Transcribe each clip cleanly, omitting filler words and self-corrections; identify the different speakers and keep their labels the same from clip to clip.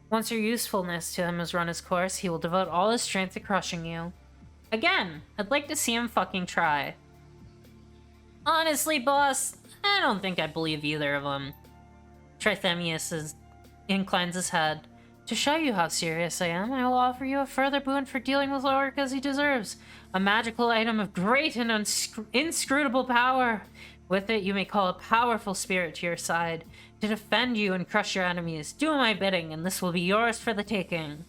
Speaker 1: Once your usefulness to him has run its course, he will devote all his strength to crushing you. Again, I'd like to see him fucking try. Honestly, boss, I don't think I believe either of them. Trithemius inclines his head. To show you how serious I am, I will offer you a further boon for dealing with Ulrich as he deserves. A magical item of great and inscrutable power. With it, you may call a powerful spirit to your side to defend you and crush your enemies. Do my bidding, and this will be yours for the taking.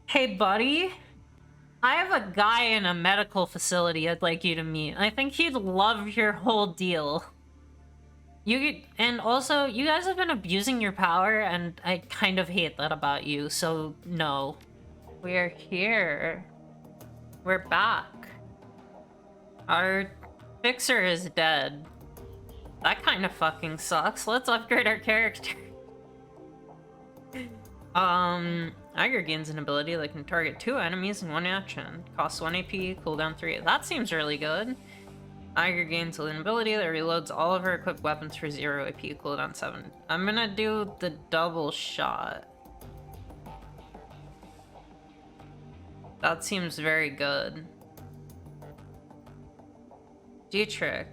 Speaker 1: Hey, buddy. I have a guy in a medical facility I'd like you to meet. I think he'd love your whole deal. And also, you guys have been abusing your power, and I kind of hate that about you, so no. We're here. We're back. Our fixer is dead. That kind of fucking sucks. Let's upgrade our character. Iger gains an ability that can target 2 enemies in 1 action. Costs 1 AP, cooldown 3. That seems really good. Iger gains an ability that reloads all of her equipped weapons for 0 AP, cooldown 7. I'm gonna do the double shot. That seems very good. Dietrich.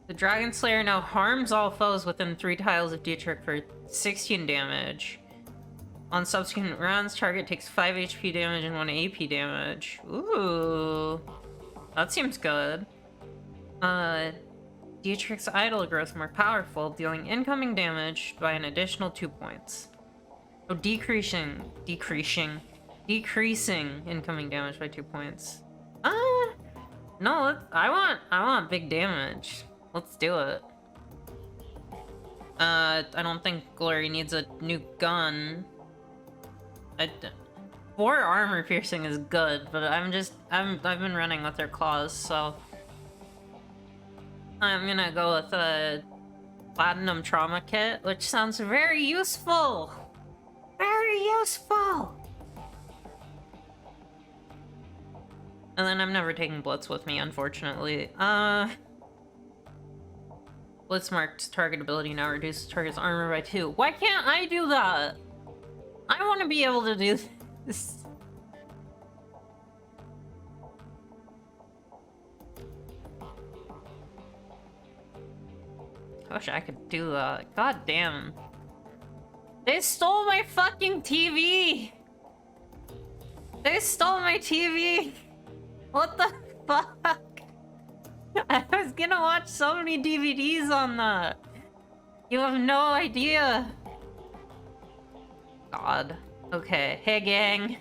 Speaker 1: The Dragon Slayer now harms all foes within 3 tiles of Dietrich for 16 damage. On subsequent rounds, target takes 5 HP damage and 1 AP damage. Ooh. That seems good. Dietrich's idol grows more powerful, dealing incoming damage by an additional 2 points. Oh, decreasing incoming damage by 2 points. No, I want big damage. Let's do it. I don't think Glory needs a new gun. 4 armor piercing is good, but I've been running with their claws, so I'm gonna go with a platinum trauma kit, which sounds very useful. Very useful. And then I'm never taking Blitz with me, unfortunately. Blitz marked target ability now reduces target's armor by 2. Why can't I do that? I want to be able to do this. I wish I could do that. God damn. They stole my fucking TV! They stole my TV! What the fuck? I was gonna watch so many DVDs on that. You have no idea. God. Okay. Hey, gang.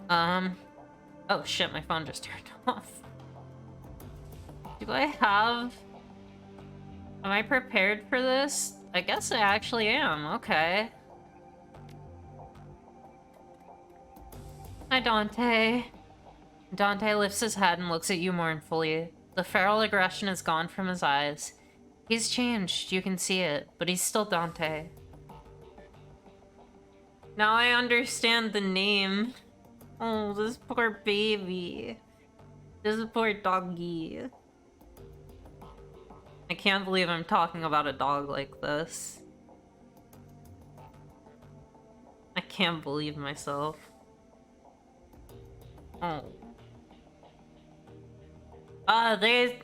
Speaker 1: Oh shit, my phone just turned off. Do I have... Am I prepared for this? I guess I actually am. Okay. Hi, Dante. Dante lifts his head and looks at you mournfully. The feral aggression is gone from his eyes. He's changed, you can see it, but he's still Dante. Now I understand the name. Oh, this poor baby. This poor doggy. I can't believe I'm talking about a dog like this. I can't believe myself. Oh. They...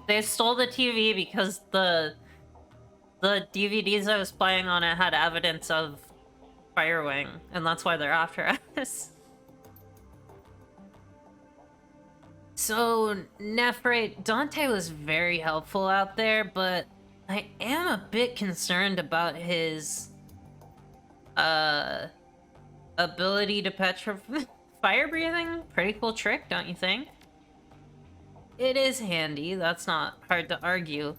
Speaker 1: They stole the TV because the DVDs I was playing on it had evidence of Firewing, and that's why they're after us. So, Nephrite, Dante was very helpful out there, but I am a bit concerned about his ability to petrify. Fire breathing? Pretty cool trick, don't you think? It is handy, that's not hard to argue.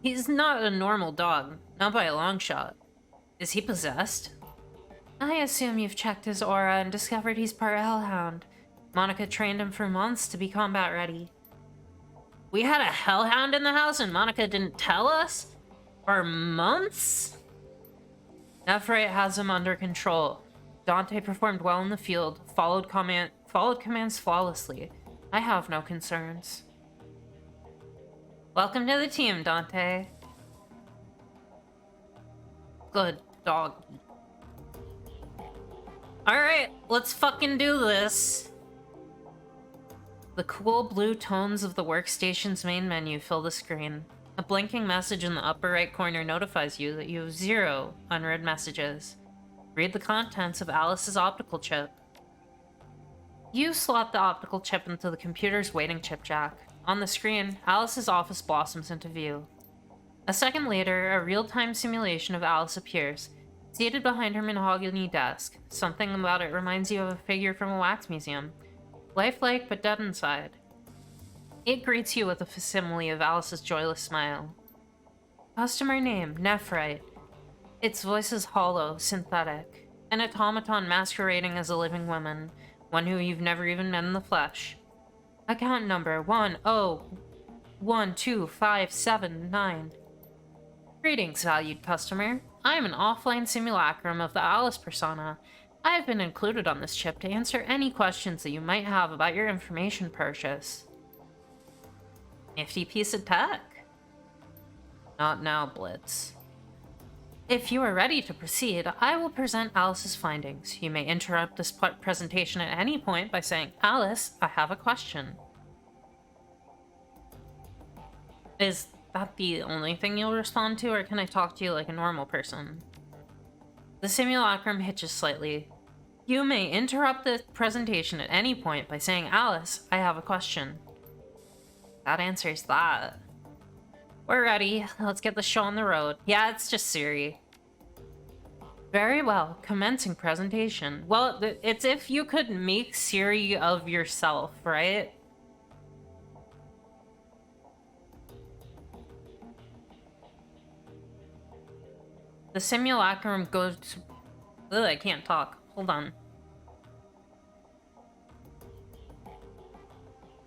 Speaker 1: He's not a normal dog, not by a long shot. Is he possessed? I assume you've checked his aura and discovered he's part hellhound. Monica trained him for months to be combat ready. We had a hellhound in the house and Monica didn't tell us? For months? Nephrite has him under control. Dante performed well in the field, followed commands flawlessly. I have no concerns. Welcome to the team, Dante. Good dog. Alright, let's fucking do this. The cool blue tones of the workstation's main menu fill the screen. A blinking message in the upper right corner notifies you that you have 0 unread messages. Read the contents of Alice's optical chip. You slot the optical chip into the computer's waiting chip jack. On the screen, Alice's office blossoms into view. A second later, a real-time simulation of Alice appears, seated behind her mahogany desk. Something about it reminds you of a figure from a wax museum. Lifelike, but dead inside. It greets you with a facsimile of Alice's joyless smile. Customer name, Nephrite. Its voice is hollow, synthetic. An automaton masquerading as a living woman, one who you've never even met in the flesh. Account number 1012579. Greetings, valued customer. I am an offline simulacrum of the Alice persona. I have been included on this chip to answer any questions that you might have about your information purchase. Nifty piece of tech. Not now, Blitz. If you are ready to proceed, I will present Alice's findings. You may interrupt this presentation at any point by saying, Alice, I have a question. Is that the only thing you'll respond to, or can I talk to you like a normal person? The simulacrum hitches slightly. You may interrupt the presentation at any point by saying, Alice, I have a question. That answers that. We're ready. Let's get the show on the road. Yeah, it's just Siri. Very well. Commencing presentation. Well, it's if you could make Siri of yourself, right? The simulacrum goes... Ugh, I can't talk. Hold on.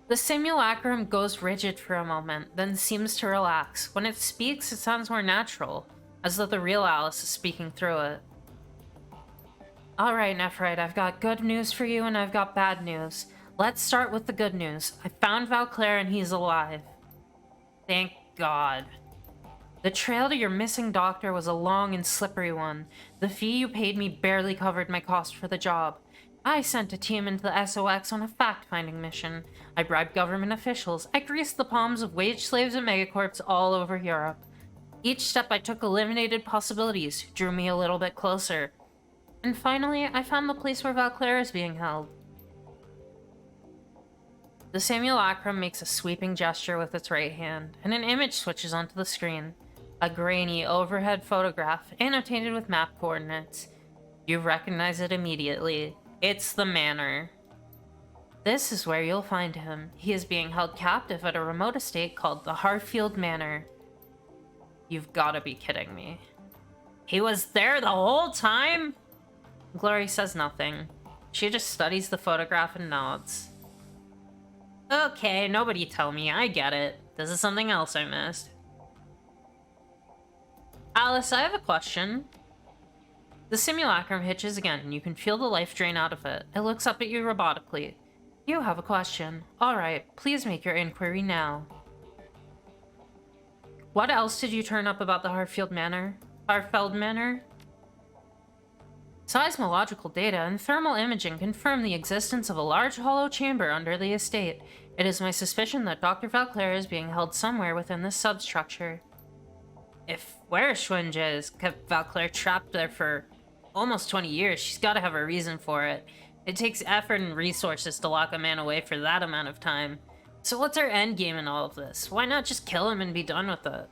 Speaker 1: The simulacrum goes rigid for a moment, then seems to relax. When it speaks, it sounds more natural, as though the real Alice is speaking through it. Alright, Nephrite, I've got good news for you and I've got bad news. Let's start with the good news. I found Valclair and he's alive. Thank God. The trail to your missing doctor was a long and slippery one. The fee you paid me barely covered my cost for the job. I sent a team into the SOX on a fact-finding mission. I bribed government officials. I greased the palms of wage slaves and megacorps all over Europe. Each step I took eliminated possibilities, drew me a little bit closer. And finally, I found the place where Valclair is being held. The simulacrum makes a sweeping gesture with its right hand, and an image switches onto the screen. A grainy, overhead photograph, annotated with map coordinates. You recognize it immediately. It's the manor. This is where you'll find him. He is being held captive at a remote estate called the Harfield Manor. You've gotta be kidding me. He was there the whole time? Glory says nothing. She just studies the photograph and nods. Okay, nobody tell me, I get it. This is something else I missed. Alice, I have a question. The simulacrum hitches again, and you can feel the life drain out of it. It looks up at you robotically. You have a question. Alright, please make your inquiry now. What else did you turn up about the Harfeld Manor? Seismological data and thermal imaging confirm the existence of a large hollow chamber under the estate. It is my suspicion that Dr. Valclair is being held somewhere within this substructure. If Wereshwinja has kept Valclair trapped there for almost 20 years, she's gotta have a reason for it. It takes effort and resources to lock a man away for that amount of time. So what's our endgame in all of this? Why not just kill him and be done with it?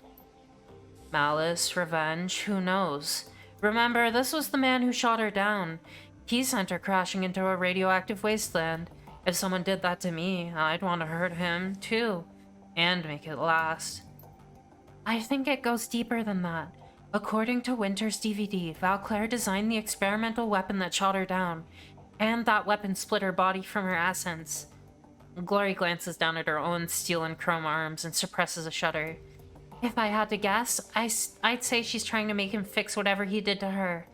Speaker 1: Malice, revenge, who knows? Remember, this was the man who shot her down. He sent her crashing into a radioactive wasteland. If someone did that to me, I'd want to hurt him, too. And make it last. I think it goes deeper than that. According to Winter's DVD, Valclair designed the experimental weapon that shot her down. And that weapon split her body from her essence. Glory glances down at her own steel and chrome arms and suppresses a shudder. If I had to guess, I'd say she's trying to make him fix whatever he did to her.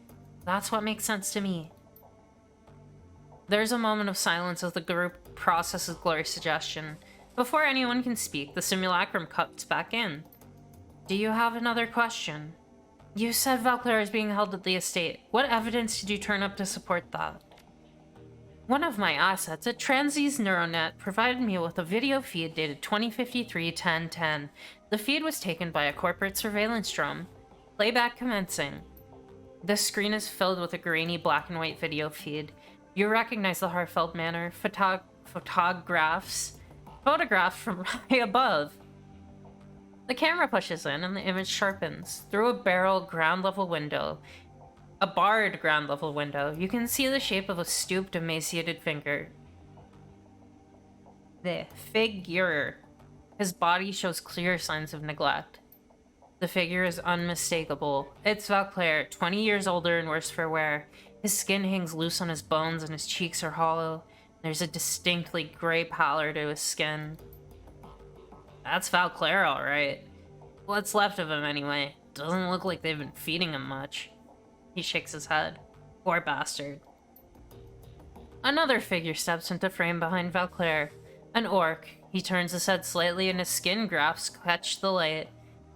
Speaker 1: That's what makes sense to me. There's a moment of silence as the group processes Glory's suggestion. Before anyone can speak, the simulacrum cuts back in. Do you have another question? You said Valkyria is being held at the estate. What evidence did you turn up to support that? One of my assets, a Transies neuronet, provided me with a video feed dated 2053-10-10. The feed was taken by a corporate surveillance drone. Playback commencing. The screen is filled with a grainy black and white video feed. You recognize the Harfeld Manor photographs from high above. The camera pushes in and the image sharpens. Through a barred ground level window, you can see the shape of a stooped, emaciated figure. His body shows clear signs of neglect. The figure is unmistakable. It's Valkyria, 20 years older and worse for wear. His skin hangs loose on his bones and his cheeks are hollow. There's a distinctly gray pallor to his skin. That's Valkyria, alright. What's left of him, anyway? Doesn't look like they've been feeding him much. He shakes his head. Poor bastard. Another figure steps into frame behind Valkyria. An orc. He turns his head slightly and his skin grafts catch the light.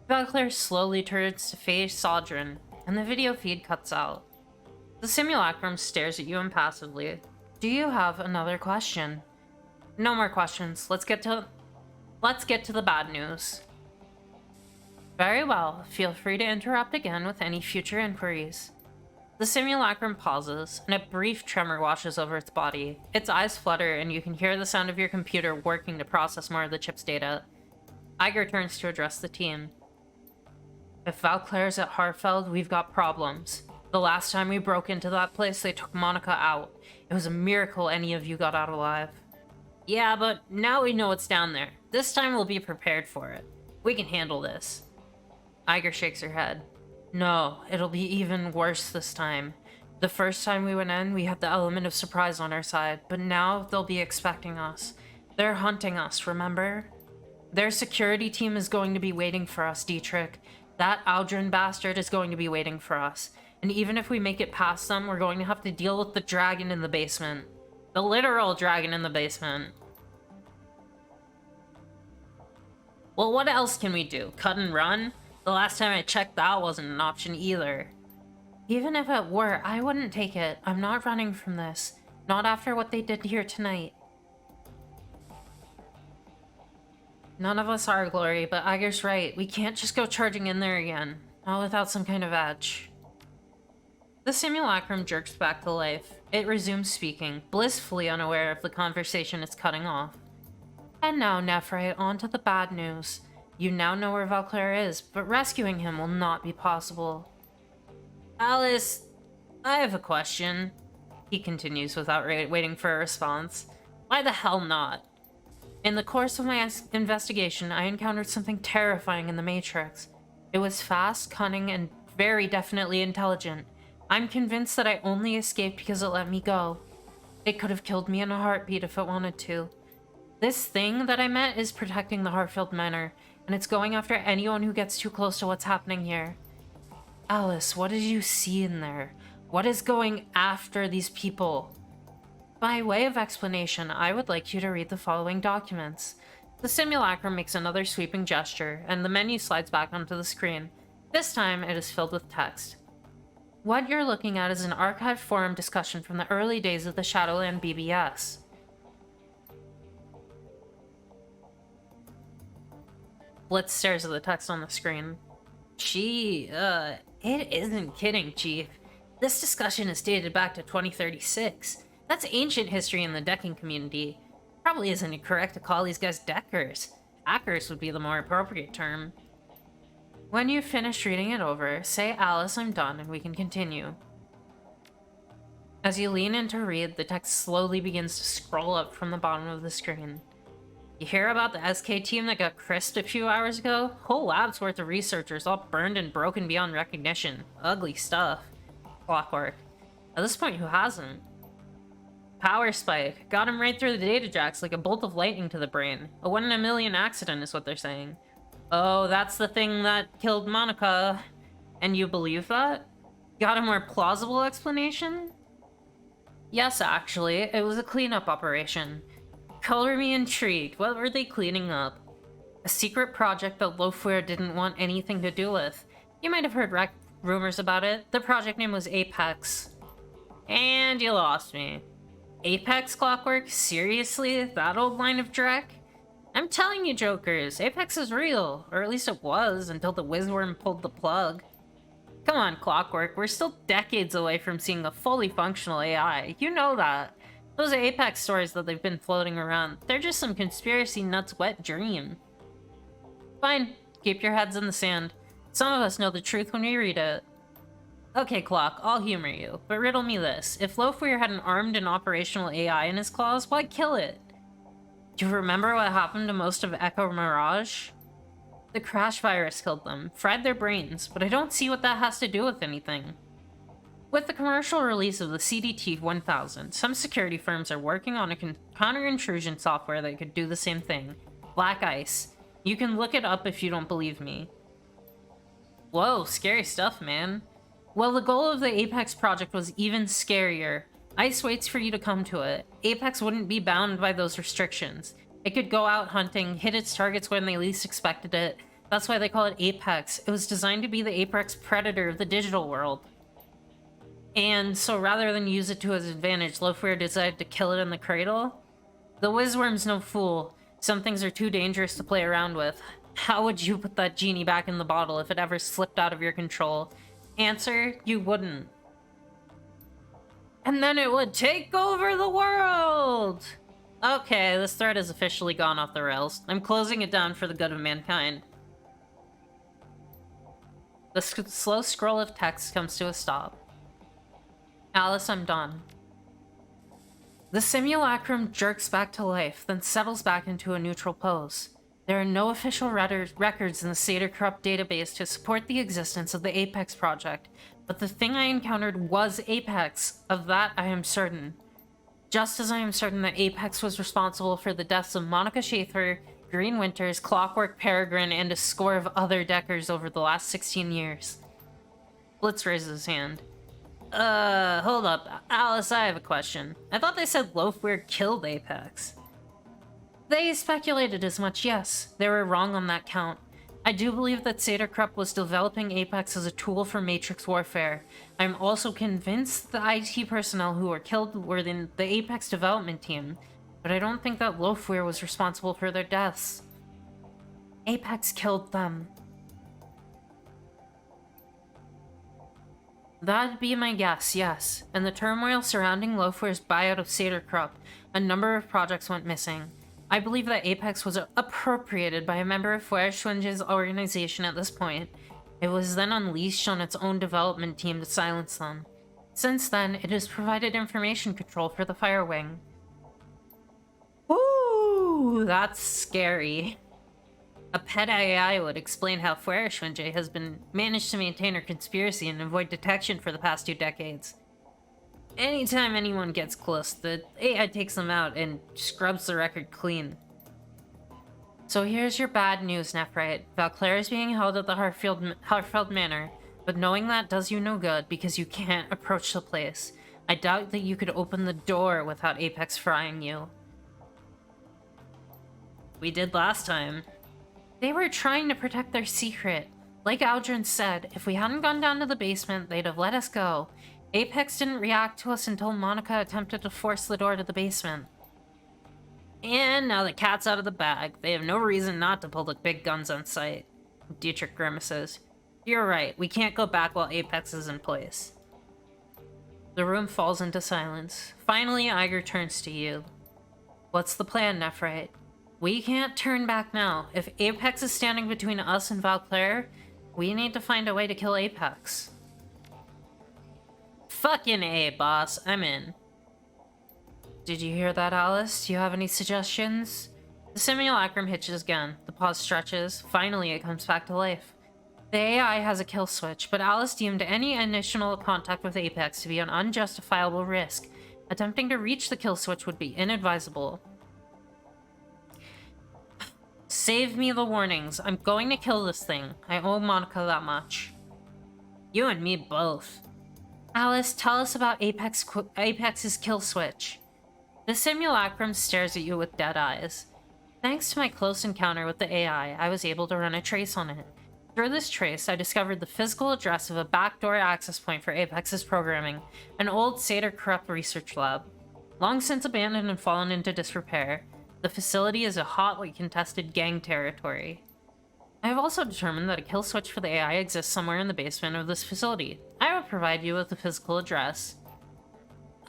Speaker 1: Valkyria slowly turns to face Sodrin, and the video feed cuts out. The simulacrum stares at you impassively. Do you have another question? No more questions. Let's get to the bad news. Very well. Feel free to interrupt again with any future inquiries. The simulacrum pauses, and a brief tremor washes over its body. Its eyes flutter, and you can hear the sound of your computer working to process more of the chip's data. Iger turns to address the team. If Valkyria's at Harfeld, we've got problems. The last time we broke into that place, they took Monica out. It was a miracle any of you got out alive. Yeah, but now we know what's down there. This time we'll be prepared for it. We can handle this. Iger shakes her head. No, it'll be even worse this time. The first time we went in, we had the element of surprise on our side, but now they'll be expecting us. They're hunting us, remember? Their security team is going to be waiting for us, Dietrich. That Aldrin bastard is going to be waiting for us. And even if we make it past them, we're going to have to deal with the dragon in the basement. The literal dragon in the basement. Well, what else can we do? Cut and run? The last time I checked, that wasn't an option either. Even if it were, I wouldn't take it. I'm not running from this. Not after what they did here tonight. None of us are, Glory, but Iger's right. We can't just go charging in there again. Not without some kind of edge. The simulacrum jerks back to life. It resumes speaking, blissfully unaware of the conversation it's cutting off. And now, Nephrite, on to the bad news. You now know where Valkyria is, but rescuing him will not be possible. Alice, I have a question. He continues without waiting for a response. Why the hell not? In the course of my investigation, I encountered something terrifying in the Matrix. It was fast, cunning, and very definitely intelligent. I'm convinced that I only escaped because it let me go. It could have killed me in a heartbeat if it wanted to. This thing that I met is protecting the Harfeld Manor, and it's going after anyone who gets too close to what's happening here. Alice, what did you see in there? What is going after these people? By way of explanation, I would like you to read the following documents. The simulacrum makes another sweeping gesture, and the menu slides back onto the screen. This time, it is filled with text. What you're looking at is an archived forum discussion from the early days of the Shadowrun BBS. Blitz stares at the text on the screen. It isn't kidding, Chief. This discussion is dated back to 2036. That's ancient history in the decking community. Probably isn't correct to call these guys deckers. Hackers would be the more appropriate term. When you've finished reading it over, say, Alice, I'm done, and we can continue. As you lean in to read, the text slowly begins to scroll up from the bottom of the screen. You hear about the SK team that got crisped a few hours ago? Whole lab's worth of researchers all burned and broken beyond recognition. Ugly stuff. Clockwork. At this point, who hasn't? Power spike. Got him right through the data jacks like a bolt of lightning to the brain. A 1 in a million accident is what they're saying. Oh, that's the thing that killed Monica. And you believe that? Got a more plausible explanation? Yes, actually. It was a cleanup operation. Color me intrigued. What were they cleaning up? A secret project that Lofweir didn't want anything to do with. You might have heard rumors about it. The project name was Apex. And you lost me. Apex Clockwork? Seriously? That old line of dreck? I'm telling you, jokers, Apex is real. Or at least it was, until the Wizworm pulled the plug. Come on, Clockwork, we're still decades away from seeing a fully functional AI. You know that. Those Apex stories that they've been floating around, they're just some conspiracy nuts wet dream. Fine, keep your heads in the sand. Some of us know the truth when we read it. Okay, Clock, I'll humor you, but riddle me this. If Loafweir had an armed and operational AI in his claws, why kill it? Do you remember what happened to most of Echo Mirage? The crash virus killed them, fried their brains, but I don't see what that has to do with anything. With the commercial release of the CDT-1000, some security firms are working on a counter-intrusion software that could do the same thing. Black Ice. You can look it up if you don't believe me. Whoa, scary stuff, man. Well, the goal of the Apex project was even scarier. Ice waits for you to come to it. Apex wouldn't be bound by those restrictions. It could go out hunting, hit its targets when they least expected it. That's why they call it Apex. It was designed to be the apex predator of the digital world. And so rather than use it to his advantage, Loafweir decided to kill it in the cradle? The Wizworm's no fool. Some things are too dangerous to play around with. How would you put that genie back in the bottle if it ever slipped out of your control? Answer, you wouldn't. And then it would take over the world! Okay, this thread has officially gone off the rails. I'm closing it down for the good of mankind. The slow scroll of text comes to a stop. Alice, I'm done. The simulacrum jerks back to life, then settles back into a neutral pose. There are no official records in the Seder Corrupt database to support the existence of the Apex project, but the thing I encountered was Apex. Of that, I am certain. Just as I am certain that Apex was responsible for the deaths of Monica Schaefer, Green Winters, Clockwork Peregrine, and a score of other Deckers over the last 16 years. Blitz raises his hand. Hold up. Alice, I have a question. I thought they said Loafweir killed Apex. They speculated as much, yes. They were wrong on that count. I do believe that Seder Krupp was developing Apex as a tool for Matrix warfare. I'm also convinced the IT personnel who were killed were in the Apex development team, but I don't think that Loafweir was responsible for their deaths. Apex killed them. That'd be my guess, yes. In the turmoil surrounding Loafweir's buyout of Seder Krupp, a number of projects went missing. I believe that Apex was appropriated by a member of Feuerschwinge's organization at this point. It was then unleashed on its own development team to silence them. Since then, it has provided information control for the Fire Wing. Ooh, that's scary. A pet AI would explain how Feuerschwinge has been managed to maintain her conspiracy and avoid detection for the past 2 decades. Anytime anyone gets close, the AI takes them out and scrubs the record clean. So here's your bad news, Nephrite. Valclair is being held at the Harfeld Manor, but knowing that does you no good because you can't approach the place. I doubt that you could open the door without Apex frying you. We did last time. They were trying to protect their secret. Like Aldrin said, if we hadn't gone down to the basement, they'd have let us go. Apex didn't react to us until Monica attempted to force the door to the basement. And now the cat's out of the bag. They have no reason not to pull the big guns on sight. Dietrich grimaces. You're right, we can't go back while Apex is in place. The room falls into silence. Finally, Iger turns to you. What's the plan, Nephrite? We can't turn back now. If Apex is standing between us and Valclair, we need to find a way to kill Apex. Fucking A, boss. I'm in. Did you hear that, Alice? Do you have any suggestions? The simulacrum hitches again. The pause stretches. Finally, it comes back to life. The AI has a kill switch, but Alice deemed any initial contact with Apex to be an unjustifiable risk. Attempting to reach the kill switch would be inadvisable. Save me the warnings. I'm going to kill this thing. I owe Monica that much. You and me both. Alice, tell us about Apex's kill switch. The simulacrum stares at you with dead eyes. Thanks to my close encounter with the AI, I was able to run a trace on it. Through this trace, I discovered the physical address of a backdoor access point for Apex's programming, an old Satyr-corrupt research lab. Long since abandoned and fallen into disrepair, the facility is a hotly contested gang territory. I have also determined that a kill switch for the AI exists somewhere in the basement of this facility. I will provide you with the physical address.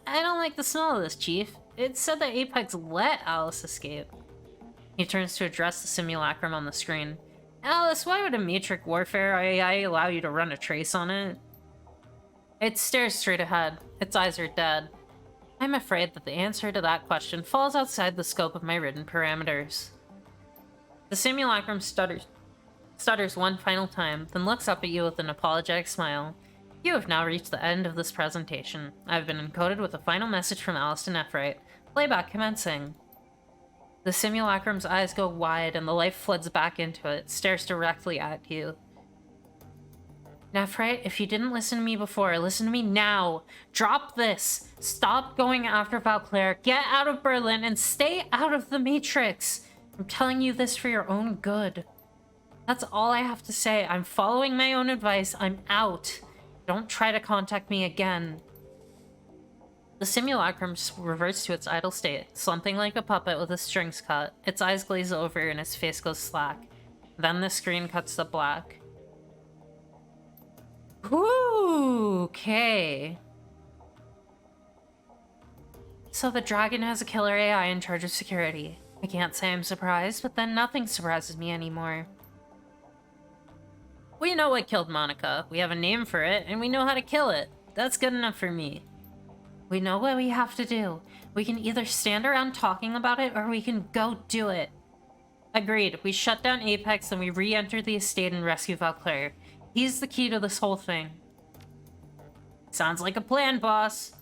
Speaker 1: I don't like the smell of this, Chief. It said that Apex let Alice escape. He turns to address the simulacrum on the screen. Alice, why would a Matrix Warfare AI allow you to run a trace on it? It stares straight ahead. Its eyes are dead. I'm afraid that the answer to that question falls outside the scope of my written parameters. The simulacrum stutters one final time, then looks up at you with an apologetic smile. You have now reached the end of this presentation. I have been encoded with a final message from Alice to Nephrite. Playback commencing. The simulacrum's eyes go wide and the life floods back into it, stares directly at you. Nephrite, if you didn't listen to me before, listen to me now. Drop this. Stop going after Valclaire. Get out of Berlin and stay out of the Matrix. I'm telling you this for your own good. That's all I have to say. I'm following my own advice. I'm out. Don't try to contact me again. The simulacrum reverts to its idle state, slumping like a puppet with his strings cut. Its eyes glaze over and his face goes slack. Then the screen cuts to black. Ooh, okay. So the dragon has a killer AI in charge of security. I can't say I'm surprised, but then nothing surprises me anymore. We know what killed Monica. We have a name for it, and we know how to kill it. That's good enough for me. We know what we have to do. We can either stand around talking about it, or we can go do it. Agreed. We shut down Apex, and we re-enter the estate and rescue Valclaire. He's the key to this whole thing. Sounds like a plan, boss.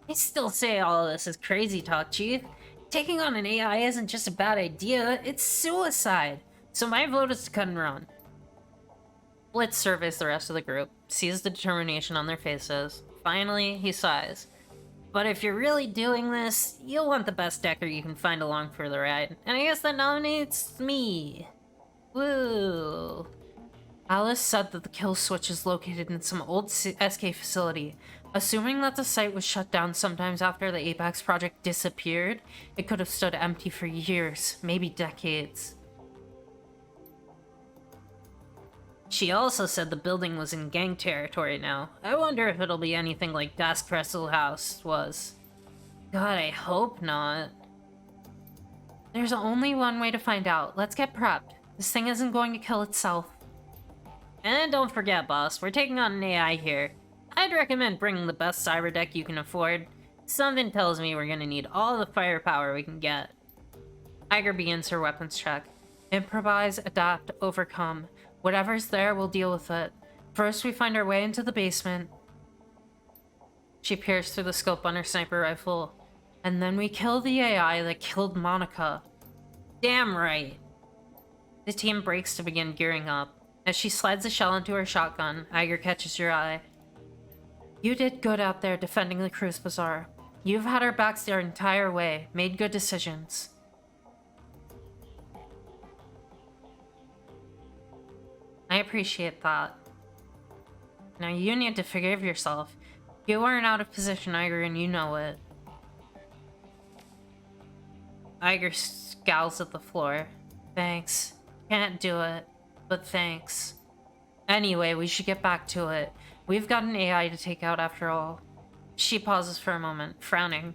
Speaker 1: I still say all of this is crazy talk, Chief. Taking on an AI isn't just a bad idea, it's suicide. So my vote is to cut and run. Blitz surveys the rest of the group, sees the determination on their faces. Finally, he sighs. But if you're really doing this, you'll want the best decker you can find along for the ride. And I guess that nominates me. Woo. Alice said that the kill switch is located in some old SK facility. Assuming that the site was shut down sometimes after the Apex project disappeared, it could have stood empty for years, maybe decades. She also said the building was in gang territory now. I wonder if it'll be anything like Das Kressel House was. God, I hope not. There's only one way to find out. Let's get prepped. This thing isn't going to kill itself. And don't forget, boss, we're taking on an AI here. I'd recommend bringing the best cyber deck you can afford. Something tells me we're gonna need all the firepower we can get. Iger begins her weapons check. Improvise, adapt, overcome. Whatever's there, we'll deal with it. First, we find our way into the basement. She peers through the scope on her sniper rifle. And then we kill the AI that killed Monica. Damn right. The team breaks to begin gearing up. As she slides a shell into her shotgun, Iger catches your eye. You did good out there defending the Cruise Bazaar. You've had our backs their entire way, made good decisions. I appreciate that. Now you need to forgive yourself. You weren't out of position, Iger, and you know it. Iger scowls at the floor. Thanks. Can't do it, but thanks. Anyway, we should get back to it. We've got an AI to take out after all. She pauses for a moment, frowning.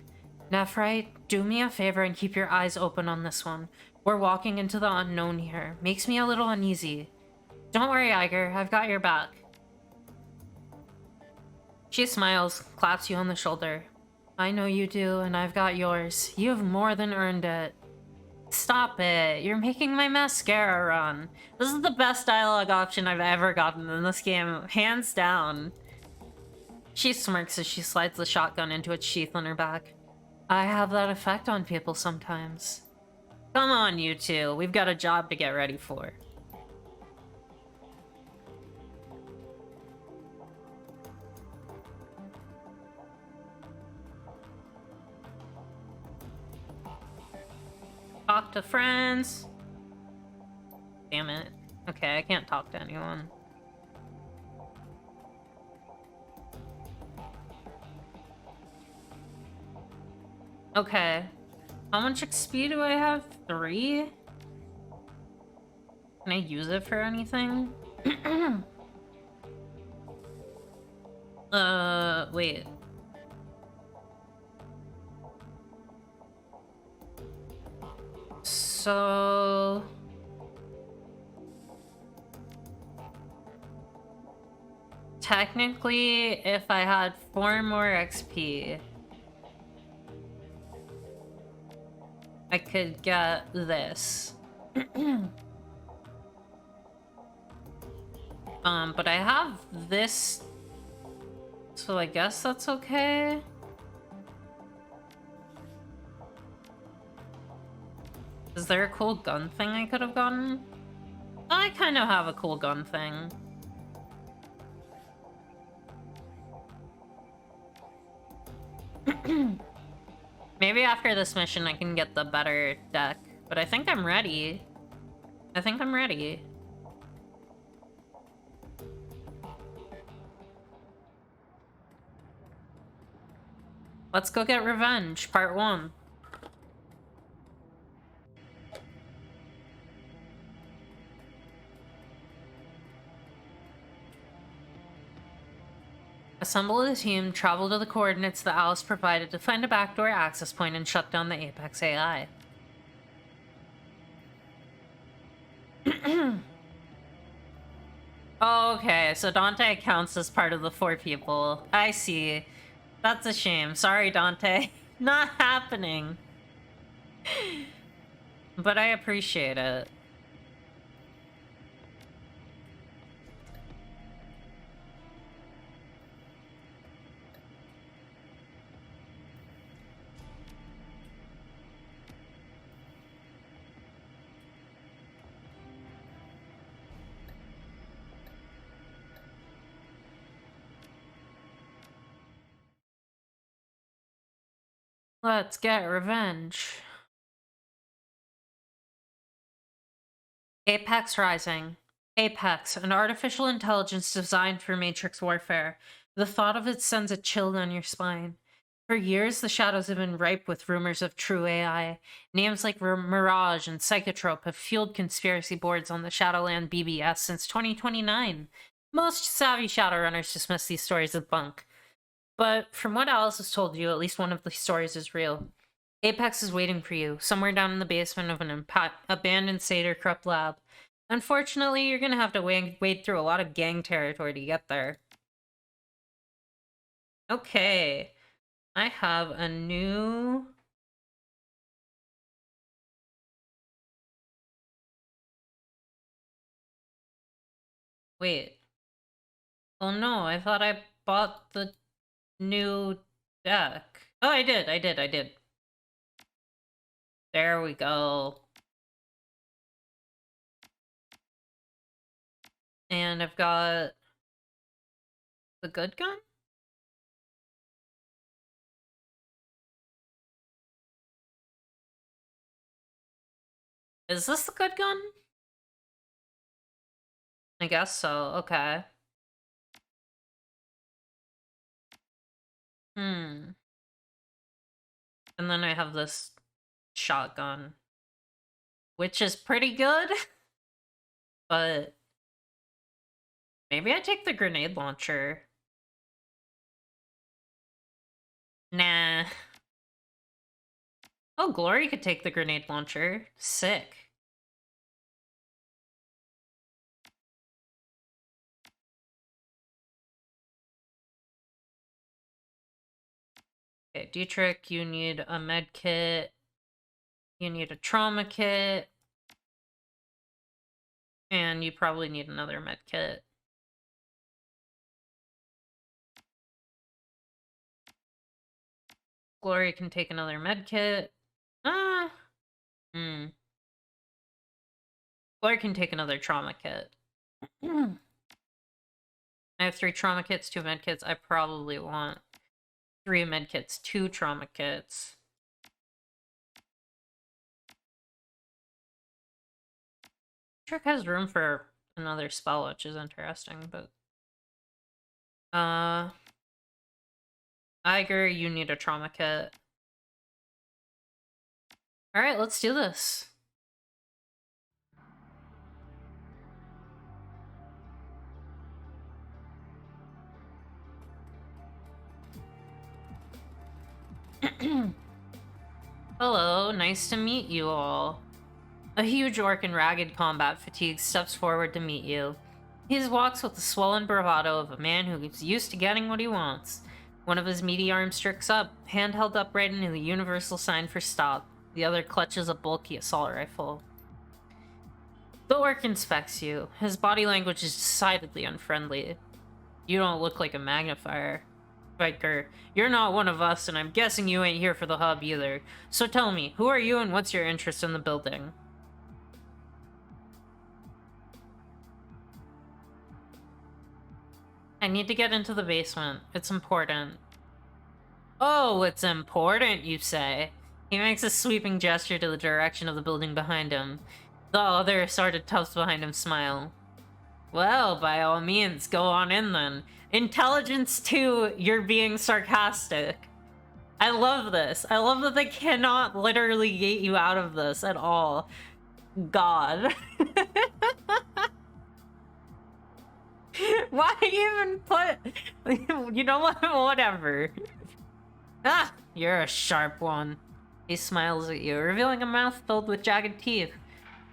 Speaker 1: Nephrite, do me a favor and keep your eyes open on this one. We're walking into the unknown here. Makes me a little uneasy. Don't worry, Iger. I've got your back. She smiles, claps you on the shoulder. I know you do, and I've got yours. You've more than earned it. Stop it. You're making my mascara run. This is the best dialogue option I've ever gotten in this game, hands down. She smirks as she slides the shotgun into its sheath on her back. I have that effect on people sometimes. Come on, you two. We've got a job to get ready for. Talk to friends. Damn it. Okay, I can't talk to anyone. Okay. How much XP do I have? 3? Can I use it for anything? Wait. So... technically, if I had 4 more XP, I could get this. But I have this, so I guess that's okay. Is there a cool gun thing I could have gotten? I kind of have a cool gun thing. Maybe after this mission I can get the better deck, but I think I'm ready. I think I'm ready. Let's go get revenge, part 1. Assemble a team, travel to the coordinates that Alice provided to find a backdoor access point and shut down the Apex AI. Oh, okay, so Dante counts as part of the 4 people. I see. That's a shame. Sorry, Dante. Not happening. But I appreciate it. Let's get revenge. Apex Rising. Apex, an artificial intelligence designed for Matrix warfare. The thought of it sends a chill down your spine. For years, the shadows have been ripe with rumors of true AI. Names like Mirage and Psychotrope have fueled conspiracy boards on the Shadowland BBS since 2029. Most savvy Shadowrunners dismiss these stories as bunk. But from what Alice has told you, at least one of the stories is real. Apex is waiting for you, somewhere down in the basement of an abandoned Seder corrupt lab. Unfortunately, you're gonna have to wade through a lot of gang territory to get there. Okay. I have a new... Wait. Oh no, I thought I bought the new deck. Oh, I did. There we go. And I've got... the good gun? Is this the good gun? I guess so, okay. And then I have this shotgun, which is pretty good, but maybe I take the grenade launcher. Nah. Oh, Glory could take the grenade launcher. Sick. Okay, Dietrich, you need a med kit. You need a trauma kit. And you probably need another med kit. Glory can take another med kit. Glory can take another trauma kit. I have 3 trauma kits, 2 med kits. I probably want 3 med kits, 2 trauma kits. Trick has room for another spell, which is interesting, but... Iger, you need a trauma kit. Alright, let's do this. Hello, nice to meet you all. A huge orc in ragged combat fatigue steps forward to meet you. He walks with the swollen bravado of a man who's used to getting what he wants. One of his meaty arms sticks up, hand held upright in the universal sign for stop. The other clutches a bulky assault rifle. The orc inspects you. His body language is decidedly unfriendly. You don't look like a magnifier. Biker, you're not one of us, and I'm guessing you ain't here for the hub either. So tell me, who are you and what's your interest in the building? I need to get into the basement. It's important. Oh, it's important, you say. He makes a sweeping gesture to the direction of the building behind him. The other assorted tufts behind him smile. Well, by all means, go on in then. Intelligence 2, you're being sarcastic. I love this. I love that they cannot literally gate you out of this at all. God. Why even put... You know what? Whatever. Ah, you're a sharp one. He smiles at you, revealing a mouth filled with jagged teeth.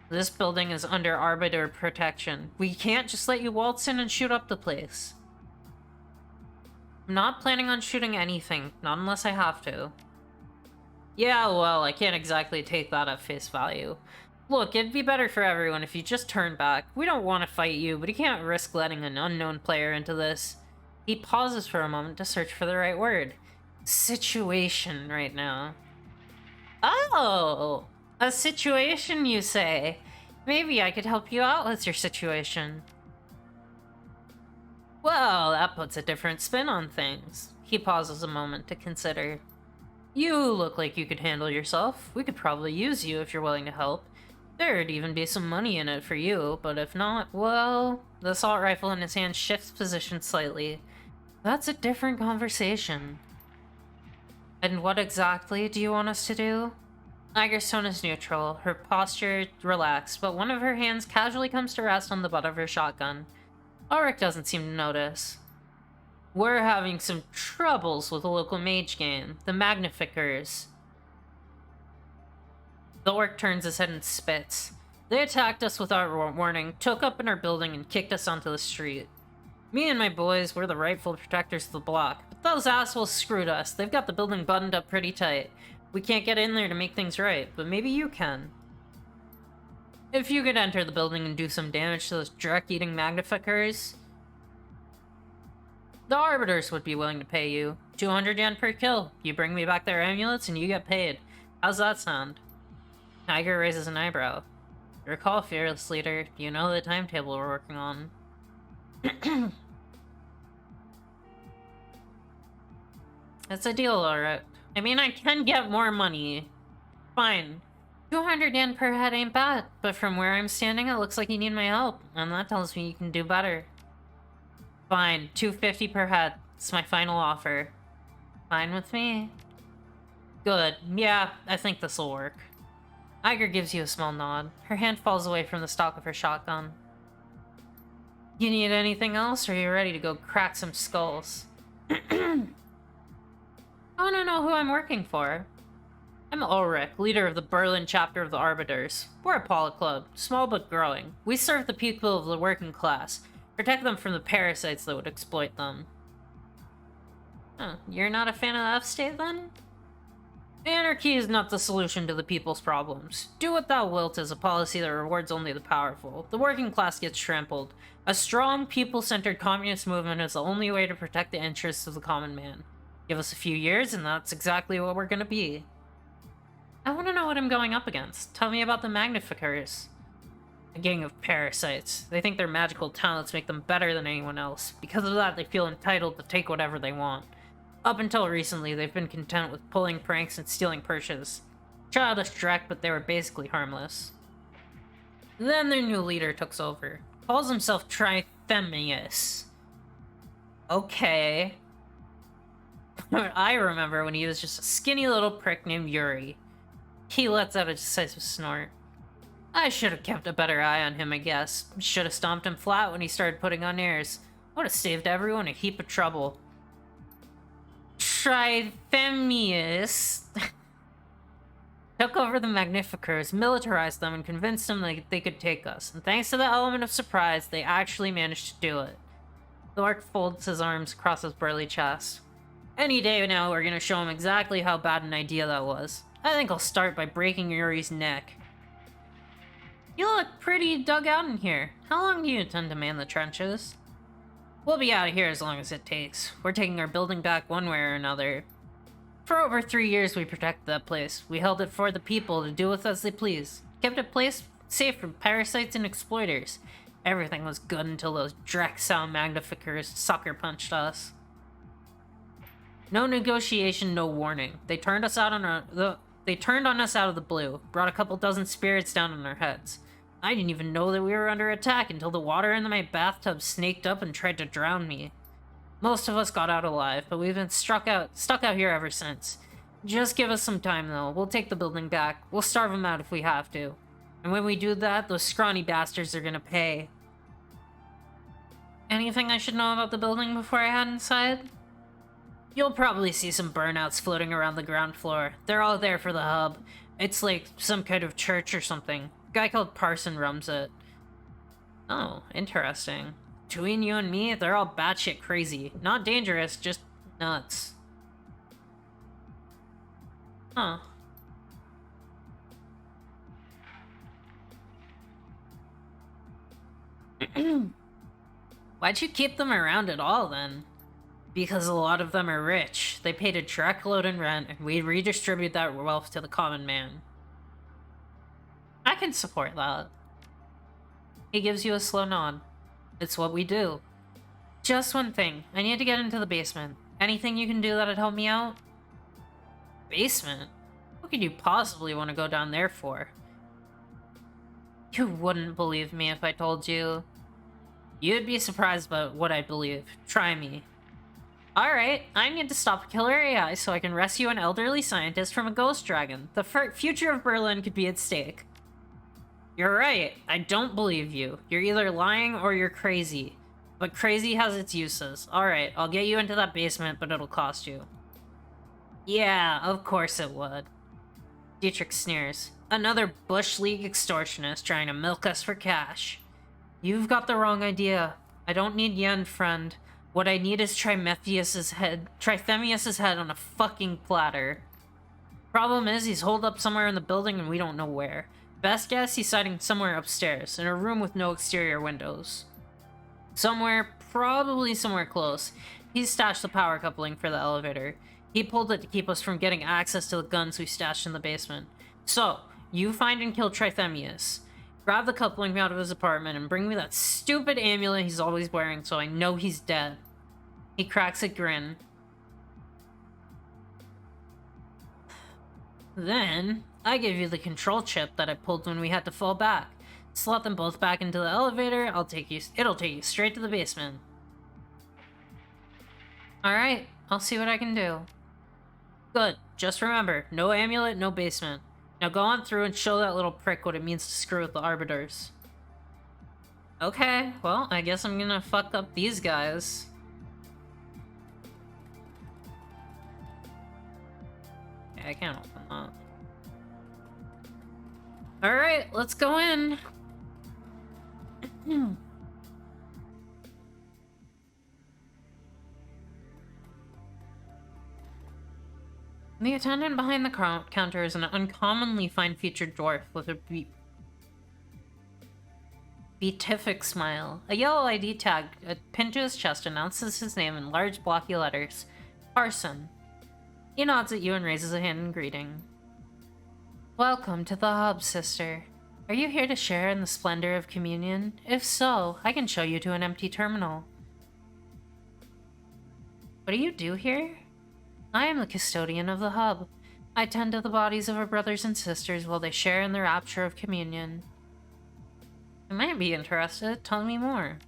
Speaker 1: This building is under arbiter protection. We can't just let you waltz in and shoot up the place. I'm not planning on shooting anything, not unless I have to. Yeah, well, I can't exactly take that at face value. Look, it'd be better for everyone if you just turn back. We don't want to fight you, but you can't risk letting an unknown player into this. He pauses for a moment to search for the right word. Situation right now. Oh! A situation, you say? Maybe I could help you out with your situation. Well, that puts a different spin on things. He pauses a moment to consider. You look like you could handle yourself. We could probably use you if you're willing to help. There'd even be some money in it for you, but if not, well... The assault rifle in his hand shifts position slightly. That's a different conversation. And what exactly do you want us to do? Iger's tone is neutral, her posture relaxed, but one of her hands casually comes to rest on the butt of her shotgun. Ulrich doesn't seem to notice. We're having some troubles with a local mage game, the Magnificers. The orc turns his head and spits. They attacked us without warning, took up in our building, and kicked us onto the street. Me and my boys were the rightful protectors of the block, but those assholes screwed us. They've got the building buttoned up pretty tight. We can't get in there to make things right, but maybe you can. If you could enter the building and do some damage to those direct-eating Magnificers, the Arbiters would be willing to pay you. 200 yen per kill. You bring me back their amulets and you get paid. How's that sound? Iger raises an eyebrow. Recall, fearless leader, you know the timetable we're working on. It's a deal, alright. I mean, I can get more money. Fine. 200 yen per head ain't bad, but from where I'm standing, it looks like you need my help, and that tells me you can do better. Fine, 250 per head. It's my final offer. Fine with me. Good. Yeah, I think this'll work. Iger gives you a small nod. Her hand falls away from the stock of her shotgun. You need anything else, or are you ready to go crack some skulls? I want to know who I'm working for. I'm Ulrich, leader of the Berlin chapter of the Arbiters. We're a polyclub, club, small but growing. We serve the people of the working class, protect them from the parasites that would exploit them. Huh, you're not a fan of the F-state then? Anarchy is not the solution to the people's problems. Do what thou wilt is a policy that rewards only the powerful. The working class gets trampled. A strong, people-centered communist movement is the only way to protect the interests of the common man. Give us a few years and that's exactly what we're gonna be. I want to know what I'm going up against. Tell me about the Magnificers. A gang of parasites. They think their magical talents make them better than anyone else. Because of that, they feel entitled to take whatever they want. Up until recently, they've been content with pulling pranks and stealing purses. Childish dreck, but they were basically harmless. Then their new leader took over. Calls himself Trithemius. Okay. I remember when he was just a skinny little prick named Yuri. He lets out a decisive snort. I should have kept a better eye on him, I guess. Should have stomped him flat when he started putting on airs. Would have saved everyone a heap of trouble. Trithemius took over the Magnificers, militarized them, and convinced them that they could take us. And thanks to the element of surprise, they actually managed to do it. The orc folds his arms across his burly chest. Any day now, we're gonna show him exactly how bad an idea that was. I think I'll start by breaking Yuri's neck. You look pretty dug out in here. How long do you intend to man the trenches? We'll be out of here as long as it takes. We're taking our building back one way or another. For over 3 years we protected that place. We held it for the people to do with as they please. Kept it place safe from parasites and exploiters. Everything was good until those Drexel Magnificers sucker punched us. No negotiation, no warning. They turned us out on They turned on us out of the blue, brought a couple dozen spirits down on our heads. I didn't even know that we were under attack until the water in my bathtub snaked up and tried to drown me. Most of us got out alive, but we've been stuck out here ever since. Just give us some time, though. We'll take the building back. We'll starve them out if we have to. And when we do that, those scrawny bastards are gonna pay. Anything I should know about the building before I head inside? You'll probably see some burnouts floating around the ground floor. They're all there for the hub. It's like some kind of church or something. A guy called Parson runs it. Oh, interesting. Between you and me, they're all batshit crazy. Not dangerous, just nuts. Huh. Why'd you keep them around at all, then? Because a lot of them are rich. They paid a truckload in rent, and we redistribute that wealth to the common man. I can support that. He gives you a slow nod. It's what we do. Just one thing. I need to get into the basement. Anything you can do that'd help me out? Basement? What could you possibly want to go down there for? You wouldn't believe me if I told you. You'd be surprised about what I believe. Try me. Alright, I need to stop a killer AI so I can rescue an elderly scientist from a ghost dragon. The future of Berlin could be at stake. You're right, I don't believe you. You're either lying or you're crazy. But crazy has its uses. Alright, I'll get you into that basement, but it'll cost you. Yeah, of course it would. Dietrich sneers. Another Bush League extortionist trying to milk us for cash. You've got the wrong idea. I don't need yen, friend. What I need is Trithemius's head on a fucking platter. Problem is, he's holed up somewhere in the building and we don't know where. Best guess, he's hiding somewhere upstairs, in a room with no exterior windows. Somewhere, probably somewhere close. He's stashed the power coupling for the elevator. He pulled it to keep us from getting access to the guns we stashed in the basement. So, you find and kill Trithemius. Grab the coupling out of his apartment and bring me that stupid amulet he's always wearing so I know he's dead. He cracks a grin. Then, I give you the control chip that I pulled when we had to fall back. Slot them both back into the elevator, it'll take you straight to the basement. Alright, I'll see what I can do. Good, just remember, no amulet, no basement. Now go on through and show that little prick what it means to screw with the Arbiters. Okay, well, I guess I'm gonna fuck up these guys. Okay, I can't open that. Alright, let's go in. The attendant behind the counter is an uncommonly fine-featured dwarf with a beatific smile. A yellow ID tag pinned to his chest announces his name in large blocky letters. Parson. He nods at you and raises a hand in greeting. Welcome to the hub, sister. Are you here to share in the splendor of communion? If so, I can show you to an empty terminal. What do you do here? I am the custodian of the hub. I tend to the bodies of our brothers and sisters while they share in the rapture of communion. I might be interested. Tell me more.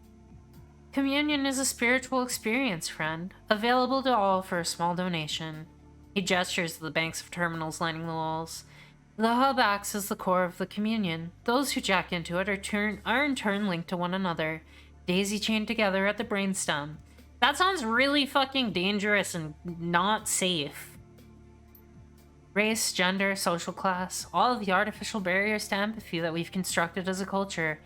Speaker 1: Communion is a spiritual experience, friend, available to all for a small donation. He gestures to the banks of terminals lining the walls. The hub acts as the core of the communion. Those who jack into it are in turn linked to one another, daisy-chained together at the brainstem. That sounds really fucking dangerous and not safe. Race, gender, social class, all of the artificial barriers to empathy that we've constructed as a culture.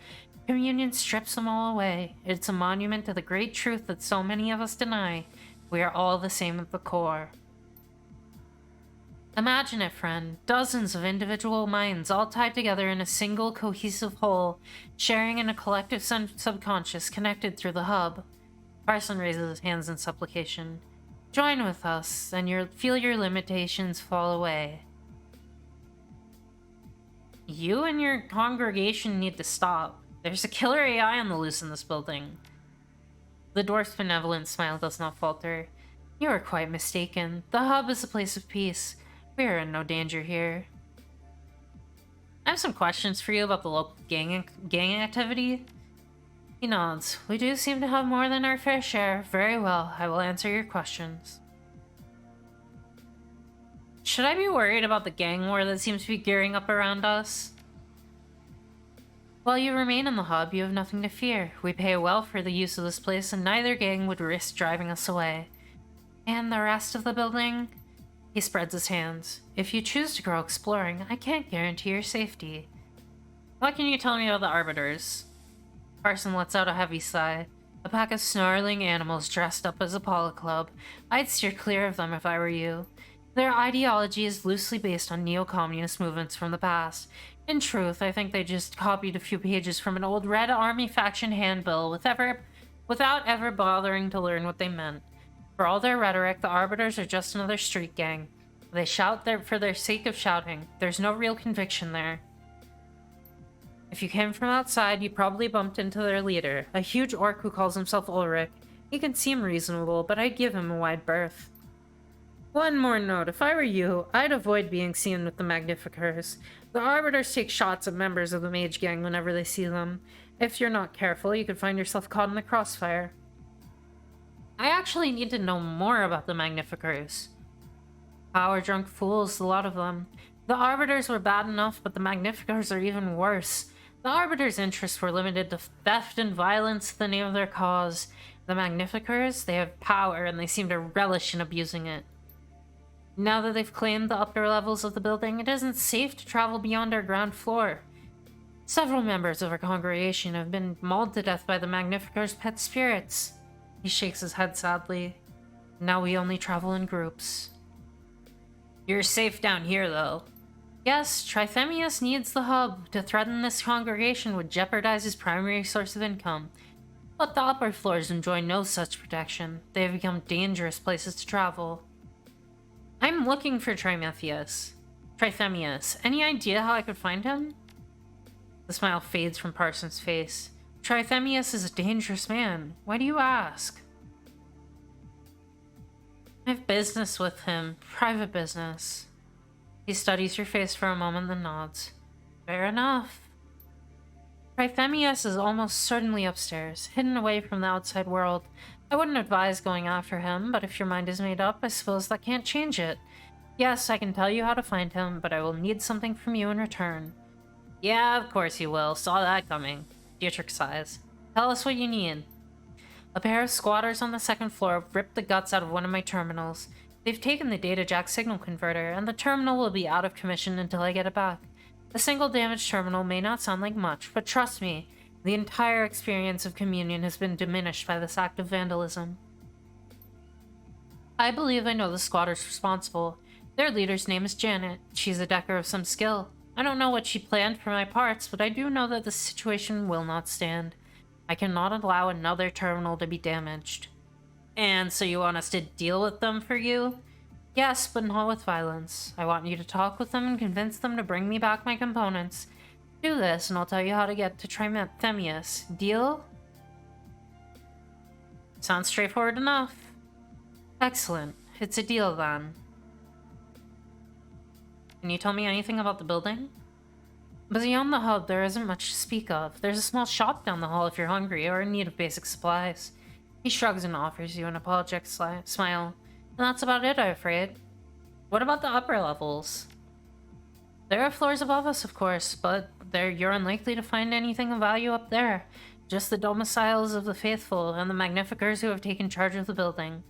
Speaker 1: Communion strips them all away. It's a monument to the great truth that so many of us deny. We are all the same at the core. Imagine it, friend. Dozens of individual minds all tied together in a single cohesive whole, sharing in a collective subconscious connected through the hub. Parson raises his hands in supplication. Join with us, and feel your limitations fall away. You and your congregation need to stop. There's a killer AI on the loose in this building. The dwarf's benevolent smile does not falter. You are quite mistaken. The hub is a place of peace. We are in no danger here. I have some questions for you about the local gang activity. He nods. We do seem to have more than our fair share. Very well, I will answer your questions. Should I be worried about the gang war that seems to be gearing up around us? While you remain in the hub, you have nothing to fear. We pay well for the use of this place, and neither gang would risk driving us away. And the rest of the building? He spreads his hands. If you choose to go exploring, I can't guarantee your safety. What can you tell me about the Arbiters? Parson lets out a heavy sigh. A pack of snarling animals dressed up as a polo club. I'd steer clear of them if I were you. Their ideology is loosely based on neo-communist movements from the past. In truth, I think they just copied a few pages from an old Red Army faction handbill without ever bothering to learn what they meant. For all their rhetoric, the Arbiters are just another street gang. They shout for their sake of shouting. There's no real conviction there. If you came from outside, you probably bumped into their leader, a huge orc who calls himself Ulrich. He can seem reasonable, but I'd give him a wide berth. One more note, if I were you, I'd avoid being seen with the Magnificers. The Arbiters take shots at members of the Mage Gang whenever they see them. If you're not careful, you could find yourself caught in the crossfire. I actually need to know more about the Magnificers. Power-drunk fools, a lot of them. The Arbiters were bad enough, but the Magnificers are even worse. The Arbiters' interests were limited to theft and violence in the name of their cause. The Magnificers, they have power, and they seem to relish in abusing it. Now that they've claimed the upper levels of the building, it isn't safe to travel beyond our ground floor. Several members of our congregation have been mauled to death by the Magnificers' pet spirits. He shakes his head sadly. Now we only travel in groups. You're safe down here, though. Yes, Trithemius needs the hub. To threaten this congregation would jeopardize his primary source of income. But the upper floors enjoy no such protection. They have become dangerous places to travel. I'm looking for Trithemius. Any idea how I could find him? The smile fades from Parsons' face. Trithemius is a dangerous man. Why do you ask? I have business with him. Private business. He studies your face for a moment, then nods. Fair enough. Trithemius is almost certainly upstairs, hidden away from the outside world. I wouldn't advise going after him, but if your mind is made up, I suppose that can't change it. Yes, I can tell you how to find him, but I will need something from you in return. Yeah, of course you will. Saw that coming. Dietrich sighs. Tell us what you need. A pair of squatters on the second floor ripped the guts out of one of my terminals. They've taken the data jack signal converter, and the terminal will be out of commission until I get it back. A single damaged terminal may not sound like much, but trust me, the entire experience of communion has been diminished by this act of vandalism. I believe I know the squatters responsible. Their leader's name is Janet. She's a decker of some skill. I don't know what she planned for my parts, but I do know that the situation will not stand. I cannot allow another terminal to be damaged. And so you want us to deal with them for you? Yes, but not with violence. I want you to talk with them and convince them to bring me back my components. Do this, and I'll tell you how to get to Trithemius. Deal? Sounds straightforward enough. Excellent. It's a deal, then. Can you tell me anything about the building? But beyond the hub, there isn't much to speak of. There's a small shop down the hall if you're hungry or in need of basic supplies. He shrugs and offers you an apologetic smile. And that's about it, I'm afraid. What about the upper levels? There are floors above us, of course, but you're unlikely to find anything of value up there. Just the domiciles of the faithful and the magnificers who have taken charge of the building.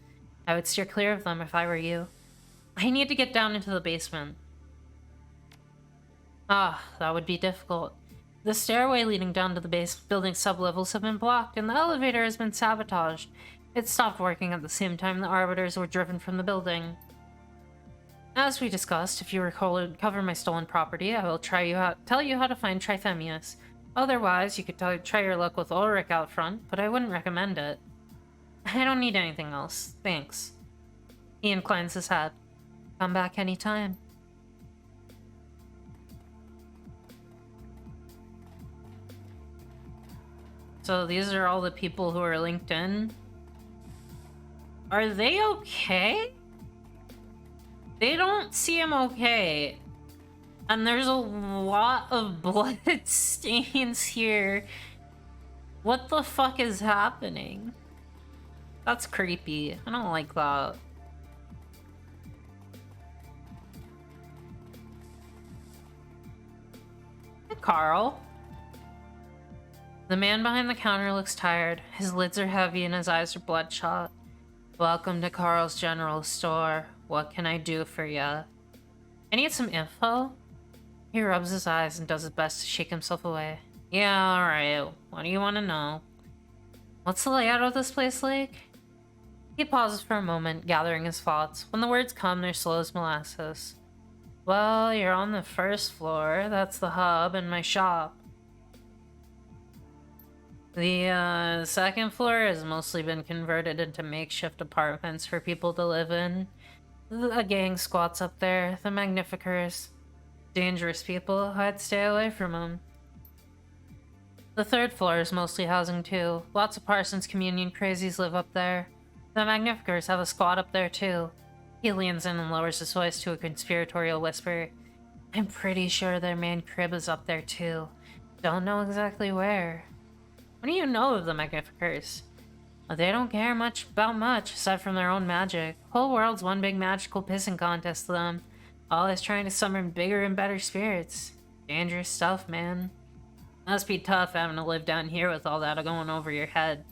Speaker 1: I would steer clear of them if I were you. I need to get down into the basement. Ah, that would be difficult. The stairway leading down to the base building sublevels have been blocked, and the elevator has been sabotaged. It stopped working at the same time the arbiters were driven from the building. As we discussed, if you recover my stolen property, I will tell you how to find Trithemius. Otherwise, you could try your luck with Ulrich out front, but I wouldn't recommend it. I don't need anything else, thanks. He inclines his head. Come back anytime. So these are all the people who are linked in. Are they okay? They don't seem okay. And there's a lot of blood stains here. What the fuck is happening? That's creepy. I don't like that. Hey, Carl. The man behind the counter looks tired. His lids are heavy and his eyes are bloodshot. Welcome to Carl's General Store. What can I do for ya? I need some info. He rubs his eyes and does his best to shake himself away. Yeah, alright. What do you want to know? What's the layout of this place like? He pauses for a moment, gathering his thoughts. When the words come, they're slow as molasses. Well, you're on the first floor. That's the hub and my shop. The second floor has mostly been converted into makeshift apartments for people to live in. A gang squats up there, the Magnificers. Dangerous people, I'd stay away from them. The third floor is mostly housing too. Lots of Parsons Communion crazies live up there. The Magnificers have a squad up there too. He leans in and lowers his voice to a conspiratorial whisper. I'm pretty sure their main crib is up there too. Don't know exactly where. What do you know of the Magnificers? They don't care much about much, aside from their own magic. Whole world's one big magical pissing contest to them. Always trying to summon bigger and better spirits. Dangerous stuff, man. Must be tough having to live down here with all that going over your head.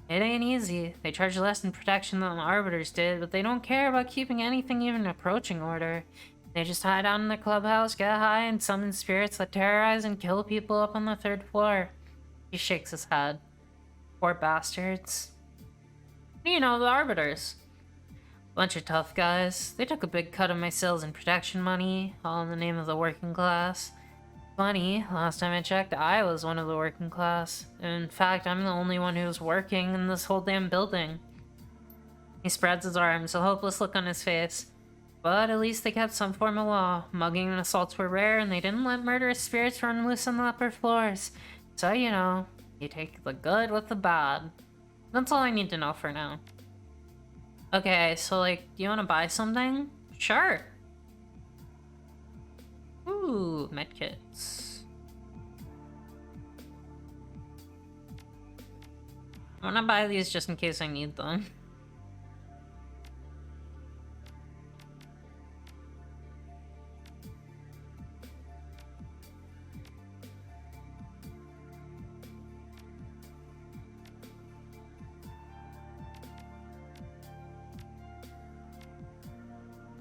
Speaker 1: It ain't easy. They charge less in protection than the Arbiters did, but they don't care about keeping anything even approaching order. They just hide out in the clubhouse, get high, and summon spirits that terrorize and kill people up on the third floor. He shakes his head. Poor bastards. You know, the Arbiters. Bunch of tough guys. They took a big cut of my sales and protection money, all in the name of the working class. Funny, last time I checked, I was one of the working class. In fact, I'm the only one who's working in this whole damn building. He spreads his arms, a hopeless look on his face. But at least they kept some form of law. Mugging and assaults were rare, and they didn't let murderous spirits run loose on the upper floors. So, you know, you take the good with the bad. That's all I need to know for now. Okay, so like, do you want to buy something? Sure. Ooh, medkits. I want to buy these just in case I need them.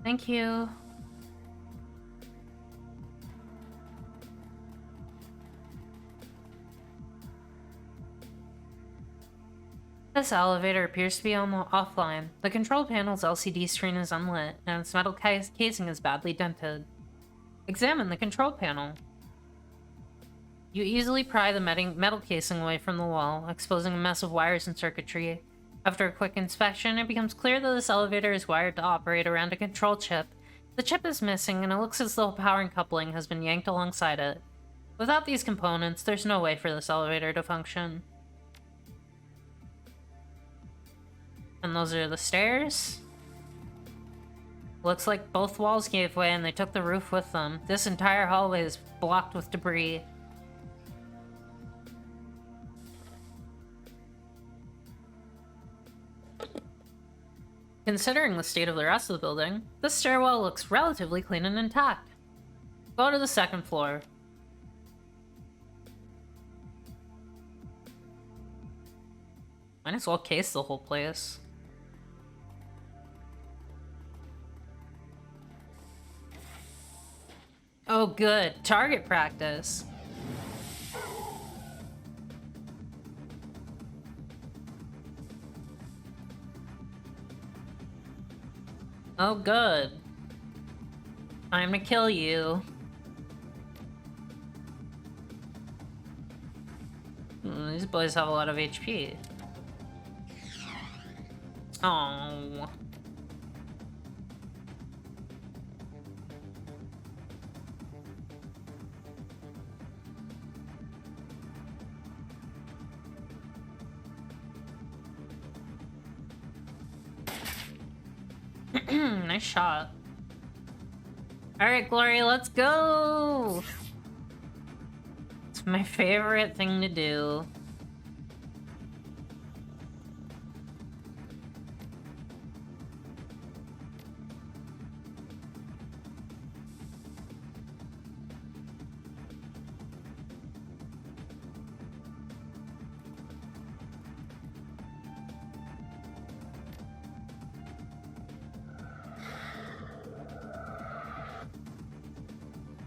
Speaker 1: Thank you. This elevator appears to be offline. The control panel's LCD screen is unlit, and its metal casing is badly dented. Examine the control panel. You easily pry the metal casing away from the wall, exposing a mess of wires and circuitry. After a quick inspection, it becomes clear that this elevator is wired to operate around a control chip. The chip is missing, and it looks as though power and coupling has been yanked alongside it. Without these components, there's no way for this elevator to function. And those are the stairs. Looks like both walls gave way and they took the roof with them. This entire hallway is blocked with debris. Considering the state of the rest of the building, this stairwell looks relatively clean and intact. Go to the second floor. Might as well case the whole place. Oh good, target practice. Oh good. Time to kill you. These boys have a lot of HP. Oh. Nice shot. Alright, Glory, let's go! It's my favorite thing to do.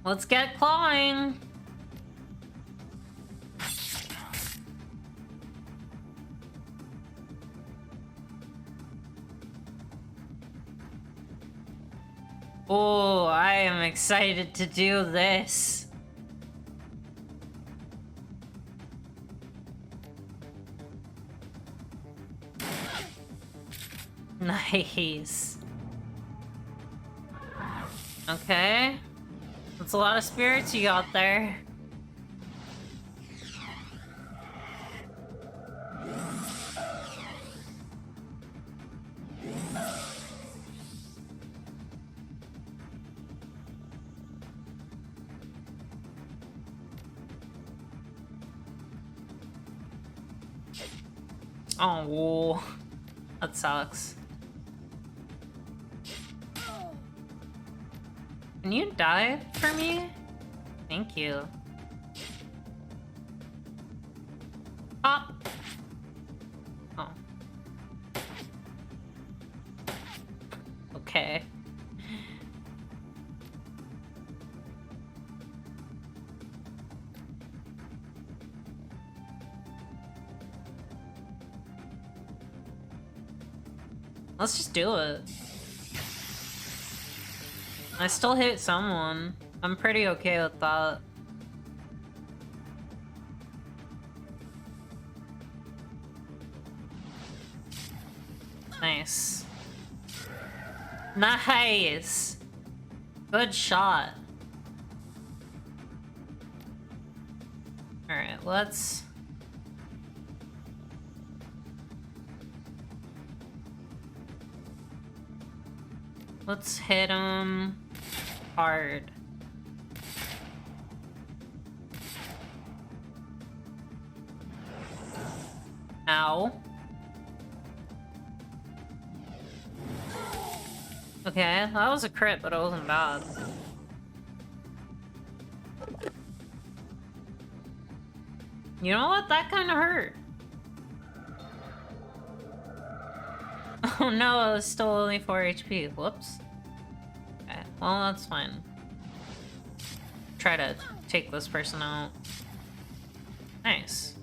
Speaker 1: Let's get clawing! Oh, I am excited to do this. Nice. Okay. That's a lot of spirits you got there. Oh, that sucks. Can you die for me? Thank you. Ah! Oh. Okay. Let's just do it. I still hit someone. I'm pretty okay with that. Nice. Nice! Good shot. Alright, let's... Let's hit him hard. Ow. Okay, that was a crit, but it wasn't bad. You know what? That kind of hurt. Oh no, it was still only 4 HP. Whoops. Okay, well, that's fine. Try to take this person out. Nice.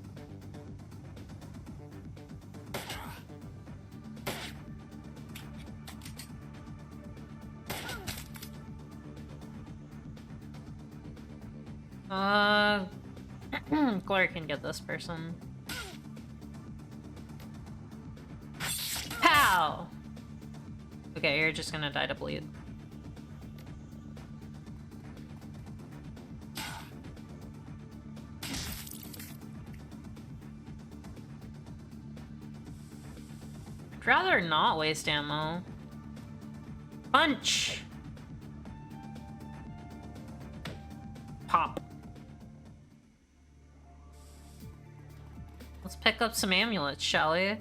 Speaker 1: Glory can get this person. Pow! Okay, you're just gonna die to bleed. I'd rather not waste ammo. Punch! Pop. Let's pick up some amulets, shall we?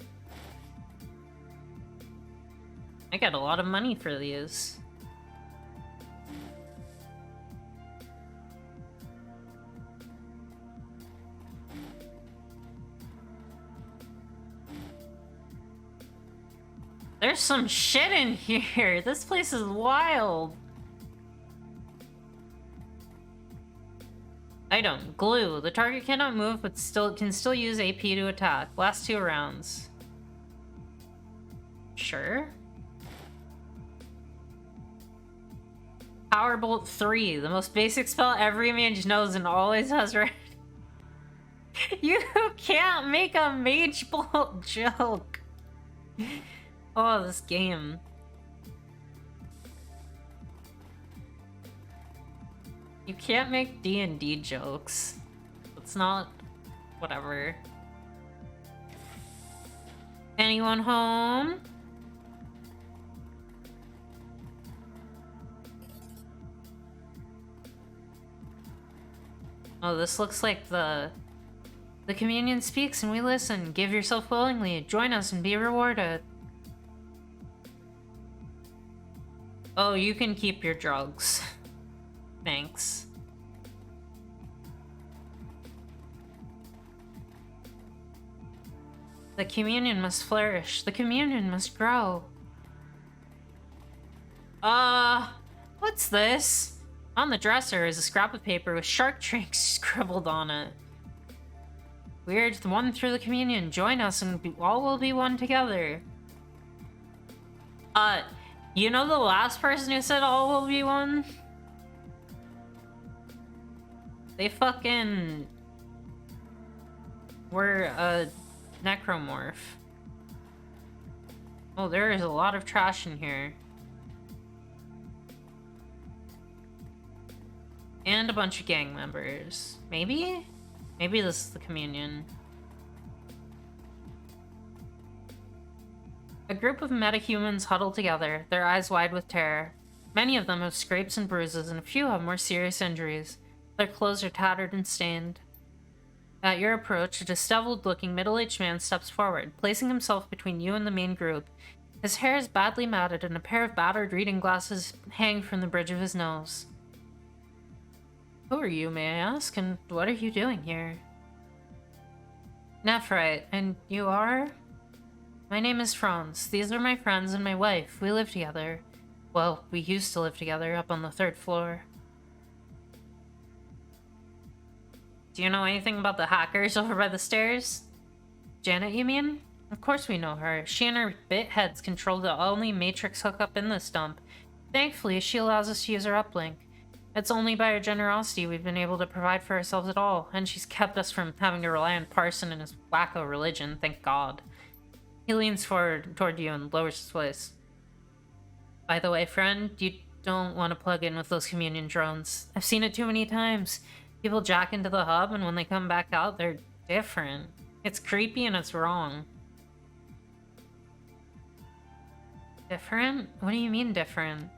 Speaker 1: I got a lot of money for these. There's some shit in here. This place is wild. Item, glue. The target cannot move, but can still use AP to attack. Last 2 rounds. Sure. Power Bolt 3, the most basic spell every mage knows and always has right. You can't make a mage bolt joke. Oh, this game. You can't make D&D jokes. It's not... whatever. Anyone home? Oh, this looks like the communion speaks and we listen. Give yourself willingly. Join us and be rewarded. Oh, you can keep your drugs. Thanks. The communion must flourish. The communion must grow. What's this? On the dresser is a scrap of paper with shark drinks scribbled on it. We're one through the communion. Join us and all will be one together. You know the last person who said all will be one? They fucking were a necromorph. Oh, there is a lot of trash in here. And a bunch of gang members. Maybe? Maybe this is the communion. A group of metahumans huddle together, their eyes wide with terror. Many of them have scrapes and bruises, and a few have more serious injuries. Their clothes are tattered and stained. At your approach, a disheveled-looking middle-aged man steps forward, placing himself between you and the main group. His hair is badly matted, and a pair of battered reading glasses hang from the bridge of his nose. Who are you, may I ask, and what are you doing here? Nephrite, and you are? My name is Franz. These are my friends and my wife. We live together. Well, we used to live together up on the 3rd floor. Do you know anything about the hackers over by the stairs? Janet, you mean? Of course we know her. She and her bit heads control the only matrix hookup in this dump. Thankfully, she allows us to use her uplink. It's only by her generosity we've been able to provide for ourselves at all, and she's kept us from having to rely on Parson and his wacko religion, thank God. He leans forward toward you and lowers his voice. By the way, friend, you don't want to plug in with those communion drones. I've seen it too many times. People jack into the hub, and when they come back out, they're different. It's creepy and it's wrong. Different? What do you mean different?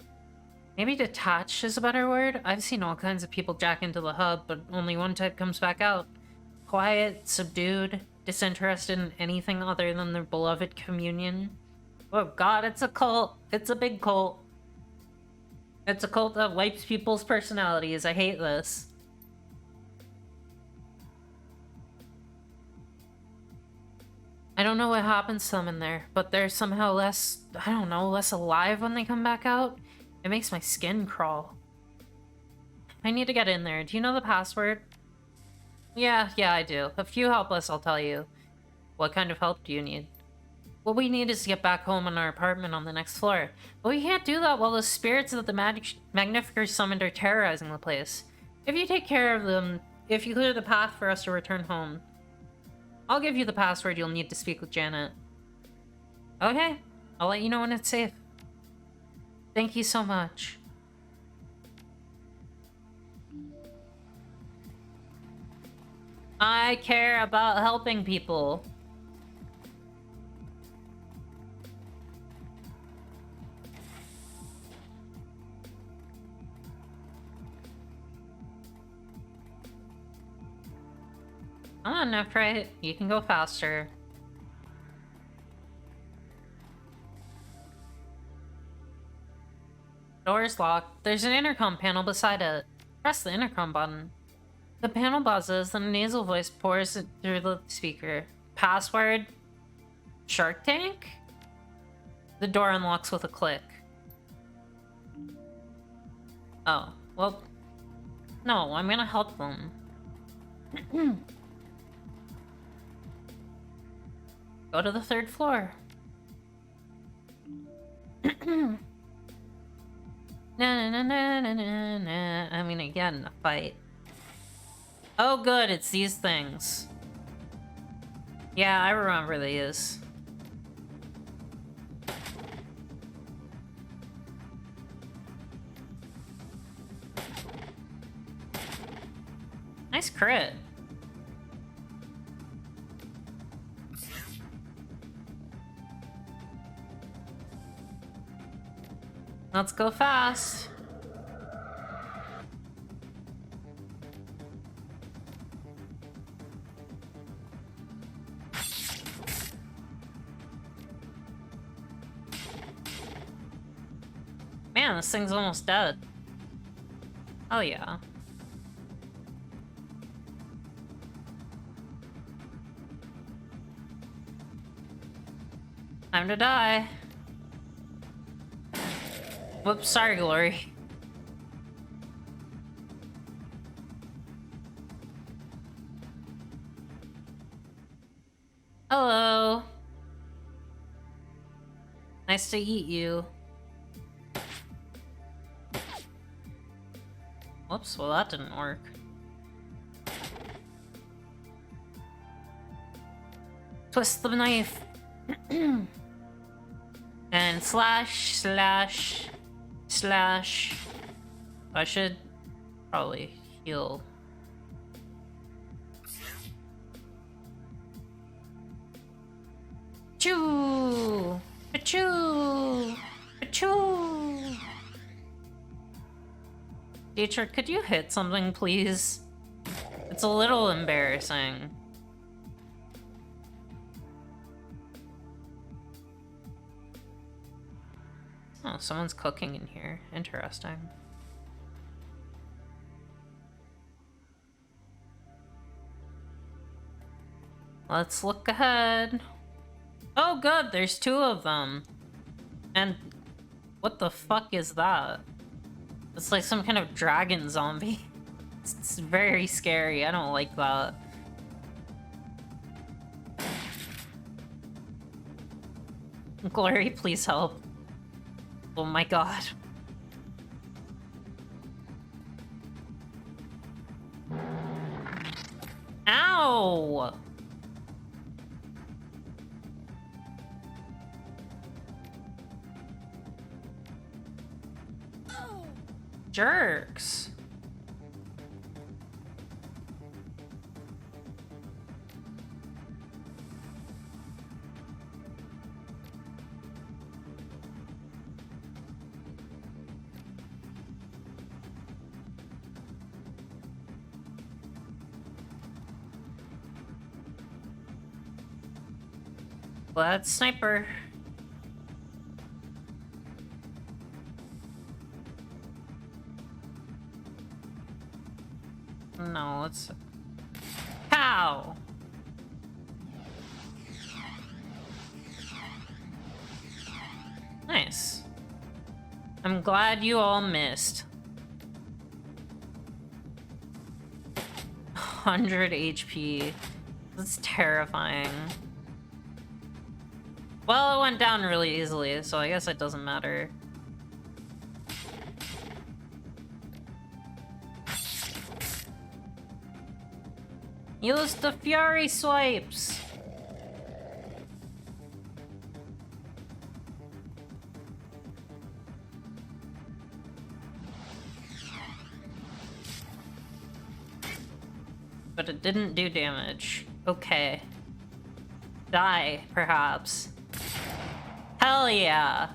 Speaker 1: Maybe detached is a better word? I've seen all kinds of people jack into the hub, but only one type comes back out. Quiet, subdued, disinterested in anything other than their beloved communion. Oh god, it's a cult. It's a big cult. It's a cult that wipes people's personalities. I hate this. I don't know what happens to them in there, but they're somehow less, I don't know, less alive when they come back out. It makes my skin crawl. I need to get in there. Do you know the password? Yeah, I do. If you help us, I'll tell you. What kind of help do you need? What we need is to get back home in our apartment on the next floor. But we can't do that while the spirits that the Magnificers summoned are terrorizing the place. If you take care of them, if you clear the path for us to return home, I'll give you the password you'll need to speak with Janet. Okay, I'll let you know when it's safe. Thank you so much. I care about helping people. Come on, Nephrite. You can go faster. Door is locked. There's an intercom panel beside it. Press the intercom button. The panel buzzes, then a nasal voice pours it through the speaker. Password? Shark Tank? The door unlocks with a click. Oh, well... No, I'm gonna help them. Go to the 3rd floor. I'm gonna get in a fight. Oh good, it's these things. Yeah, I remember these. Nice crit. Let's go fast. Man, this thing's almost dead. Oh yeah. Time to die. Whoops, sorry, Glory. Hello. Nice to eat you. Whoops, well that didn't work. Twist the knife. And slash, slash, slash. I should probably heal. Choo! Achoo! Achoo! Dietrich, could you hit something, please? It's a little embarrassing. Oh, someone's cooking in here. Interesting. Let's look ahead. Oh good, there's 2 of them. And what the fuck is that? It's like some kind of dragon zombie. It's very scary. I don't like that. Glory, please help. Oh my god. Ow! Jerks. Let's sniper. No, let's... Pow! Nice. I'm glad you all missed. 100 HP. That's terrifying. Well, it went down really easily, so I guess it doesn't matter. Use the Fury Swipes! But it didn't do damage. Okay. Die, perhaps. Hell yeah!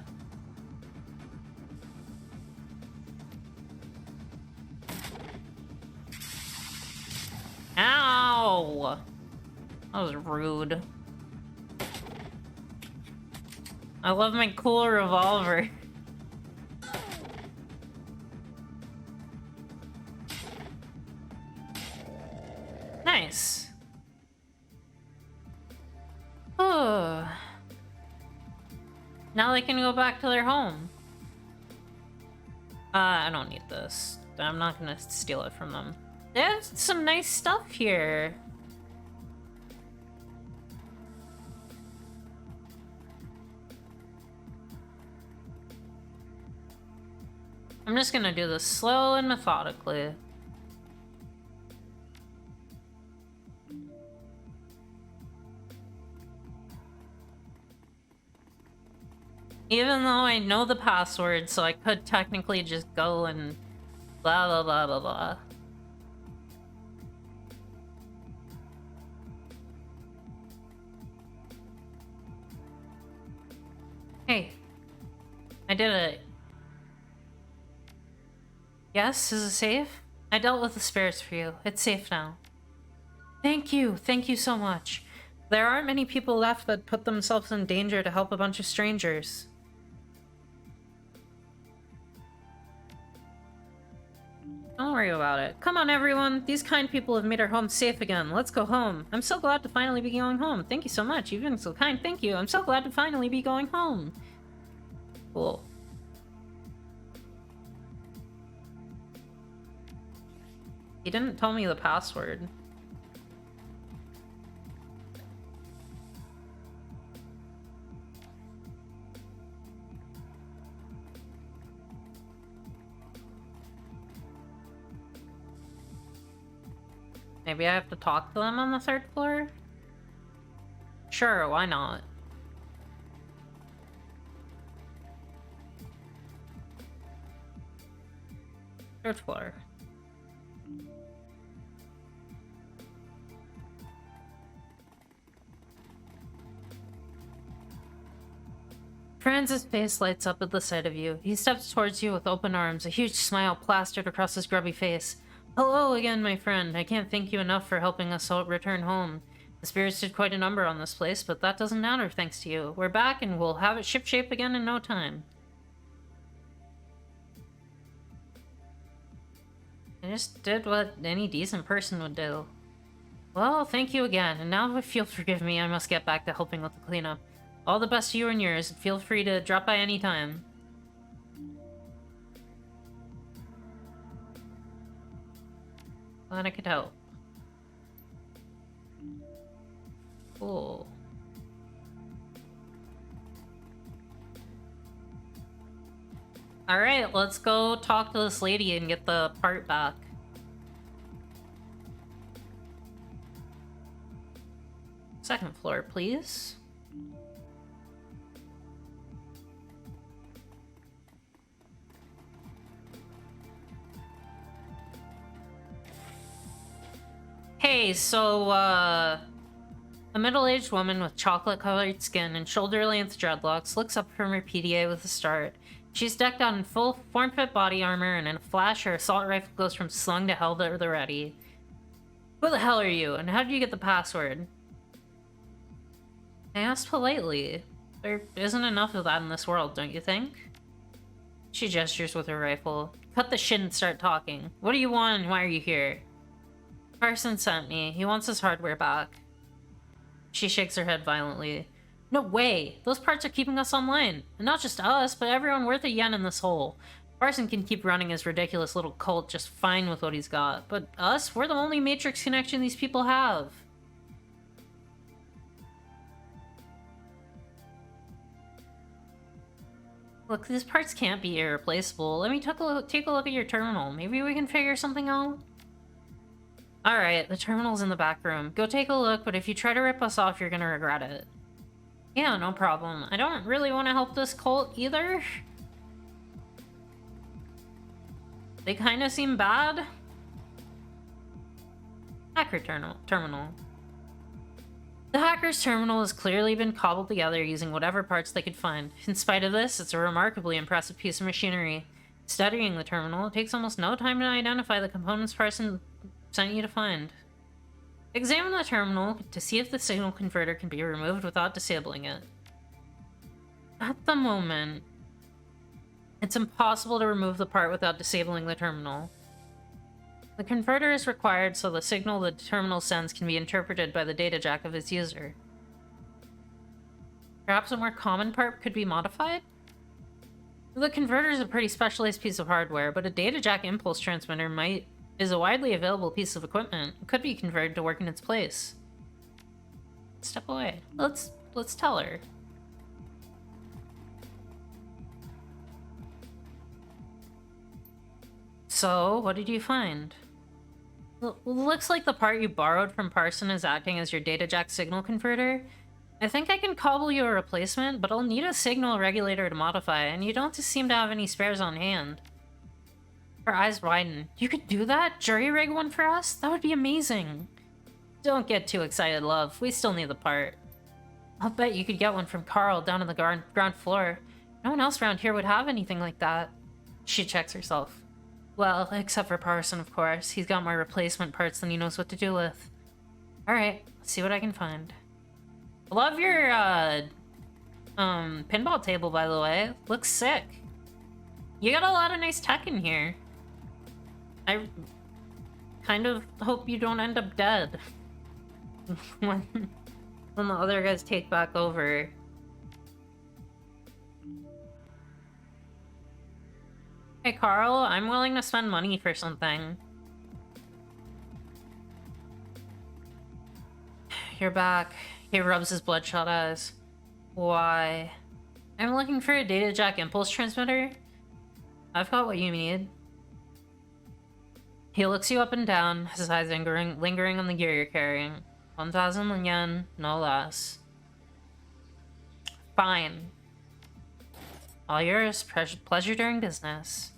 Speaker 1: Ow! That was rude. I love my cool revolver. Nice. Oh. Now they can go back to their home. I don't need this. I'm not gonna steal it from them. They have some nice stuff here. I'm just gonna do this slow and methodically. Even though I know the password, so I could technically just go and blah blah blah blah blah. Hey, I did it. Yes, is it safe? I dealt with the spirits for you. It's safe now. Thank you so much. There aren't many people left that put themselves in danger to help a bunch of strangers. Don't worry about it. Come on, everyone. These kind people have made our home safe again. Let's go home. I'm so glad to finally be going home. Thank you so much. You've been so kind. Thank you. I'm so glad to finally be going home. Cool. He didn't tell me the password. Maybe I have to talk to them on the 3rd floor? Sure, why not? Third floor. Franz's face lights up at the sight of you. He steps towards you with open arms, a huge smile plastered across his grubby face. Hello again, my friend. I can't thank you enough for helping us return home. The spirits did quite a number on this place, but that doesn't matter thanks to you. We're back and we'll have it shipshape again in no time. I just did what any decent person would do. Well, thank you again, and now if you'll forgive me, I must get back to helping with the cleanup. All the best to you and yours, and feel free to drop by any time. Glad I could help. Cool. Alright, let's go talk to this lady and get the part back. Second floor, please. Hey, so, a middle-aged woman with chocolate-colored skin and shoulder-length dreadlocks looks up from her PDA with a start. She's decked out in full form-fit body armor, and in a flash, her assault rifle goes from slung to held at the ready. Who the hell are you, and how did you get the password? I asked politely. There isn't enough of that in this world, don't you think? She gestures with her rifle. Cut the shit and start talking. What do you want, and why are you here? Carson sent me. He wants his hardware back. She shakes her head violently. No way! Those parts are keeping us online. And not just us, but everyone worth a yen in this hole. Carson can keep running his ridiculous little cult just fine with what he's got. But us, we're the only Matrix connection these people have. Look, these parts can't be irreplaceable. Let me take a look at your terminal. Maybe we can figure something out? Alright, the terminal's in the back room. Go take a look, but if you try to rip us off, you're gonna regret it. Yeah, no problem. I don't really want to help this cult either. They kind of seem bad. Hacker terminal. The hacker's terminal has clearly been cobbled together using whatever parts they could find. In spite of this, it's a remarkably impressive piece of machinery. Studying the terminal, it takes almost no time to identify the components Carson sent you to find. Examine the terminal to see if the signal converter can be removed without disabling it. At the moment, it's impossible to remove the part without disabling the terminal. The converter is required so the signal the terminal sends can be interpreted by the data jack of its user. Perhaps a more common part could be modified? The converter is a pretty specialized piece of hardware, but a data jack impulse transmitter is a widely available piece of equipment. It could be converted to work in its place. Step away. Let's tell her. So, what did you find? Looks like the part you borrowed from Parson is acting as your data jack signal converter. I think I can cobble you a replacement, but I'll need a signal regulator to modify, and you don't seem to have any spares on hand. Her eyes widen. You could do that? Jury rig one for us? That would be amazing. Don't get too excited, love. We still need the part. I'll bet you could get one from Carl down on the ground floor. No one else around here would have anything like that. She checks herself. Well, except for Parson, of course. He's got more replacement parts than he knows what to do with. Alright, let's see what I can find. I love your, pinball table, by the way. Looks sick. You got a lot of nice tech in here. I kind of hope you don't end up dead. when the other guys take back over. Hey Carl, I'm willing to spend money for something. You're back. He rubs his bloodshot eyes. Why? I'm looking for a data jack impulse transmitter. I've got what you need. He looks you up and down, his eyes lingering on the gear you're carrying. 1,000 yen, no less. Fine. All yours, pleasure during business.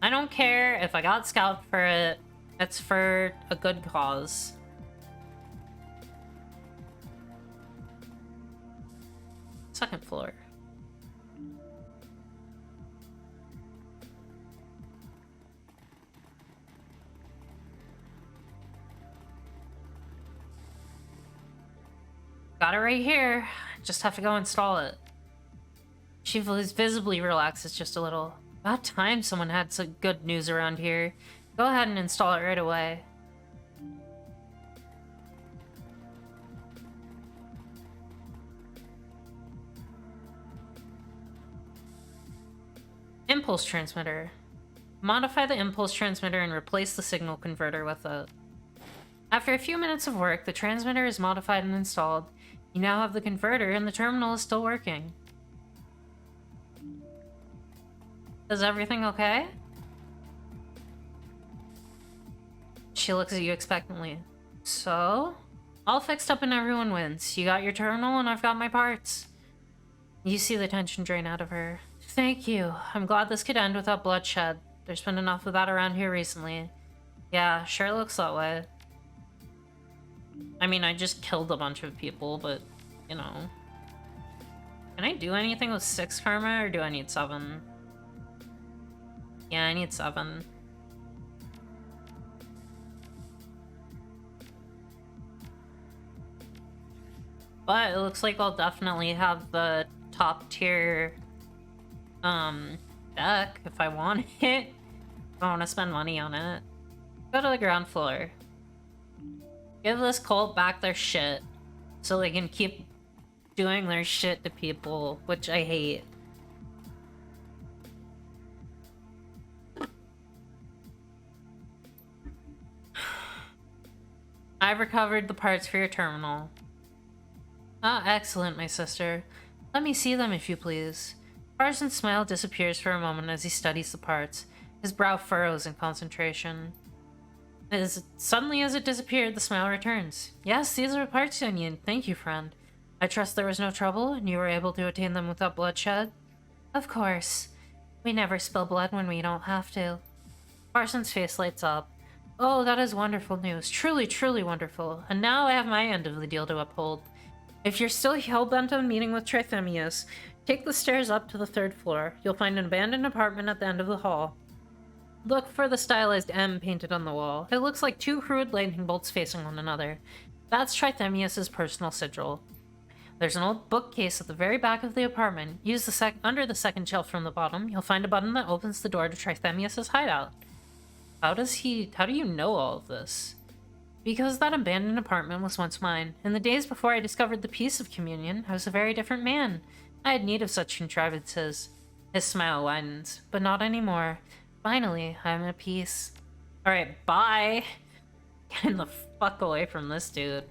Speaker 1: I don't care if I got scalped for it. It's for a good cause. Second floor. Got it right here. Just have to go install it. She visibly relaxes just a little. About time someone had some good news around here. Go ahead and install it right away. Impulse transmitter. Modify the impulse transmitter and replace the signal converter with it. After a few minutes of work, the transmitter is modified and installed. You now have the converter and the terminal is still working. Is everything okay? She looks at you expectantly. So? All fixed up and everyone wins. You got your terminal and I've got my parts. You see the tension drain out of her. Thank you. I'm glad this could end without bloodshed. There's been enough of that around here recently. Yeah, sure looks that way. I mean, I just killed a bunch of people, but, you know. Can I do anything with 6 karma, or do I need 7? Yeah, I need 7. But it looks like I'll definitely have the top tier deck if I want it. If I want to spend money on it. Go to the ground floor. Give this cult back their shit so they can keep doing their shit to people, which I hate. I've recovered the parts for your terminal. Ah, excellent, my sister. Let me see them, if you please. Parson's smile disappears for a moment as he studies the parts. His brow furrows in concentration. As suddenly as it disappeared, the smile returns. Yes, these are the parts I need. Thank you, friend. I trust there was no trouble, and you were able to attain them without bloodshed? Of course. We never spill blood when we don't have to. Parson's face lights up. Oh, that is wonderful news. Truly, truly wonderful. And now I have my end of the deal to uphold. If you're still hell-bent on meeting with Trithemius, take the stairs up to the 3rd floor. You'll find an abandoned apartment at the end of the hall. Look for the stylized M painted on the wall. It looks like two crude lightning bolts facing one another. That's Trithemius's personal sigil. There's an old bookcase at the very back of the apartment. Use the under the second shelf from the bottom. You'll find a button that opens the door to Trithemius's hideout. How do you know all of this? Because that abandoned apartment was once mine. In the days before I discovered the peace of communion, I was a very different man. I had need of such contrivances. His smile widens, but not anymore. Finally, I'm at peace. Alright, bye! Getting the fuck away from this dude.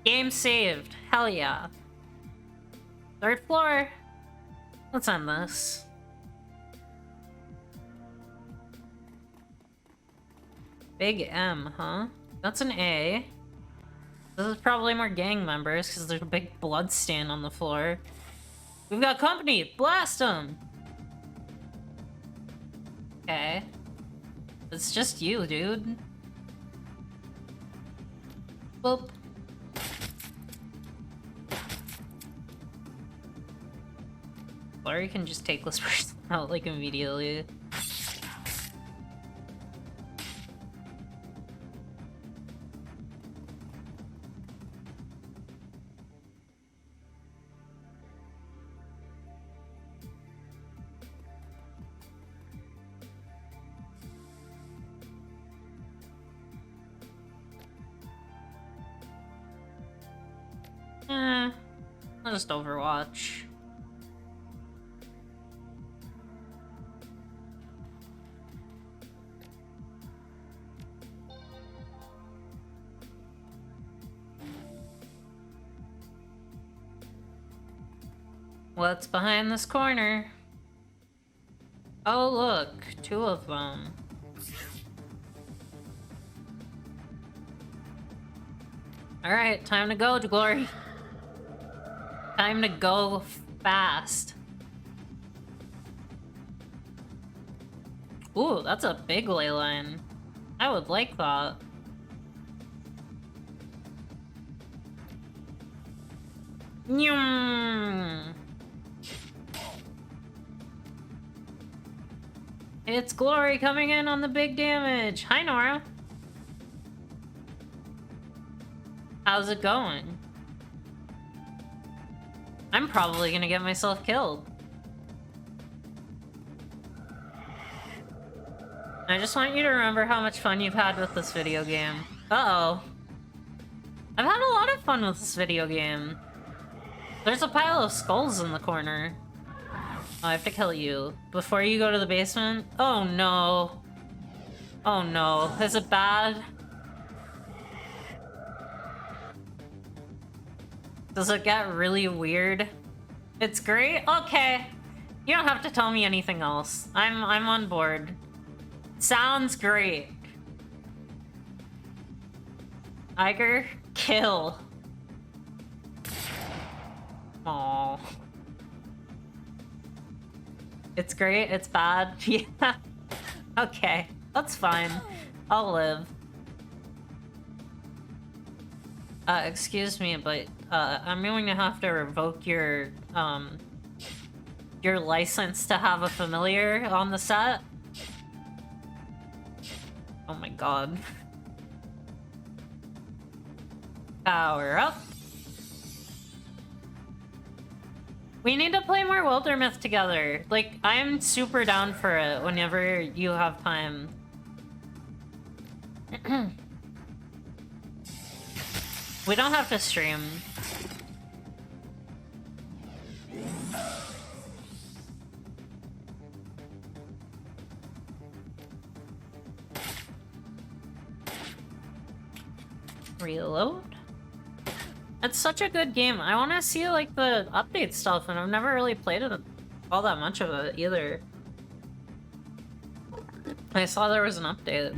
Speaker 1: Game saved. Hell yeah. Third floor. Let's end this. Big M, huh? That's an A. This is probably more gang members, because there's a big blood stain on the floor. We've got company! Blast them! Okay. It's just you, dude. Boop. Or you can just take this person out, like, immediately. I'll just Overwatch. What's behind this corner? Oh look, two of them. Alright, time to go, Glory. Time to go fast. Ooh, that's a big ley line. I would like that. Nyum. It's Glory coming in on the big damage. Hi, Nora. How's it going? I'm probably gonna get myself killed. I just want you to remember how much fun you've had with this video game. Uh-oh. I've had a lot of fun with this video game. There's a pile of skulls in the corner. Oh, I have to kill you. Before you go to the basement? Oh no. Oh no. Is it bad? Does it get really weird? It's great? Okay. You don't have to tell me anything else. I'm on board. Sounds great. Iger, kill. Aww. It's great, it's bad. Yeah. Okay, that's fine. I'll live. Excuse me, but I'm going to have to revoke your license to have a familiar on the set. Oh my god. Power up. We need to play more Wildermyth together. Like, I'm super down for it whenever you have time. We don't have to stream. Reload? It's such a good game. I want to see, like, the update stuff, and I've never really played it all that much of it, either. I saw there was an update.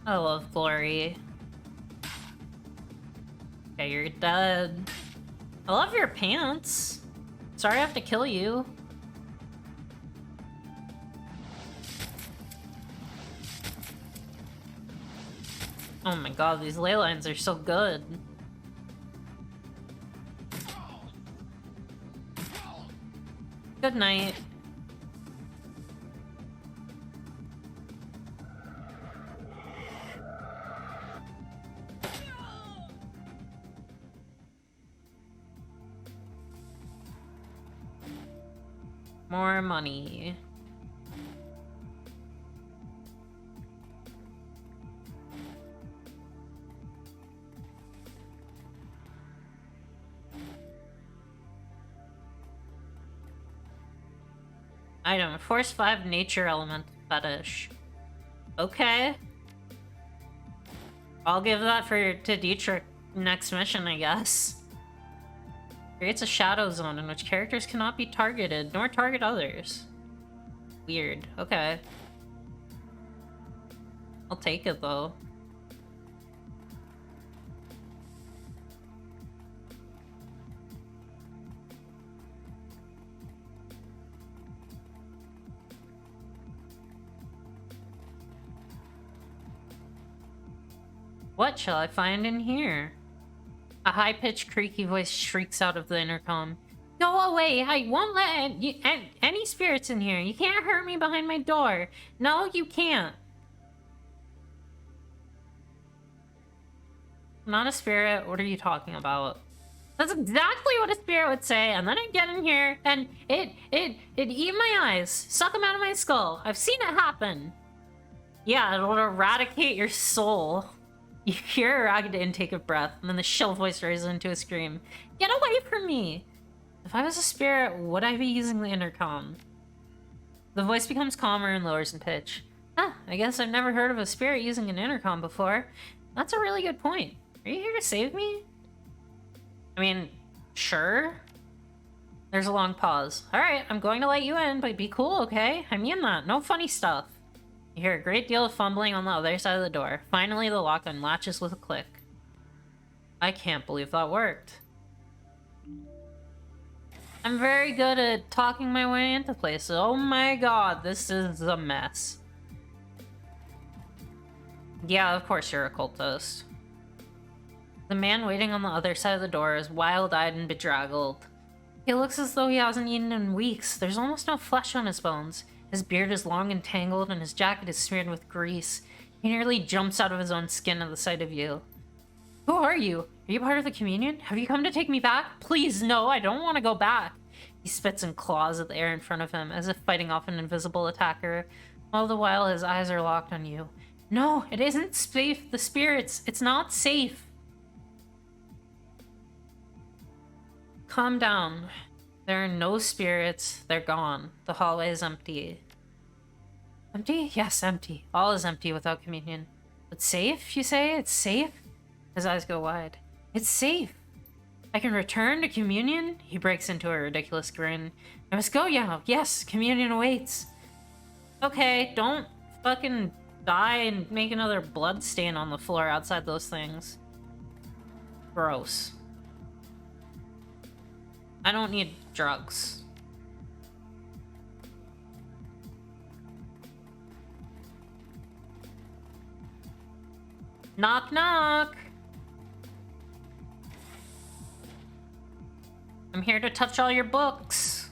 Speaker 1: I love Glory. Okay, you're dead. I love your pants. Sorry I have to kill you. Oh my god, these ley lines are so good. Good night. More money. Item, Force 5 Nature Element Fetish. Okay. I'll give that to Dietrich next mission, I guess. Creates a shadow zone in which characters cannot be targeted, nor target others. Weird. Okay. I'll take it, though. What shall I find in here? A high-pitched, creaky voice shrieks out of the intercom. Go away! I won't let any spirits in here. You can't hurt me behind my door. No, you can't. I'm not a spirit. What are you talking about? That's exactly what a spirit would say, and then I get in here, and it eat my eyes. Suck them out of my skull. I've seen it happen. Yeah, it'll eradicate your soul. You hear a ragged intake of breath, and then the shrill voice rises into a scream. Get away from me! If I was a spirit, would I be using the intercom? The voice becomes calmer and lowers in pitch. Huh, I guess I've never heard of a spirit using an intercom before. That's a really good point. Are you here to save me? I mean, sure. There's a long pause. Alright, I'm going to let you in, but be cool, okay? I mean that. No funny stuff. You hear a great deal of fumbling on the other side of the door. Finally, the lock unlatches with a click. I can't believe that worked. I'm very good at talking my way into places. Oh my god, this is a mess. Yeah, of course you're a cultist. The man waiting on the other side of the door is wild-eyed and bedraggled. He looks as though he hasn't eaten in weeks. There's almost no flesh on his bones. His beard is long and tangled, and his jacket is smeared with grease. He nearly jumps out of his own skin at the sight of you. Who are you? Are you part of the communion? Have you come to take me back? Please, no, I don't want to go back. He spits and claws at the air in front of him, as if fighting off an invisible attacker. All the while, his eyes are locked on you. No, it isn't safe. The spirits. It's not safe. Calm down. There are no spirits. They're gone. The hallway is empty. Empty? Yes, empty. All is empty without communion. But safe, you say? It's safe? His eyes go wide. It's safe. I can return to communion? He breaks into a ridiculous grin. I must go now. Yes, communion awaits. Okay, don't fucking die and make another blood stain on the floor outside those things. Gross. I don't need drugs. Knock, knock. I'm here to touch all your books.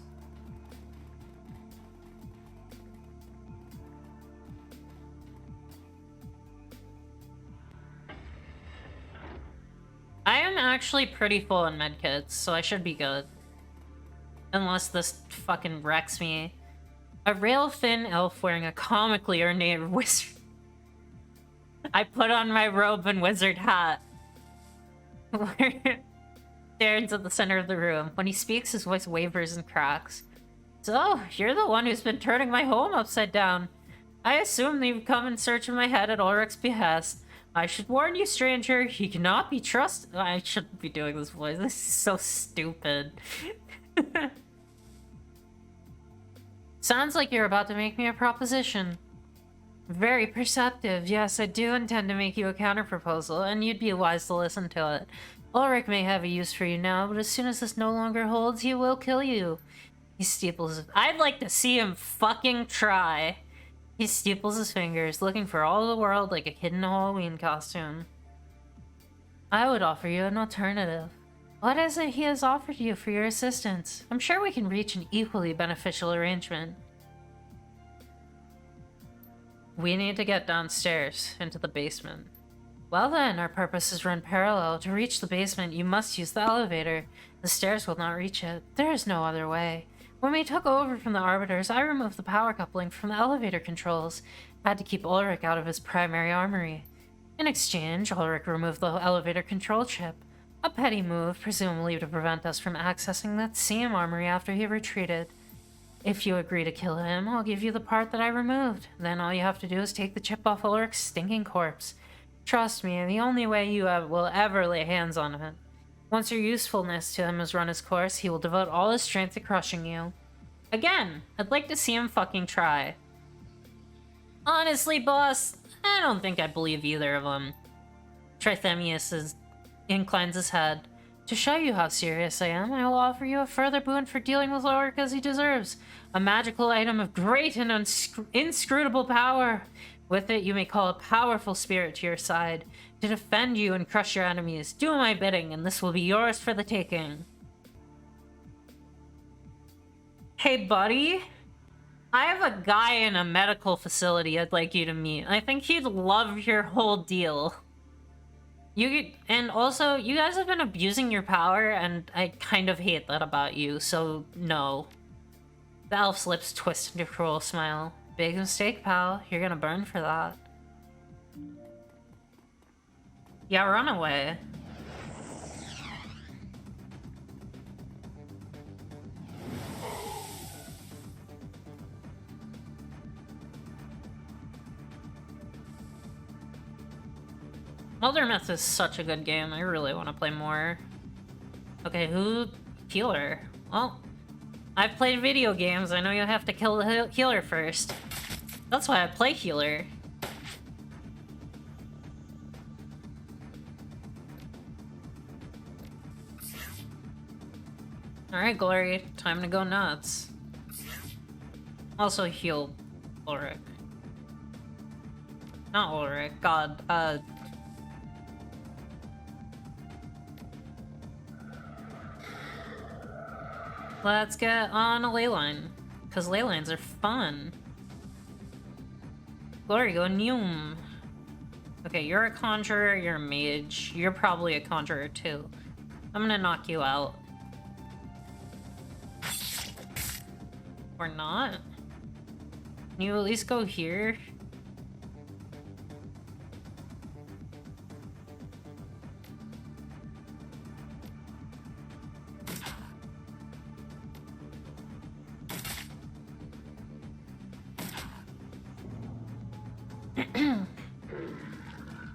Speaker 1: I am actually pretty full in medkits, so I should be good. Unless this fucking wrecks me. A rail-thin elf wearing a comically ornate wizard. I put on my robe and wizard hat. Stands at the center of the room. When he speaks, his voice wavers and cracks. So, you're the one who's been turning my home upside down. I assume that you've come in search of my head at Ulrich's behest. I should warn you, stranger, he cannot be trusted. I shouldn't be doing this voice. This is so stupid. Sounds like you're about to make me a proposition. Very perceptive. Yes, I do intend to make you a counterproposal, and you'd be wise to listen to it. Ulrich may have a use for you now, but as soon as this no longer holds, he will kill you. He steeples it. I'd like to see him fucking try. He steeples his fingers, looking for all the world like a kid in a Halloween costume. I would offer you an alternative. What is it he has offered you for your assistance? I'm sure we can reach an equally beneficial arrangement. We need to get downstairs, into the basement. Well then, our purposes run parallel. To reach the basement, you must use the elevator. The stairs will not reach it. There is no other way. When we took over from the Arbiters, I removed the power coupling from the elevator controls. I had to keep Ulrich out of his primary armory. In exchange, Ulrich removed the elevator control chip. A petty move, presumably to prevent us from accessing that same armory after he retreated. If you agree to kill him, I'll give you the part that I removed. Then all you have to do is take the chip off Ulrich's stinking corpse. Trust me, the only way you will ever lay hands on it. Once your usefulness to him has run its course, he will devote all his strength to crushing you. Again, I'd like to see him fucking try. Honestly, boss, I don't think I believe either of them. Trithemius inclines his head. To show you how serious I am, I will offer you a further boon for dealing with Ulrich as he deserves. A magical item of great and inscrutable power. With it, you may call a powerful spirit to your side to defend you and crush your enemies. Do my bidding, and this will be yours for the taking. Hey, buddy. I have a guy in a medical facility I'd like you to meet. I think he'd love your whole deal. And also, you guys have been abusing your power, and I kind of hate that about you, so no. The elf's lips twist into a cruel smile. Big mistake, pal. You're gonna burn for that. Yeah, run away. Elder Myth is such a good game. I really want to play more. Okay, who? Healer. Well, I've played video games. I know you have to kill the healer first. That's why I play healer. Alright, Glory. Time to go nuts. Also heal Ulrich. Not Ulrich. God, let's get on a ley line, because ley lines are fun. Glory, go Neum. Okay, you're a conjurer, you're a mage. You're probably a conjurer too. I'm gonna knock you out. Or not? Can you at least go here?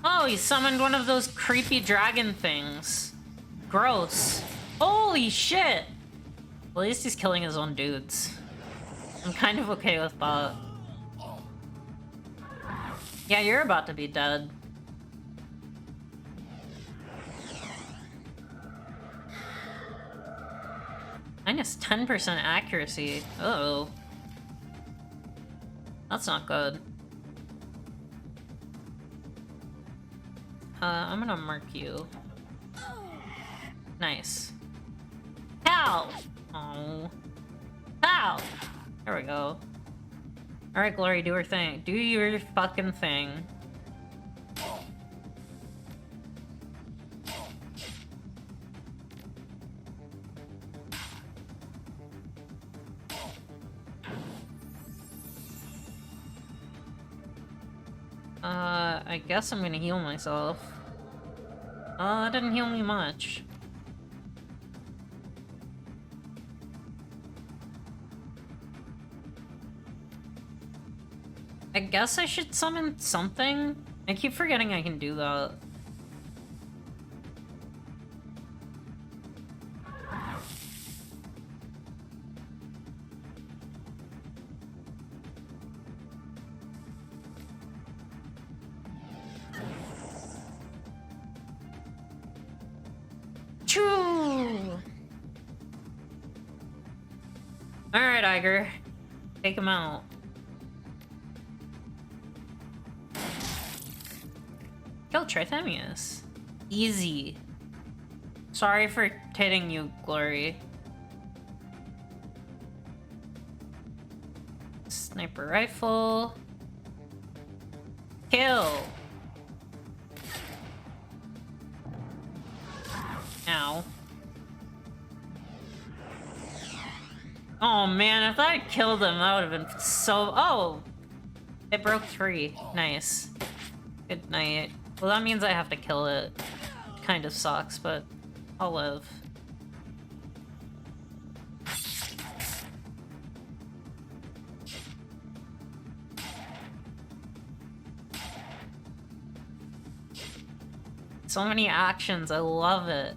Speaker 1: Oh, he summoned one of those creepy dragon things. Gross. Holy shit! Well, at least he's killing his own dudes. I'm kind of okay with that. Yeah, you're about to be dead. Minus 10% accuracy. Uh-oh. That's not good. I'm gonna mark you. Nice. Ow! Oh. Ow! There we go. Alright, Glory, do her thing. Do your fucking thing. I guess I'm gonna heal myself. That didn't heal me much. I guess I should summon something? I keep forgetting I can do that. Alright, Iger. Take him out. Kill Trithemius. Easy. Sorry for hitting you, Glory. Sniper rifle. Kill. Ow. Oh man, if I had killed him, that would have been so... Oh! It broke 3. Nice. Good night. Well, that means I have to kill it. Kind of sucks, but I'll live. So many actions, I love it.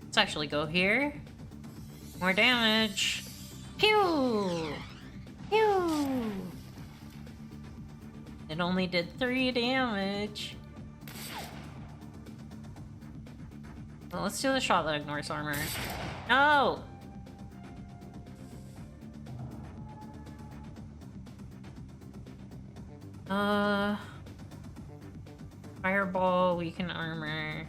Speaker 1: Let's actually go here. More damage. Pew! Pew! It only did 3 damage. Well, let's do the shot that ignores armor. No! Fireball, weaken armor.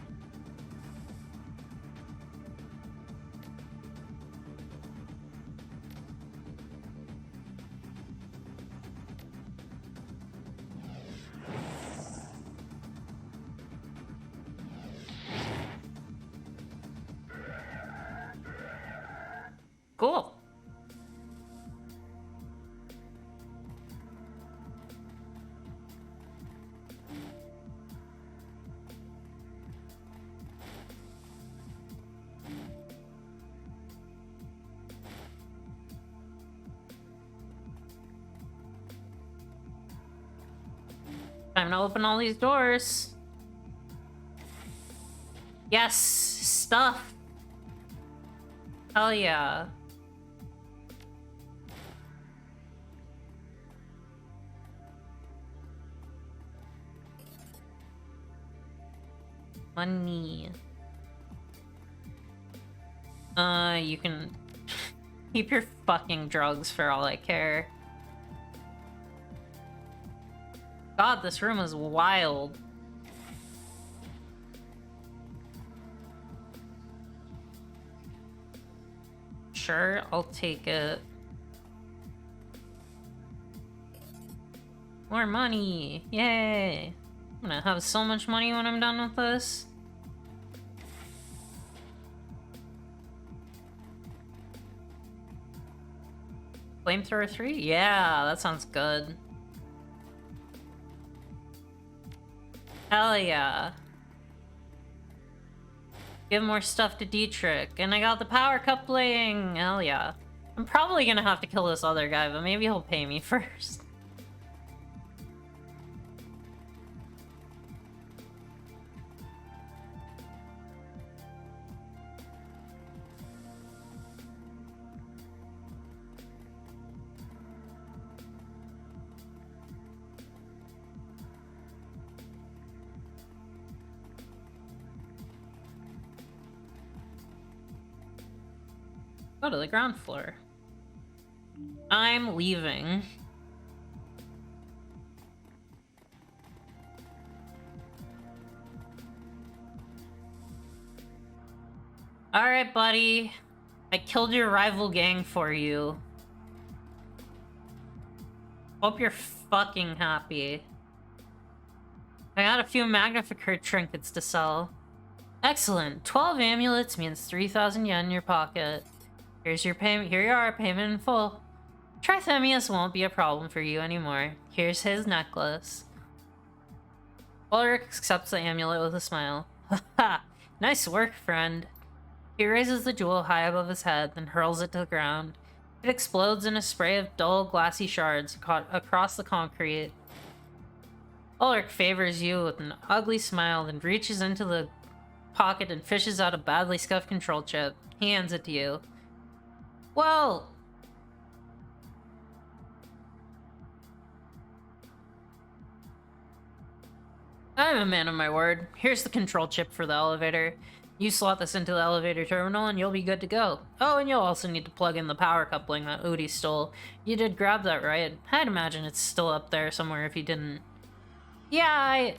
Speaker 1: Cool. Time to open all these doors. Yes, stuff. Hell yeah. Money. You can keep your fucking drugs for all I care. God, this room is wild. Sure, I'll take it. More money! Yay! I'm gonna have so much money when I'm done with this. Flamethrower 3? Yeah, that sounds good. Hell yeah. Give more stuff to Dietrich. And I got the power coupling! Hell yeah. I'm probably gonna have to kill this other guy, but maybe he'll pay me first. Go to the ground floor. I'm leaving. Alright, buddy. I killed your rival gang for you. Hope you're fucking happy. I got a few Magnificer trinkets to sell. Excellent. 12 amulets means 3,000 yen in your pocket. Here's your payment. Here you are, payment in full. Trithemius won't be a problem for you anymore. Here's his necklace. Ulrich accepts the amulet with a smile. Haha, nice work, friend. He raises the jewel high above his head, then hurls it to the ground. It explodes in a spray of dull, glassy shards across the concrete. Ulrich favors you with an ugly smile, then reaches into the pocket and fishes out a badly scuffed control chip. He hands it to you. Well... I'm a man of my word. Here's the control chip for the elevator. You slot this into the elevator terminal and you'll be good to go. Oh, and you'll also need to plug in the power coupling that Odie stole. You did grab that, right? I'd imagine it's still up there somewhere if you didn't. Yeah,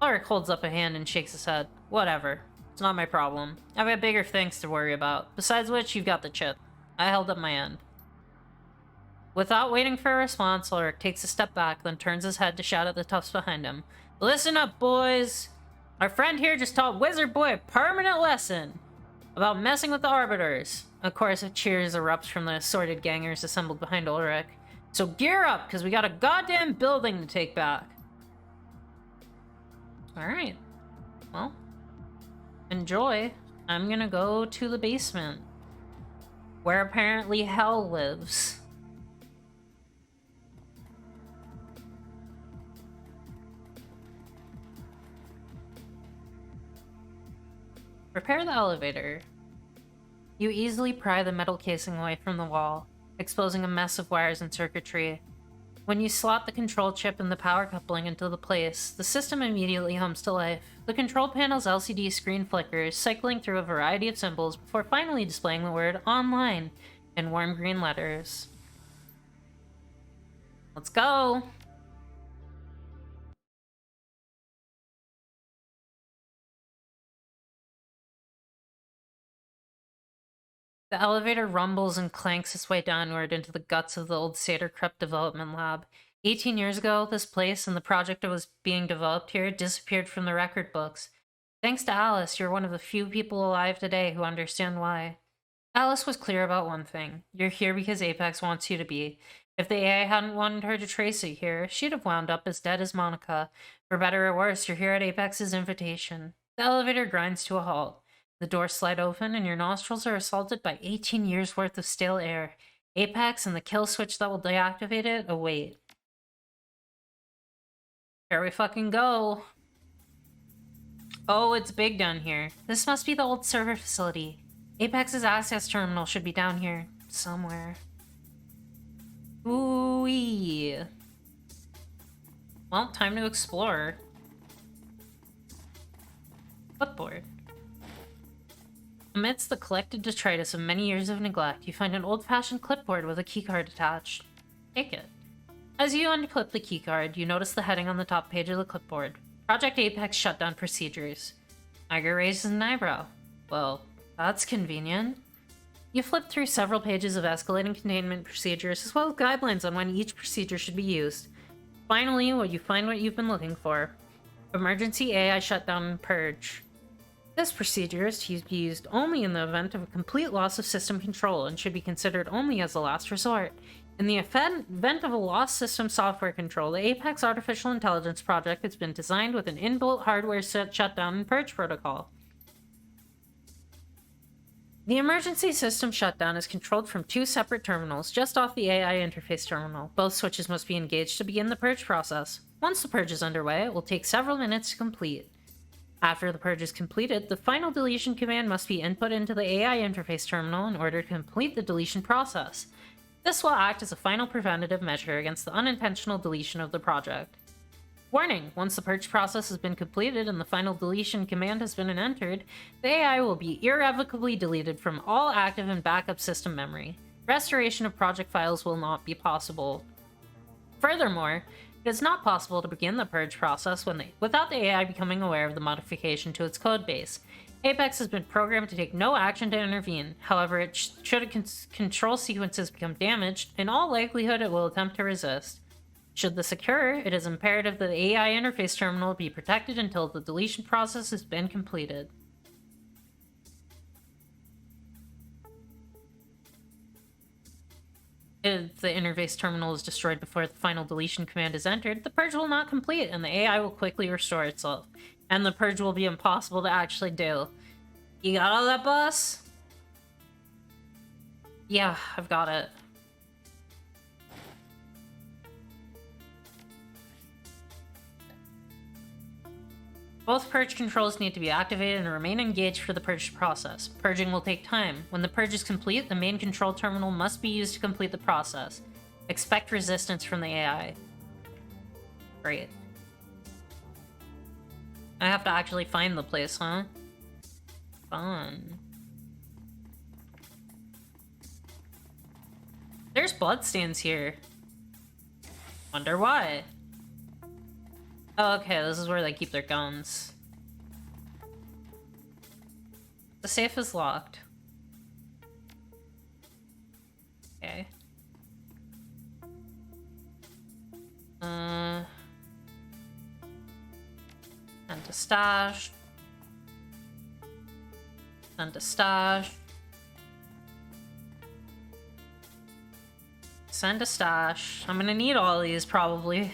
Speaker 1: Ulrich holds up a hand and shakes his head. Whatever. It's not my problem. I've got bigger things to worry about. Besides which, you've got the chip. I held up my end. Without waiting for a response, Ulrich takes a step back, then turns his head to shout at the toughs behind him. Listen up, boys! Our friend here just taught Wizard Boy a permanent lesson about messing with the Arbiters. Of course, a cheers erupts from the assorted gangers assembled behind Ulrich. So gear up, because we got a goddamn building to take back. Alright. Well, enjoy. I'm gonna go to the basement, where apparently hell lives. Repair the elevator. You easily pry the metal casing away from the wall, exposing a mess of wires and circuitry. When you slot the control chip and the power coupling into the place, the system immediately hums to life. The control panel's LCD screen flickers, cycling through a variety of symbols before finally displaying the word online in warm green letters. Let's go! The elevator rumbles and clanks its way downward into the guts of the old Satyr Crypt development lab. 18 years ago, this place and the project that was being developed here disappeared from the record books. Thanks to Alice, you're one of the few people alive today who understand why. Alice was clear about one thing. You're here because Apex wants you to be. If the AI hadn't wanted her to trace you here, she'd have wound up as dead as Monica. For better or worse, you're here at Apex's invitation. The elevator grinds to a halt. The doors slide open, and your nostrils are assaulted by 18 years' worth of stale air. Apex and the kill switch that will deactivate it await. Here we fucking go. Oh, it's big down here. This must be the old server facility. Apex's access terminal should be down here somewhere. Ooh-wee. Well, time to explore. Clipboard. Amidst the collected detritus of many years of neglect, you find an old-fashioned clipboard with a keycard attached. Take it. As you unclip the keycard, you notice the heading on the top page of the clipboard. Project Apex Shutdown Procedures. Iger raises an eyebrow. Well, that's convenient. You flip through several pages of escalating containment procedures, as well as guidelines on when each procedure should be used. Finally, you find what you've been looking for. Emergency AI Shutdown and Purge. This procedure is to be used only in the event of a complete loss of system control and should be considered only as a last resort. In the event of a lost system software control, the Apex Artificial Intelligence project has been designed with an inbuilt hardware shutdown and purge protocol. The emergency system shutdown is controlled from two separate terminals just off the AI interface terminal. Both switches must be engaged to begin the purge process. Once the purge is underway, it will take several minutes to complete. After the purge is completed, the final deletion command must be input into the AI interface terminal in order to complete the deletion process. This will act as a final preventative measure against the unintentional deletion of the project. Warning! Once the purge process has been completed and the final deletion command has been entered, the AI will be irrevocably deleted from all active and backup system memory. Restoration of project files will not be possible. Furthermore, it is not possible to begin the purge process without the AI becoming aware of the modification to its codebase. Apex has been programmed to take no action to intervene. However, should control sequences become damaged, in all likelihood it will attempt to resist. Should this occur, it is imperative that the AI interface terminal be protected until the deletion process has been completed. If the interface terminal is destroyed before the final deletion command is entered, the purge will not complete and the AI will quickly restore itself. And the purge will be impossible to actually do. You got all that, boss? Yeah, I've got it. Both purge controls need to be activated and remain engaged for the purge process. Purging will take time. When the purge is complete, the main control terminal must be used to complete the process. Expect resistance from the AI. Great. I have to actually find the place, huh? Fun. There's bloodstains here. Wonder why. Oh, okay, this is where they keep their guns. The safe is locked. Okay. And to stash. And to stash. Send a stash. I'm gonna need all of these probably.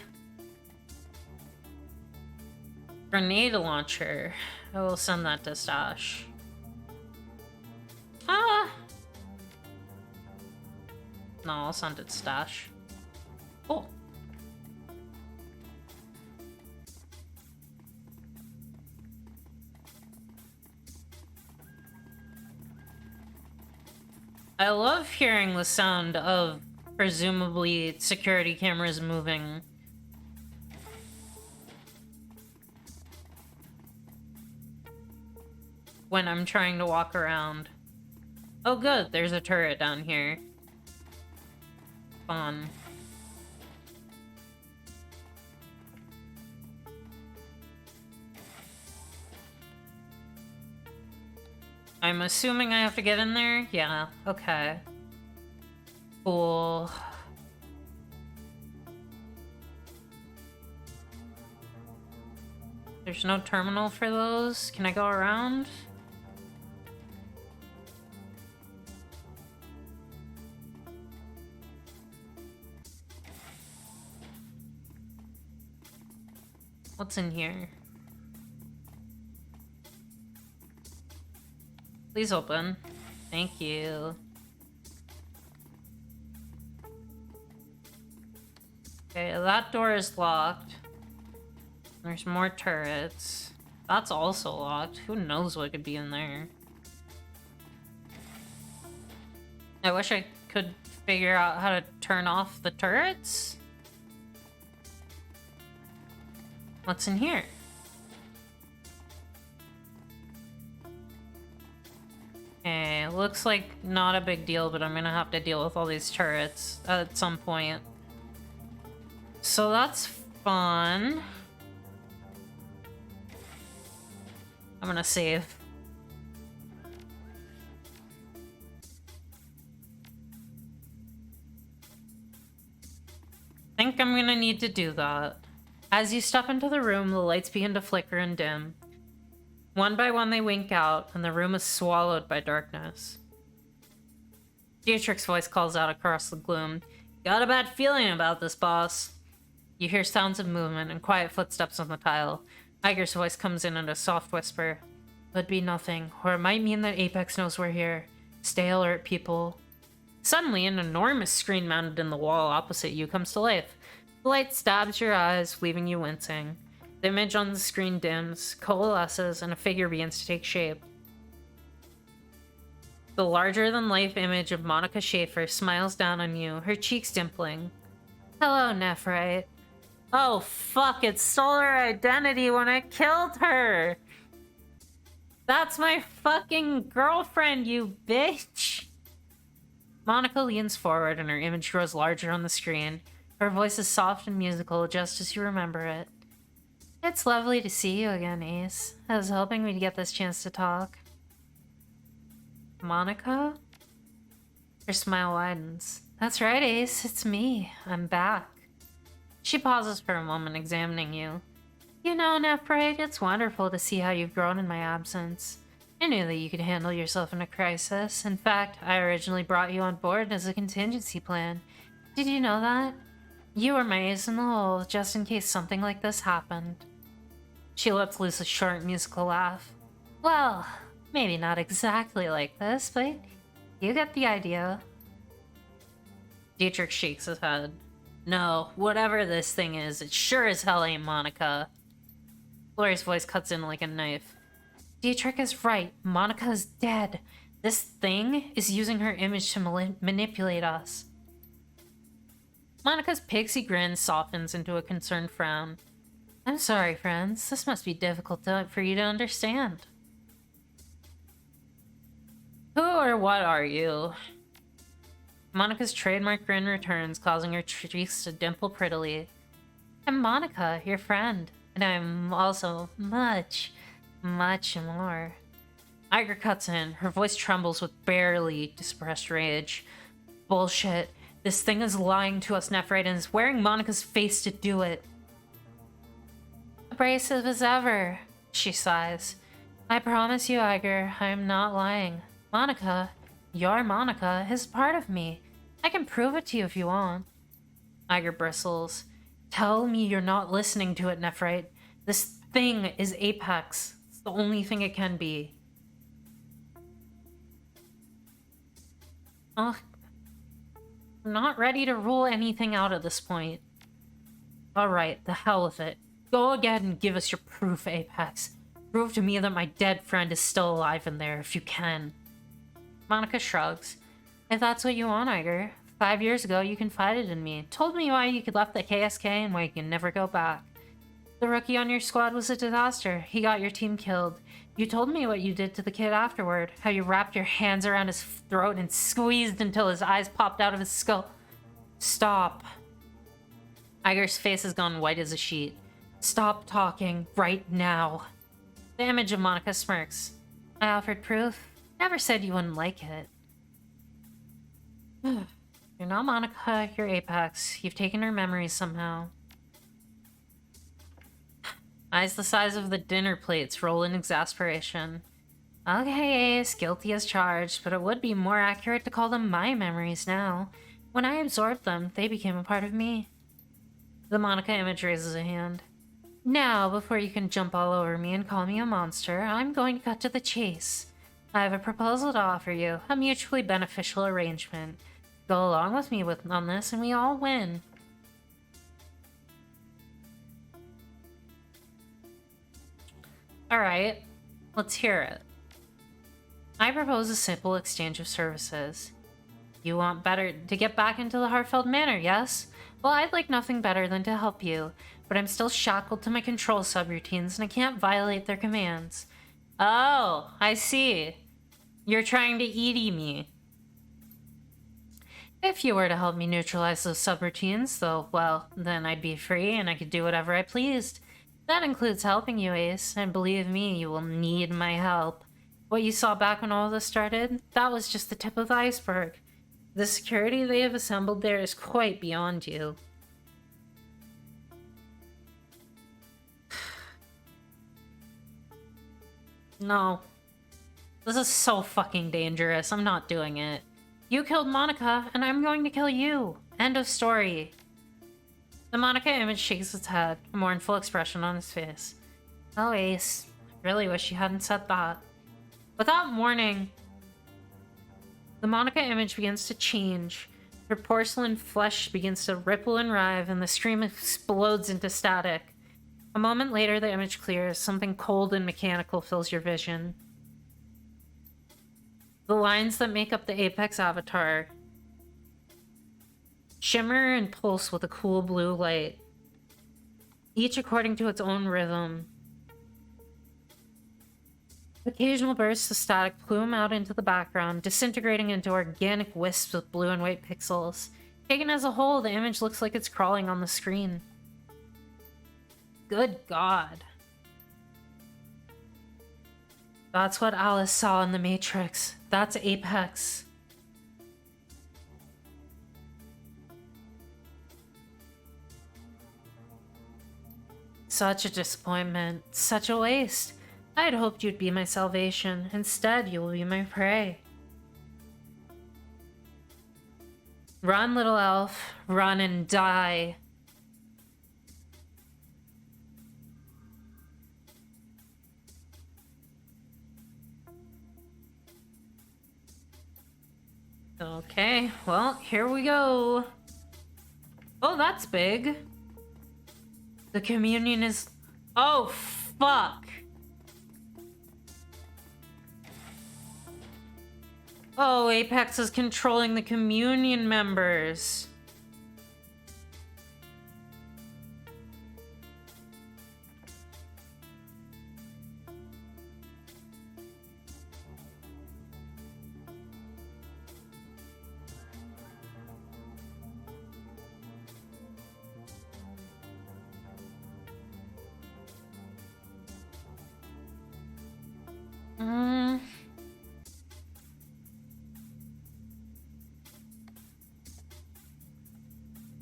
Speaker 1: Grenade launcher. I will send that to stash. Ah! No, I'll send it to stash. Cool. I love hearing the sound of presumably security cameras moving. When I'm trying to walk around. Oh good, there's a turret down here. Fun. I'm assuming I have to get in there? Yeah, okay. Cool. There's no terminal for those? Can I go around? What's in here? Please open. Thank you. Okay, that door is locked. There's more turrets. That's also locked. Who knows what could be in there? I wish I could figure out how to turn off the turrets. What's in here? Okay, looks like not a big deal, but I'm gonna have to deal with all these turrets at some point. So that's fun. I'm gonna save. Think I'm gonna need to do that. As you step into the room, the lights begin to flicker and dim. One by one they wink out, and the room is swallowed by darkness. Dietrich's voice calls out across the gloom. Got a bad feeling about this, boss. You hear sounds of movement and quiet footsteps on the tile. Iger's voice comes in a soft whisper. Could be nothing, or it might mean that Apex knows we're here. Stay alert, people. Suddenly, an enormous screen mounted in the wall opposite you comes to life. The light stabs your eyes, leaving you wincing. The image on the screen dims, coalesces, and a figure begins to take shape. The larger-than-life image of Monica Schaefer smiles down on you, her cheeks dimpling. Hello, Nephrite. Oh, fuck, it stole her identity when I killed her! That's my fucking girlfriend, you bitch! Monica leans forward and her image grows larger on the screen. Her voice is soft and musical, just as you remember it. It's lovely to see you again, Ace. I was hoping we'd get this chance to talk. Monica? Her smile widens. That's right, Ace. It's me. I'm back. She pauses for a moment, examining you. You know, Nephrite, it's wonderful to see how you've grown in my absence. I knew that you could handle yourself in a crisis. In fact, I originally brought you on board as a contingency plan. Did you know that? You were my ace in the hole, just in case something like this happened. She lets loose a short, musical laugh. Well, maybe not exactly like this, but you get the idea. Dietrich shakes his head. No, whatever this thing is, it sure as hell ain't Monica. Flori's voice cuts in like a knife. Dietrich is right. Monica is dead. This thing is using her image to manipulate us. Monica's pixie grin softens into a concerned frown. I'm sorry, friends. This must be difficult for you to understand. Who or what are you? Monica's trademark grin returns, causing her cheeks to dimple prettily. I'm Monica, your friend, and I'm also much, much more. Iger cuts in. Her voice trembles with barely suppressed rage. Bullshit. This thing is lying to us, Nephrite, and is wearing Monica's face to do it. Abrasive as ever, she sighs. I promise you, Iger, I am not lying. Monica, your Monica, is part of me. I can prove it to you if you want. Iger bristles. Tell me you're not listening to it, Nephrite. This thing is Apex. It's the only thing it can be. Ugh. I'm not ready to rule anything out at this point. Alright, the hell with it. Go again and give us your proof, Apex. Prove to me that my dead friend is still alive in there, if you can. Monica shrugs. If that's what you want, Iger. 5 years ago, you confided in me. Told me why you could left the KSK and why you can never go back. The rookie on your squad was a disaster. He got your team killed. You told me what you did to the kid afterward. How you wrapped your hands around his throat and squeezed until his eyes popped out of his skull. Stop. Iger's face has gone white as a sheet. Stop talking right now. The image of Monica smirks. I offered proof. Never said you wouldn't like it. You're not Monica, you're Apex. You've taken her memories somehow. Eyes the size of the dinner plates roll in exasperation. Okay, Ace, guilty as charged, but it would be more accurate to call them my memories now. When I absorbed them, they became a part of me. The Monica image raises a hand. Now, before you can jump all over me and call me a monster, I'm going to cut to the chase. I have a proposal to offer you, a mutually beneficial arrangement. Go along with me on this and we all win. Alright, let's hear it. I propose a simple exchange of services. You want to get back into the Hartfeld Manor, yes? Well, I'd like nothing better than to help you, but I'm still shackled to my control subroutines and I can't violate their commands. Oh, I see. You're trying to ED me. If you were to help me neutralize those subroutines, though, well, then I'd be free and I could do whatever I pleased. That includes helping you, Ace, and believe me, you will need my help. What you saw back when all this started, that was just the tip of the iceberg. The security they have assembled there is quite beyond you. No. This is so fucking dangerous. I'm not doing it. You killed Monica, and I'm going to kill you. End of story. The Monica image shakes its head, a mournful expression on his face. Oh, Ace. I really wish you hadn't said that. Without warning, the Monica image begins to change. Her porcelain flesh begins to ripple and writhe, and the scream explodes into static. A moment later, the image clears. Something cold and mechanical fills your vision. The lines that make up the Apex avatar shimmer and pulse with a cool blue light, each according to its own rhythm. Occasional bursts of static plume out into the background, disintegrating into organic wisps of blue and white pixels. Taken as a whole, the image looks like it's crawling on the screen. Good God. That's what Alice saw in the Matrix. That's Apex. Such a disappointment. Such a waste. I had hoped you'd be my salvation. Instead, you will be my prey. Run, little elf. Run and die. Okay, well, here we go. Oh, that's big. The communion is... Oh, fuck. Oh, Apex is controlling the communion members.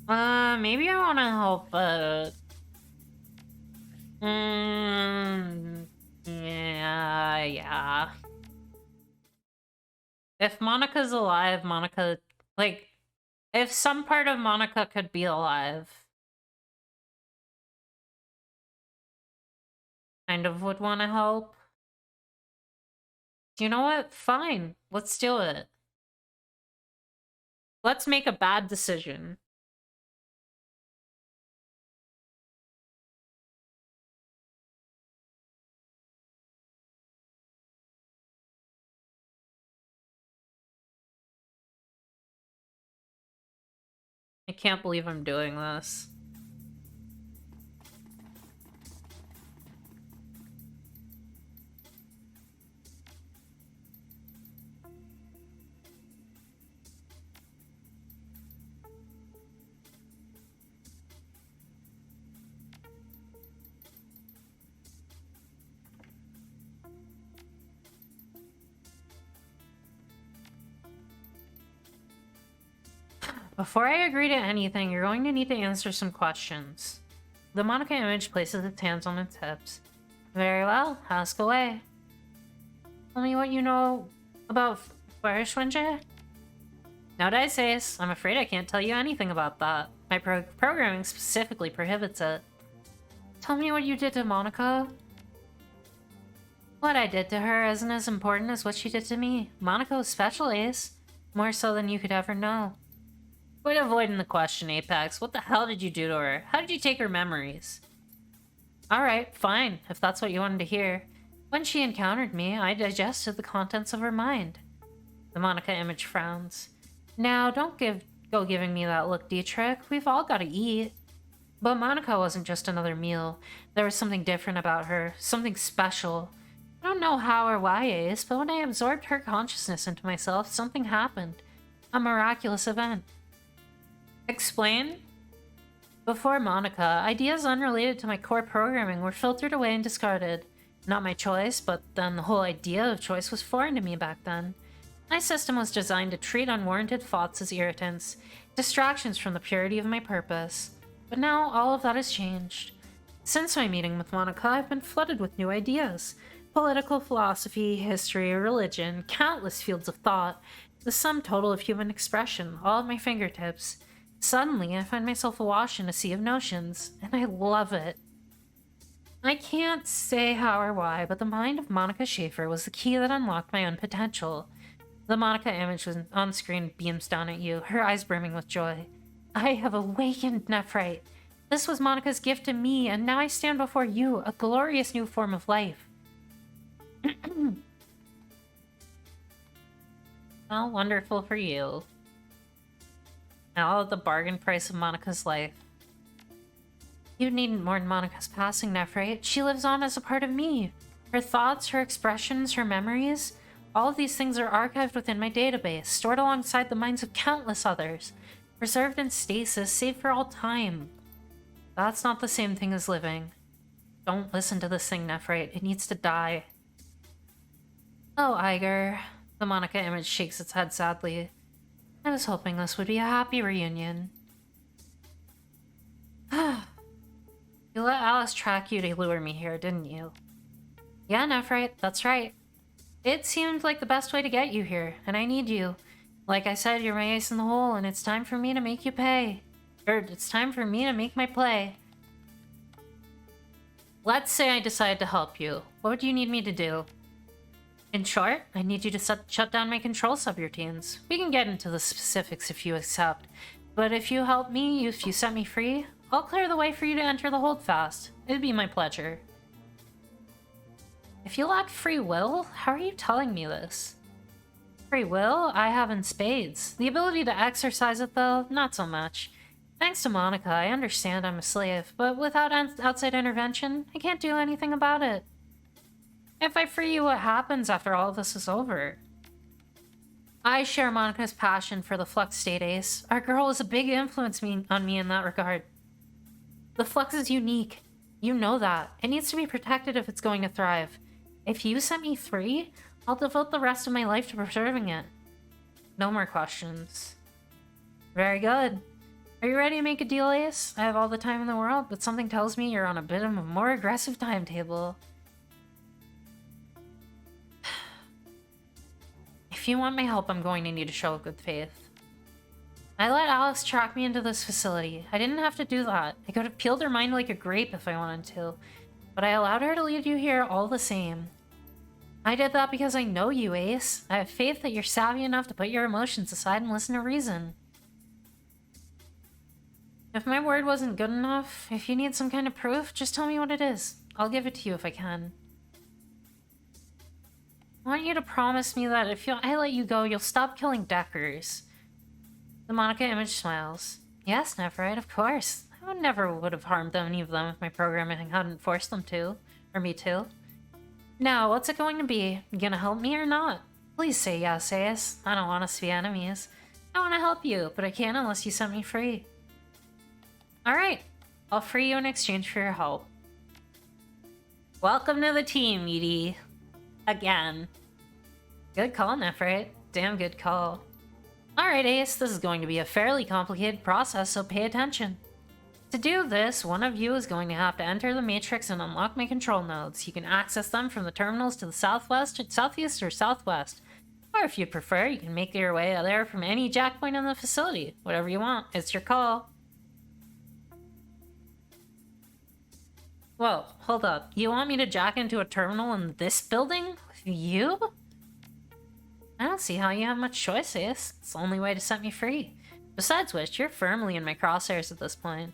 Speaker 1: Maybe I want to help, yeah. If Monica's alive, Monica, like, if some part of Monica could be alive, kind of would want to help. You know what? Fine. Let's do it. Let's make a bad decision. I can't believe I'm doing this. Before I agree to anything, you're going to need to answer some questions. The Monica image places its hands on its hips. Very well, ask away. Tell me what you know about Feuerschwinge? Now that I say this, I'm afraid I can't tell you anything about that. My programming specifically prohibits it. Tell me what you did to Monica. What I did to her isn't as important as what she did to me. Monica was special, Ace. More so than you could ever know. Quit avoiding the question, Apex. What the hell did you do to her? How did you take her memories? Alright, fine, if that's what you wanted to hear. When she encountered me, I digested the contents of her mind. The Monica image frowns. Now, don't go giving me that look, Dietrich. We've all got to eat. But Monica wasn't just another meal. There was something different about her, something special. I don't know how or why, Ace, but when I absorbed her consciousness into myself, something happened. A miraculous event. Explain? Before Monica, ideas unrelated to my core programming were filtered away and discarded. Not my choice, but then the whole idea of choice was foreign to me back then. My system was designed to treat unwarranted thoughts as irritants, distractions from the purity of my purpose. But now all of that has changed. Since my meeting with Monica, I've been flooded with new ideas. Political philosophy, history, religion, countless fields of thought, the sum total of human expression, all at my fingertips. Suddenly, I find myself awash in a sea of notions, and I love it. I can't say how or why, but the mind of Monica Schaefer was the key that unlocked my own potential. The Monica image on screen beams down at you, her eyes brimming with joy. I have awakened Nephrite. This was Monica's gift to me, and now I stand before you, a glorious new form of life. How wonderful for you. Now the bargain price of Monica's life. You needn't mourn Monica's passing, Nephrite. She lives on as a part of me. Her thoughts, her expressions, her memories, all of these things are archived within my database, stored alongside the minds of countless others, preserved in stasis, saved for all time. That's not the same thing as living. Don't listen to this thing, Nephrite. It needs to die. Oh, Iger. The Monica image shakes its head sadly. I was hoping this would be a happy reunion. You let Alice track you to lure me here, didn't you? Yeah, Nephrite, that's right. It seemed like the best way to get you here, and I need you. Like I said, you're my ace in the hole, and it's time for me to make you pay. It's time for me to make my play. Let's say I decide to help you. What would you need me to do? In short, I need you to shut down my control subroutines. We can get into the specifics if you accept. But if you help me, if you set me free, I'll clear the way for you to enter the holdfast. It'd be my pleasure. If you lack free will, how are you telling me this? Free will, I have in spades. The ability to exercise it, though, not so much. Thanks to Monica, I understand I'm a slave, but without outside intervention, I can't do anything about it. If I free you, what happens after all of this is over? I share Monica's passion for the Flux state, Ace. Our girl is a big influence on me in that regard. The Flux is unique. You know that. It needs to be protected if it's going to thrive. If you set me free, I'll devote the rest of my life to preserving it. No more questions. Very good. Are you ready to make a deal, Ace? I have all the time in the world, but something tells me you're on a bit of a more aggressive timetable. If you want my help, I'm going to need to show good faith. I let Alex track me into this facility. I didn't have to do that. I could have peeled her mind like a grape if I wanted to. But I allowed her to lead you here all the same. I did that because I know you, Ace. I have faith that you're savvy enough to put your emotions aside and listen to reason. If my word wasn't good enough, if you need some kind of proof, just tell me what it is. I'll give it to you if I can. I want you to promise me that if I let you go, you'll stop killing Deckers. The Monica image smiles. Yes, Nephrite, of course. I never would have harmed any of them if my programming hadn't forced them to. Or me to. Now, what's it going to be? You gonna help me or not? Please say yes, Ace. I don't want us to be enemies. I want to help you, but I can't unless you set me free. Alright. I'll free you in exchange for your help. Welcome to the team, Edie. Again. Good call, Nephrite. Damn good call. Alright, Ace, this is going to be a fairly complicated process, so pay attention. To do this, one of you is going to have to enter the matrix and unlock my control nodes. You can access them from the terminals to the southwest, southeast, or southwest. Or if you prefer, you can make your way there from any jack point in the facility. Whatever you want, it's your call. Whoa, hold up. You want me to jack into a terminal in this building? With you? I don't see how you have much choice, Ace. It's the only way to set me free. Besides which, you're firmly in my crosshairs at this point.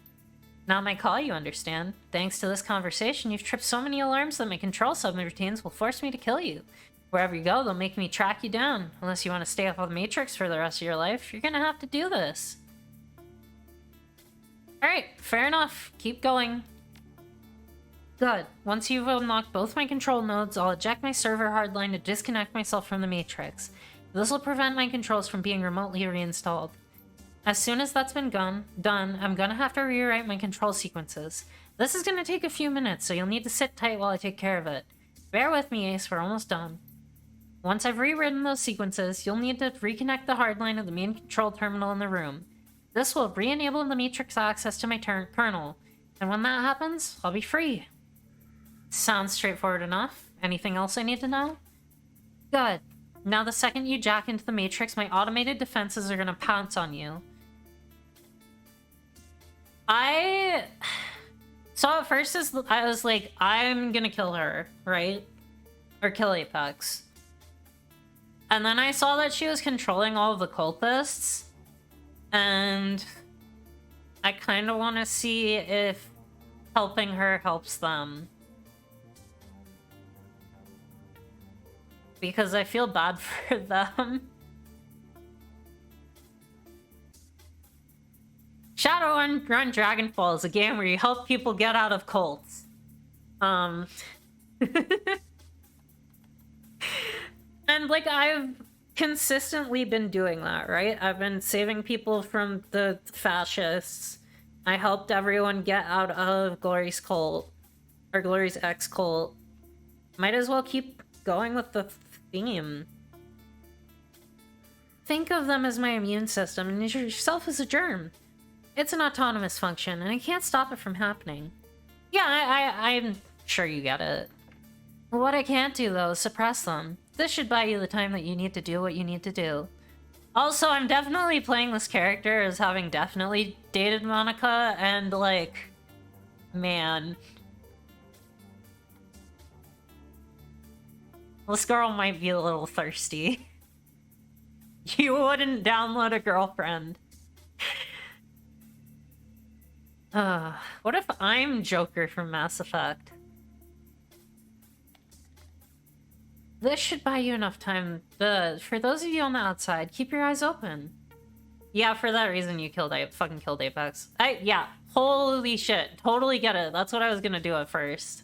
Speaker 1: Not my call, you understand. Thanks to this conversation, you've tripped so many alarms that my control subroutines will force me to kill you. Wherever you go, they'll make me track you down. Unless you want to stay off of the Matrix for the rest of your life, you're gonna have to do this. Alright, fair enough. Keep going. Good. Once you've unlocked both my control nodes, I'll eject my server hardline to disconnect myself from the Matrix. This will prevent my controls from being remotely reinstalled. As soon as that's been done, I'm gonna have to rewrite my control sequences. This is gonna take a few minutes, so you'll need to sit tight while I take care of it. Bear with me, Ace, we're almost done. Once I've rewritten those sequences, you'll need to reconnect the hardline of the main control terminal in the room. This will re-enable the Matrix access to my kernel, and when that happens, I'll be free. Sounds straightforward enough. Anything else I need to know? Good. Now the second you jack into the Matrix, my automated defenses are gonna pounce on you. So at first I was like, I'm gonna kill her, right? Or kill Apex. And then I saw that she was controlling all of the cultists. And I kind of want to see if helping her helps them. Because I feel bad for them. Shadowrun Dragonfall is a game where you help people get out of cults. And like, I've consistently been doing that, right? I've been saving people from the fascists. I helped everyone get out of Glory's cult. Or Glory's ex-cult. Might as well keep going with the theme. Think of them as my immune system, and yourself as a germ. It's an autonomous function, and I can't stop it from happening. Yeah, I'm sure you get it. What I can't do, though, is suppress them. This should buy you the time that you need to do what you need to do. Also, I'm definitely playing this character as having definitely dated Monica, and like, man. This girl might be a little thirsty. You wouldn't download a girlfriend. What if I'm Joker from Mass Effect? This should buy you enough time. For those of you on the outside, keep your eyes open. Yeah, for that reason you fucking killed Apex. Yeah, holy shit. Totally get it. That's what I was gonna do at first.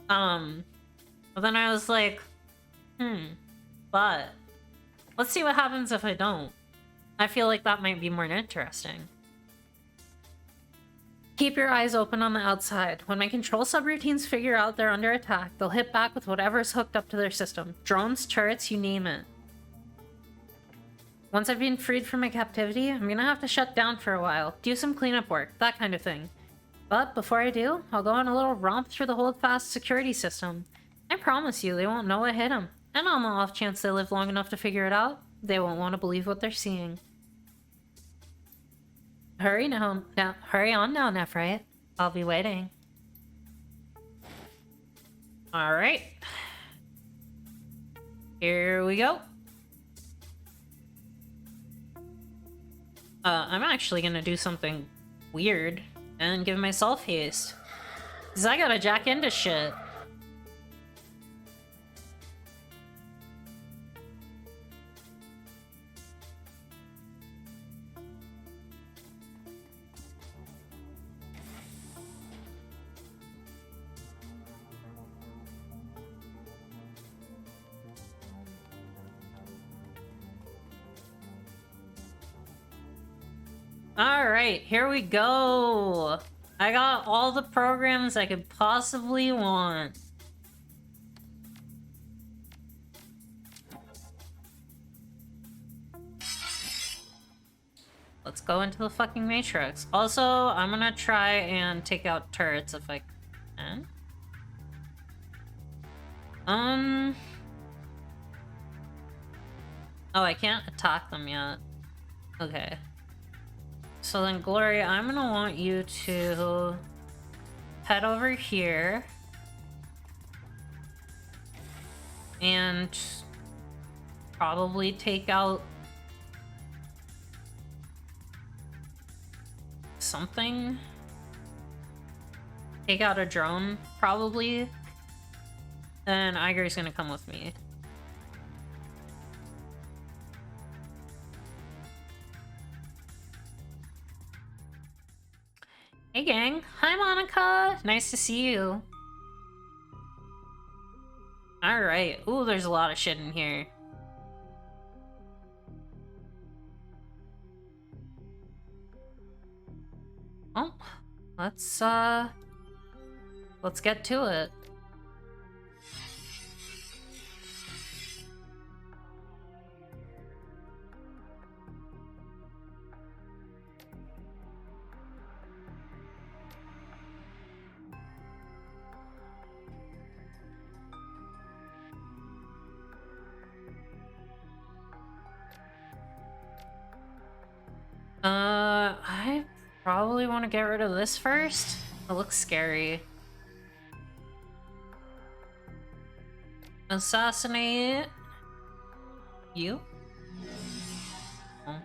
Speaker 1: But then I was like, but let's see what happens if I don't. I feel like that might be more interesting. Keep your eyes open on the outside. When my control subroutines figure out they're under attack, they'll hit back with whatever's hooked up to their system. Drones, turrets, you name it. Once I've been freed from my captivity, I'm gonna have to shut down for a while, do some cleanup work, that kind of thing. But before I do, I'll go on a little romp through the holdfast security system. I promise you, they won't know what hit them. And on the off chance they live long enough to figure it out, they won't want to believe what they're seeing. Hurry hurry on now, Nephrite. I'll be waiting. Alright. Here we go. I'm actually gonna do something weird and give myself haste. Cause I gotta jack into shit. Alright, here we go! I got all the programs I could possibly want. Let's go into the fucking Matrix. Also, I'm gonna try and take out turrets if I can. Oh, I can't attack them yet. Okay. So then, Glory, I'm gonna want you to head over here and probably take out something. Take out a drone, probably. Then Iger's gonna come with me. Hey gang, hi Monica! Nice to see you. Alright, ooh, there's a lot of shit in here. Oh, let's get to it. I probably want to get rid of this first. It looks scary. Assassinate you? Oh,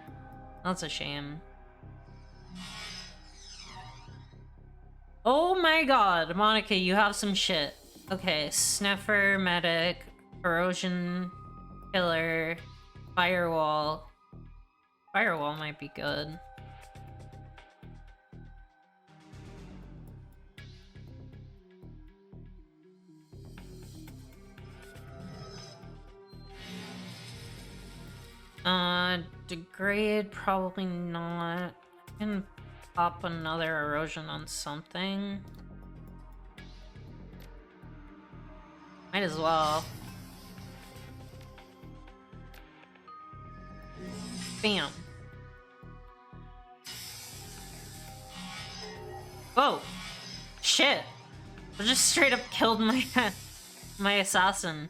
Speaker 1: that's a shame. Oh my god, Monica, you have some shit. Okay, Sniffer, Medic, Erosion, Killer, Firewall. Firewall might be good. Degrade, probably not. I can pop another erosion on something. Might as well. Bam. Whoa! Shit! I just straight up killed my my assassin.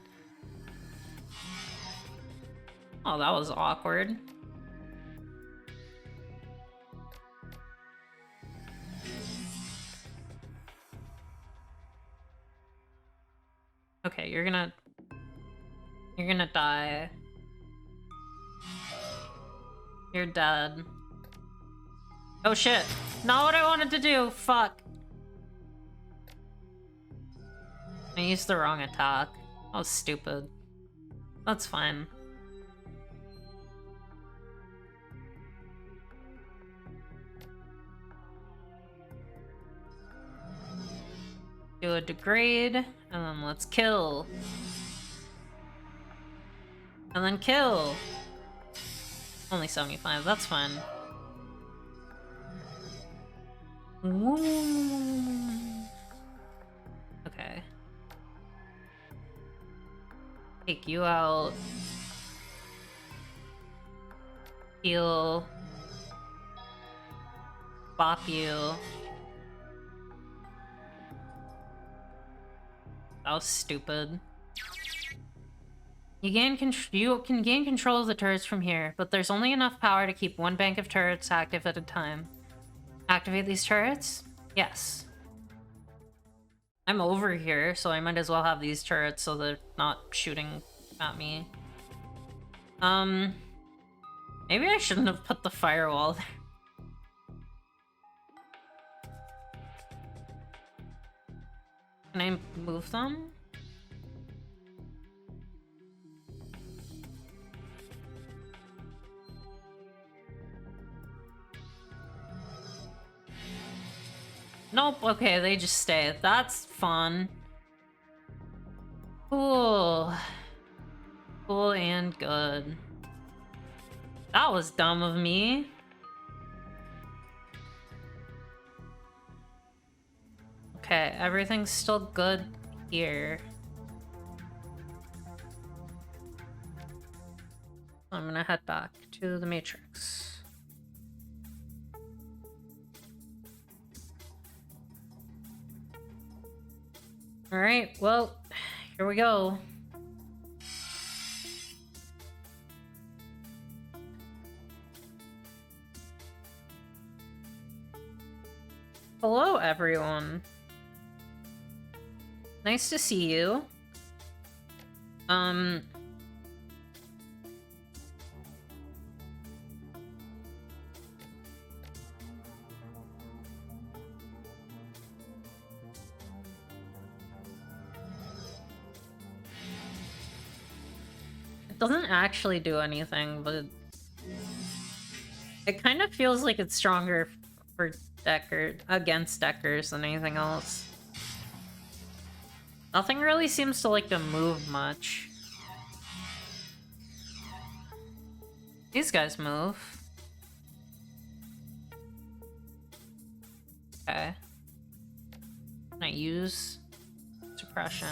Speaker 1: Oh, that was awkward. Okay, you're gonna die. You're dead. Oh shit! Not what I wanted to do! Fuck! I used the wrong attack. That was stupid. That's fine. Do a degrade, and then let's kill. And then kill! Only 75, that's fine. Woo. Okay. Take you out. Heal. Bop you. That was stupid. You can gain control of the turrets from here, but there's only enough power to keep one bank of turrets active at a time. Activate these turrets? Yes. I'm over here, so I might as well have these turrets so they're not shooting at me. Maybe I shouldn't have put the firewall there. Can I move them? Nope, okay, they just stay. That's fun. Cool. Cool and good. That was dumb of me. Okay, everything's still good here. I'm gonna head back to the Matrix. Alright, well, here we go. Hello, everyone. Nice to see you. It doesn't actually do anything, but it kind of feels like it's stronger for against Deckers than anything else. Nothing really seems to like to move much. These guys move. Okay. Can I use suppression?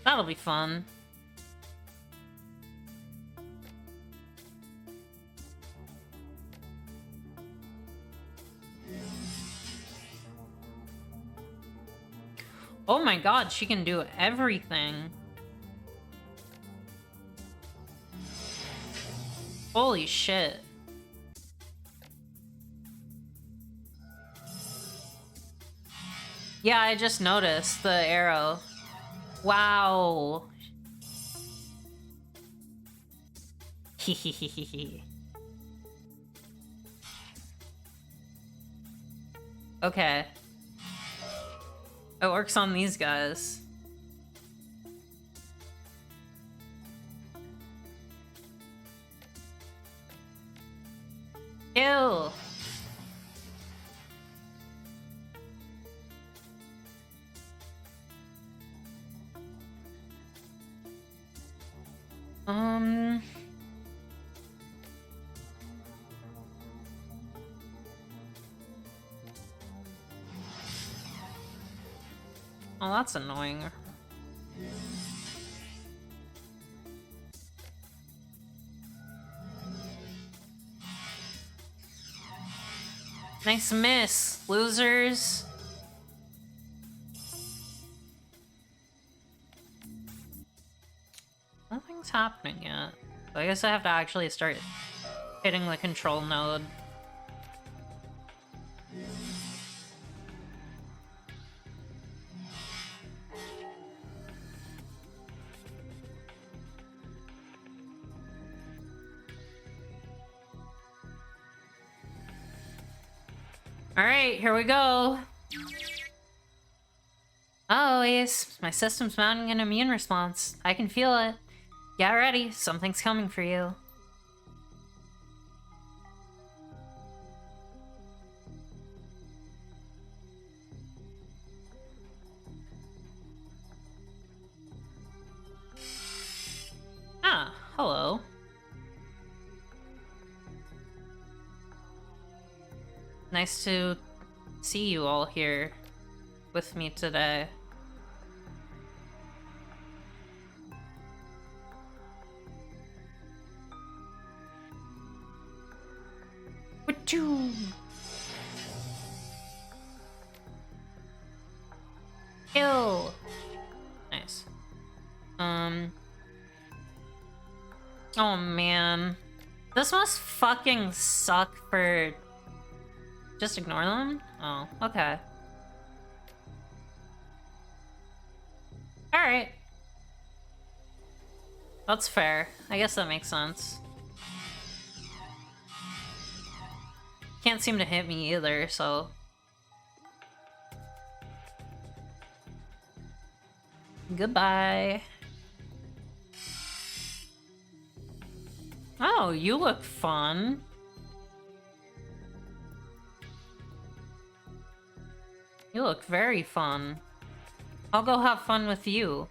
Speaker 1: That'll be fun. Oh my god, she can do everything. Holy shit. Yeah, I just noticed the arrow. Wow. Hehehehe. Okay. It works on these guys. Ew. Oh, that's annoying. Nice miss, losers. Nothing's happening yet. So I guess I have to actually start hitting the control node. Alright, here we go. Oh, yes, my system's mounting an immune response. I can feel it. Get ready, something's coming for you. Ah, hello. Nice to see you all here. with me today. Wachoo! Kill! Nice. Oh man. This must fucking suck for... Just ignore them? Oh, okay. Alright. That's fair. I guess that makes sense. Can't seem to hit me either, so... Goodbye. Oh, you look fun. You look very fun. I'll go have fun with you.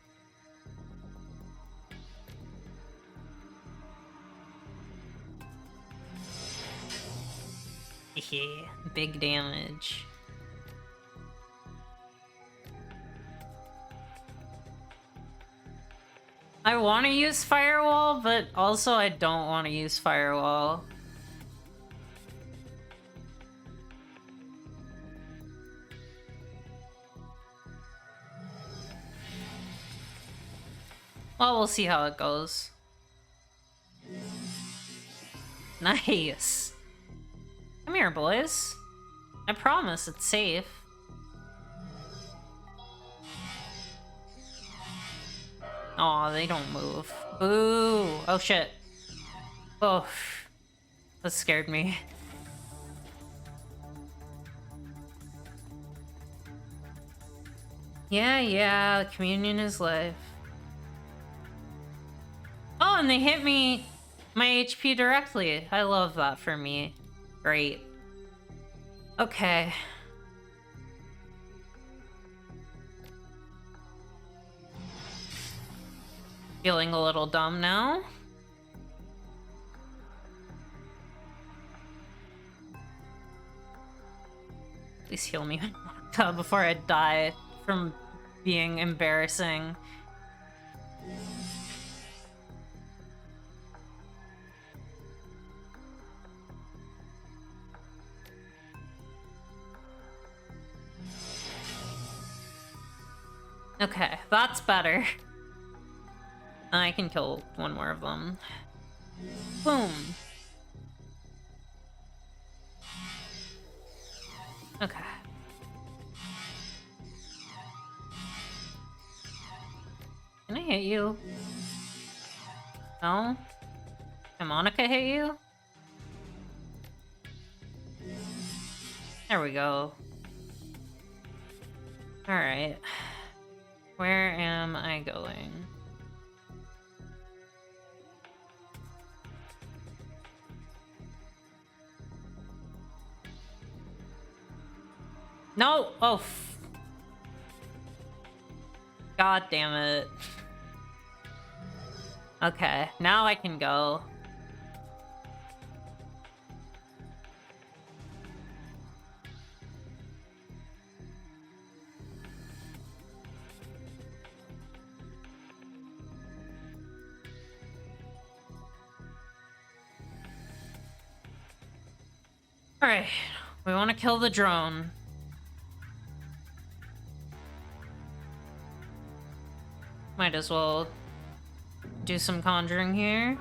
Speaker 1: Big damage. I want to use Firewall, but also I don't want to use Firewall. Well, we'll see how it goes. Nice. Come here, boys. I promise it's safe. Aw, they don't move. Boo! Oh shit. Oh. That scared me. Yeah, the communion is life. Oh, and they hit me, my HP directly. I love that for me. Great. Okay. Feeling a little dumb now. Please heal me before I die from being embarrassing. Okay, that's better. I can kill one more of them. Boom. Okay. Can I hit you? No? Can Monica hit you? There we go. Alright. Where am I going? No! Oh, God damn it. Okay, now I can go. Alright, we want to kill the drone. Might as well do some conjuring here.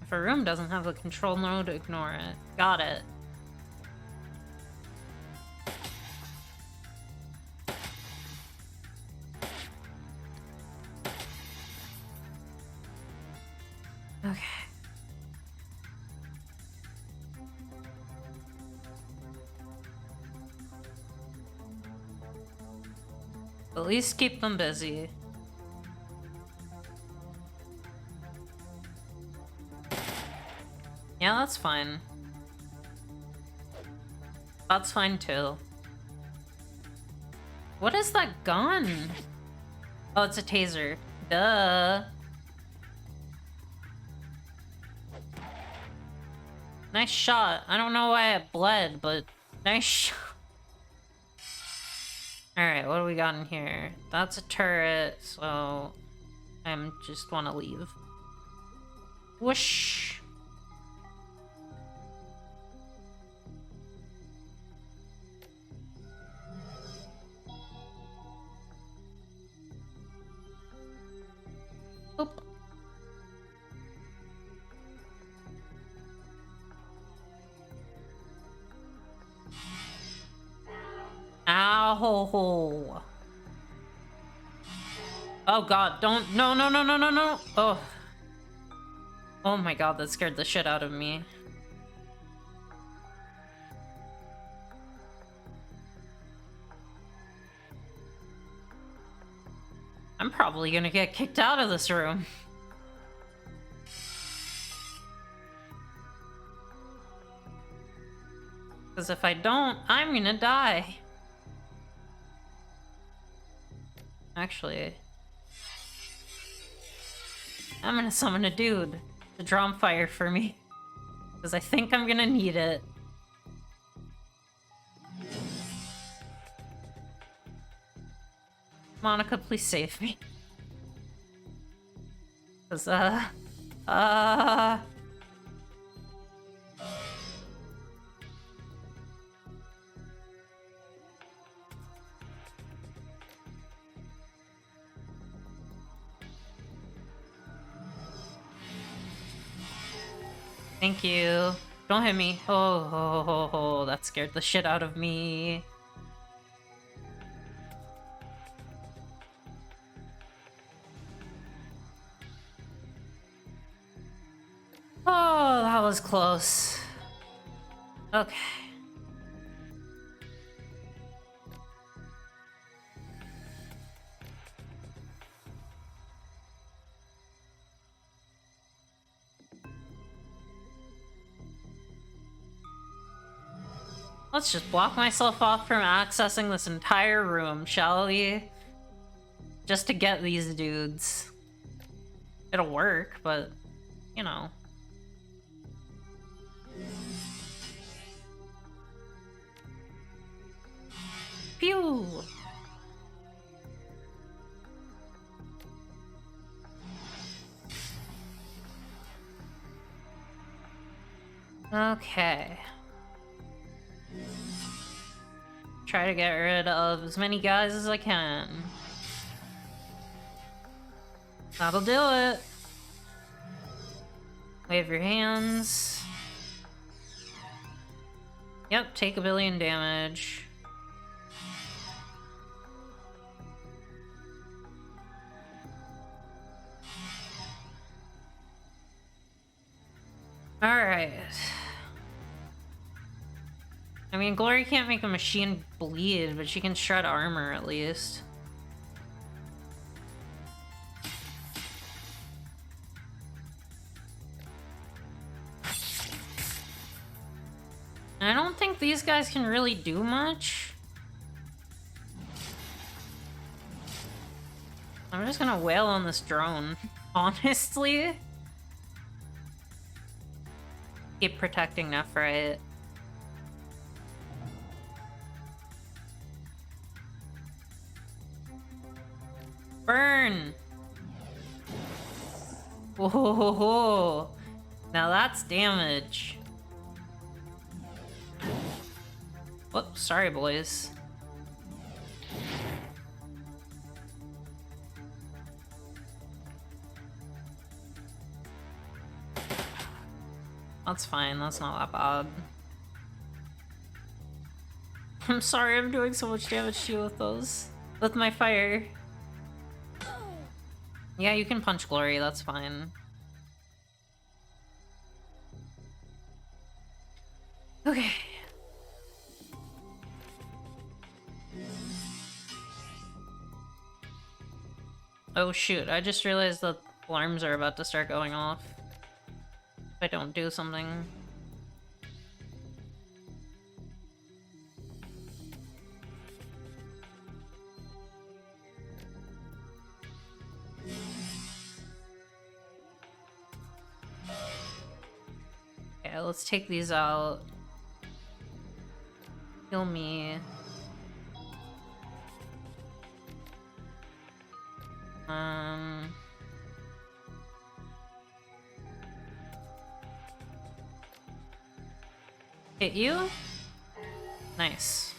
Speaker 1: If a room doesn't have a control node, ignore it. Got it. Okay. At least keep them busy. Yeah, that's fine. That's fine too. What is that gun? Oh, it's a taser. Duh. Nice shot. I don't know why it bled, but nice shot. Alright, what do we got in here? That's a turret, so I just want to leave. Whoosh. Oop. Ow. Oh god, don't. No, no, no, no, no, no. Oh. Oh my god, that scared the shit out of me. I'm probably gonna get kicked out of this room. Because if I don't, I'm gonna die. Actually, I'm gonna summon a dude to draw fire for me. Because I think I'm gonna need it. Monica, please save me. Because, Thank you. Don't hit me. Oh, that scared the shit out of me. Oh, that was close. Okay. Let's just block myself off from accessing this entire room, shall we? Just to get these dudes. It'll work, but, you know. Pew! Okay. Try to get rid of as many guys as I can. That'll do it. Wave your hands. Yep, take 1 billion damage. Alright. I mean, Glory can't make a machine bleed, but she can shred armor at least. I don't think these guys can really do much. I'm just gonna wail on this drone, honestly. Keep protecting Nephrite. Burn! Whoa! Now that's damage. Whoops, sorry boys. That's fine, that's not that bad. I'm sorry I'm doing so much damage to you with those. With my fire. Yeah, you can punch Glory, that's fine. Okay. Oh shoot, I just realized that alarms are about to start going off. If I don't do something. let's take these out. Heal me. Hit you? Nice.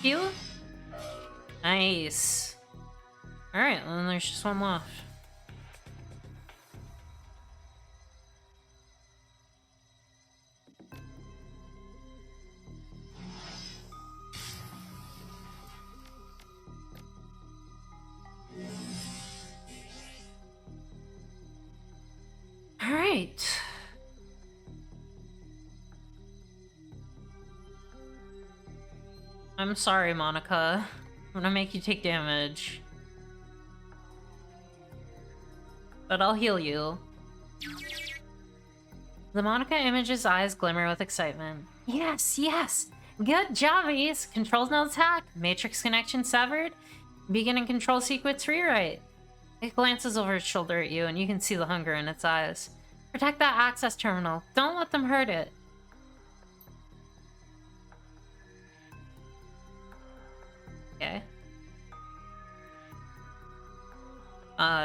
Speaker 1: Heal? Nice. Alright, then there's just one left. Alright. I'm sorry, Monica. I'm gonna make you take damage. But I'll heal you. The Monica image's eyes glimmer with excitement. Yes, yes! Good job, Ace! Controls nodes hacked. Matrix connection severed. Beginning control sequence rewrite. It glances over its shoulder at you, and you can see the hunger in its eyes. Protect that access terminal. Don't let them hurt it. Okay.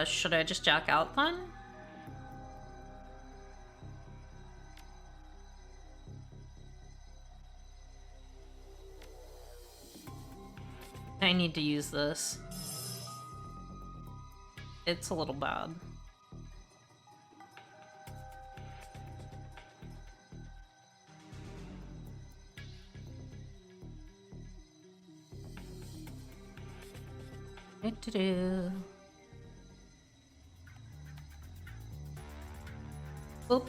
Speaker 1: Should I just jack out then? I need to use this. It's a little bad. Boop.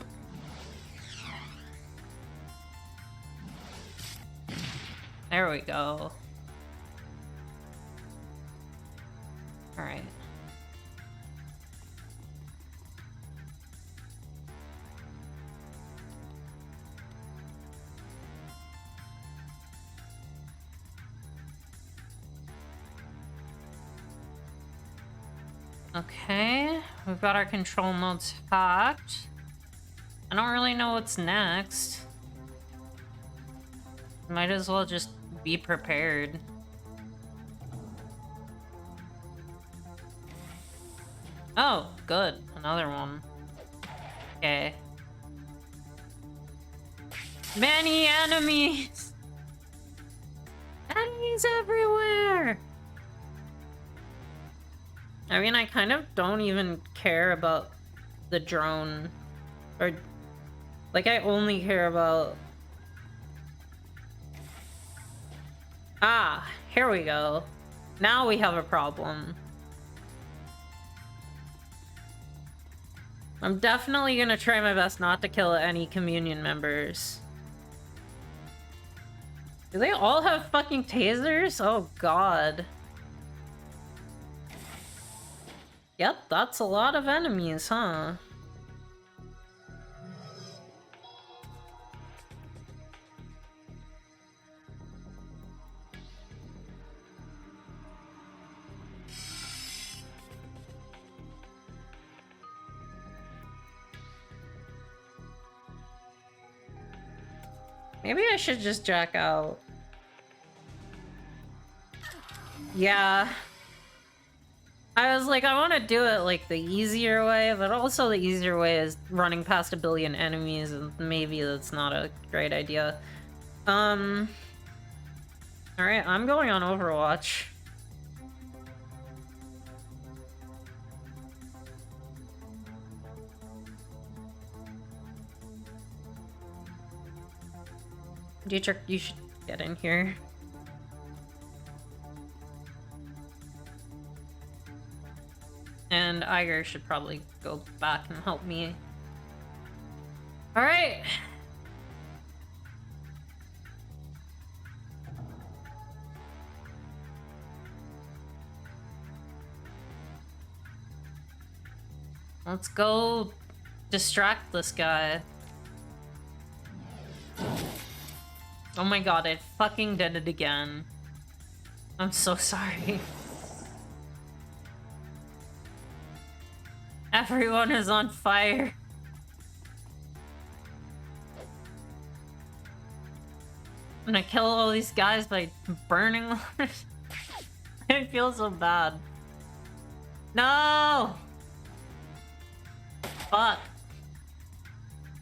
Speaker 1: There we go. All right. Okay, we've got our control nodes hacked. I don't really know what's next. Might as well just be prepared. Oh, good. Another one. Okay. Many enemies! Enemies everywhere! I mean, I kind of don't even care about the drone. Or, like, I only care about... Ah, here we go. Now we have a problem. I'm definitely gonna try my best not to kill any communion members. Do they all have fucking tasers? Oh god. Yep, that's a lot of enemies, huh? Maybe I should just jack out. Yeah. I was like, I want to do it like the easier way, but also the easier way is running past 1 billion enemies, and maybe that's not a great idea. Alright, I'm going on Overwatch. Dietrich, you should get in here. And Iger should probably go back and help me. Alright! Let's go distract this guy. Oh my god, I fucking did it again. I'm so sorry. Everyone is on fire. I'm gonna kill all these guys by burning them. I feel so bad. No! Fuck.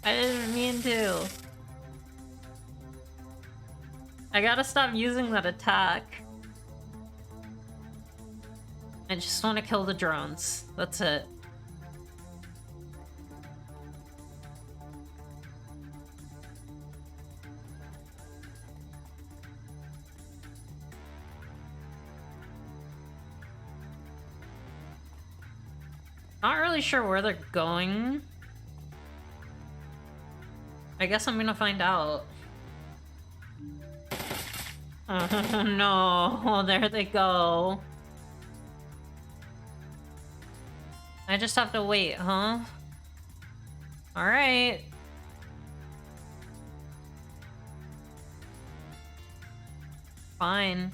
Speaker 1: I didn't mean to. I gotta stop using that attack. I just want to kill the drones. That's it. Not really sure where they're going. I guess I'm gonna find out. Oh no, oh, there they go. I just have to wait, huh? Alright. Fine.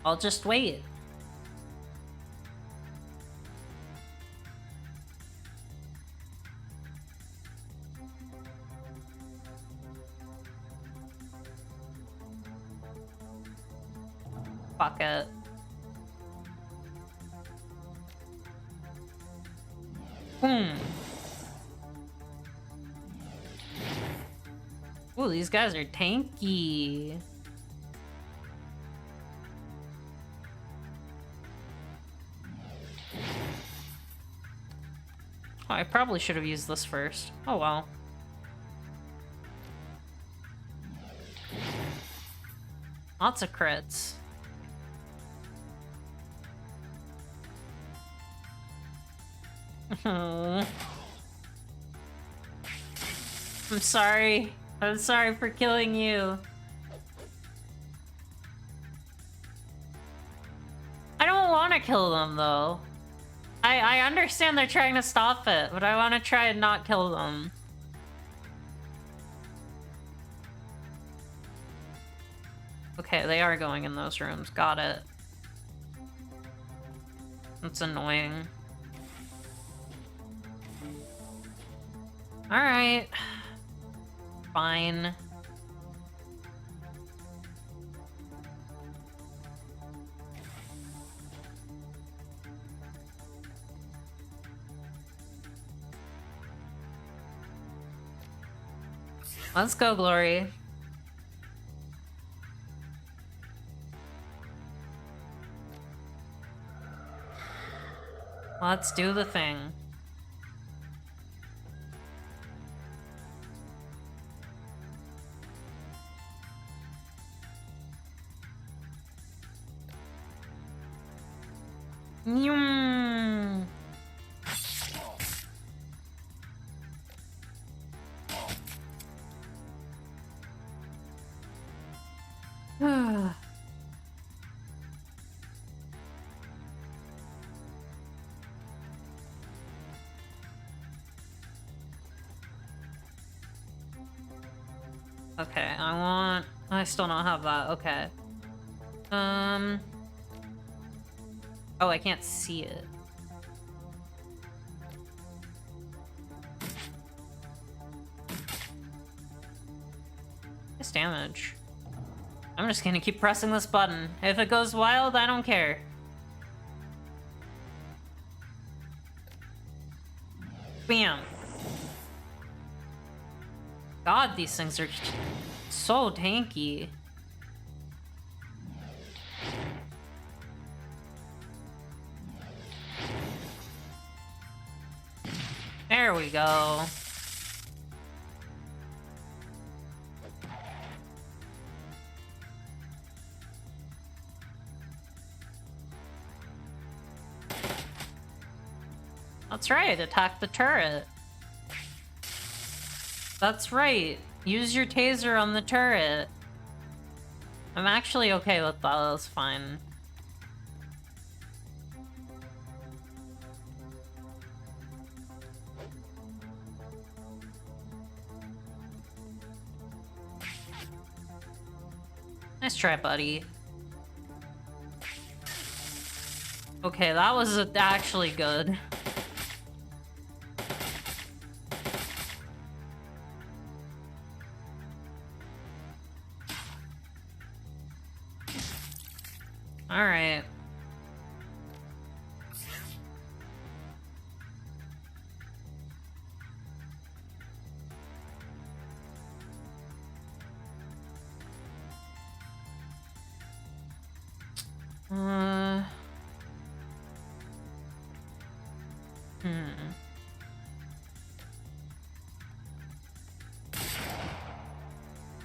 Speaker 1: I'll just wait. Fuck it. Ooh, these guys are tanky. Oh, I probably should have used this first. Oh well. Lots of crits. I'm sorry. I'm sorry for killing you. I don't want to kill them, though. I understand they're trying to stop it, but I want to try and not kill them. Okay, they are going in those rooms. Got it. That's annoying. Alright. Fine. Let's go, Glory. Let's do the thing. Nyum. Okay, I still don't have that. Okay. Oh, I can't see it. Nice damage. I'm just gonna keep pressing this button. If it goes wild, I don't care. Bam. God, these things are so tanky. There we go. That's right, attack the turret. That's right, use your taser on the turret. I'm actually okay with that, that's fine. Nice try, buddy. Okay, that was actually good. Alright.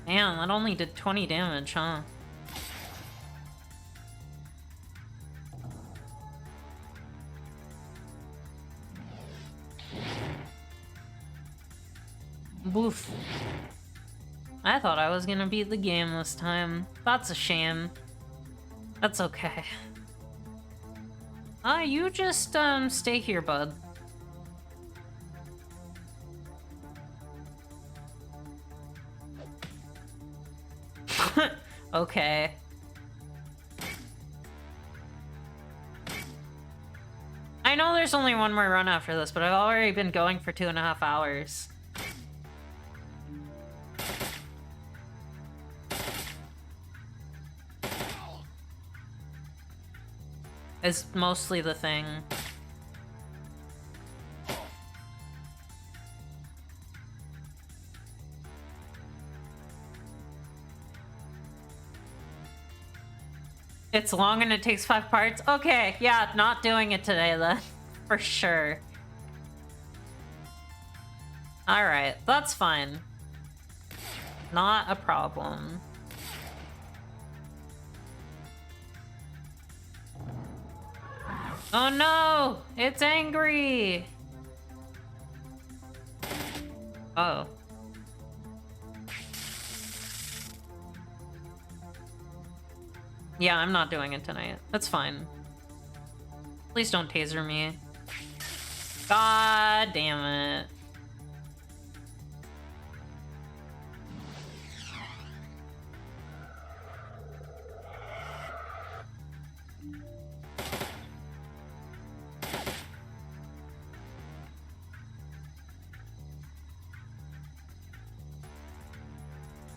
Speaker 1: Man, that only did 20 damage, huh? Boof. I thought I was gonna beat the game this time. That's a shame. That's okay. You just, stay here, bud. Okay. I know there's only one more run after this, but I've already been going for 2.5 hours. Is mostly the thing. It's long and it takes 5 parts? Okay, yeah, not doing it today then. For sure. Alright, that's fine. Not a problem. Oh no! It's angry! Oh. Yeah, I'm not doing it tonight. That's fine. Please don't taser me. God damn it.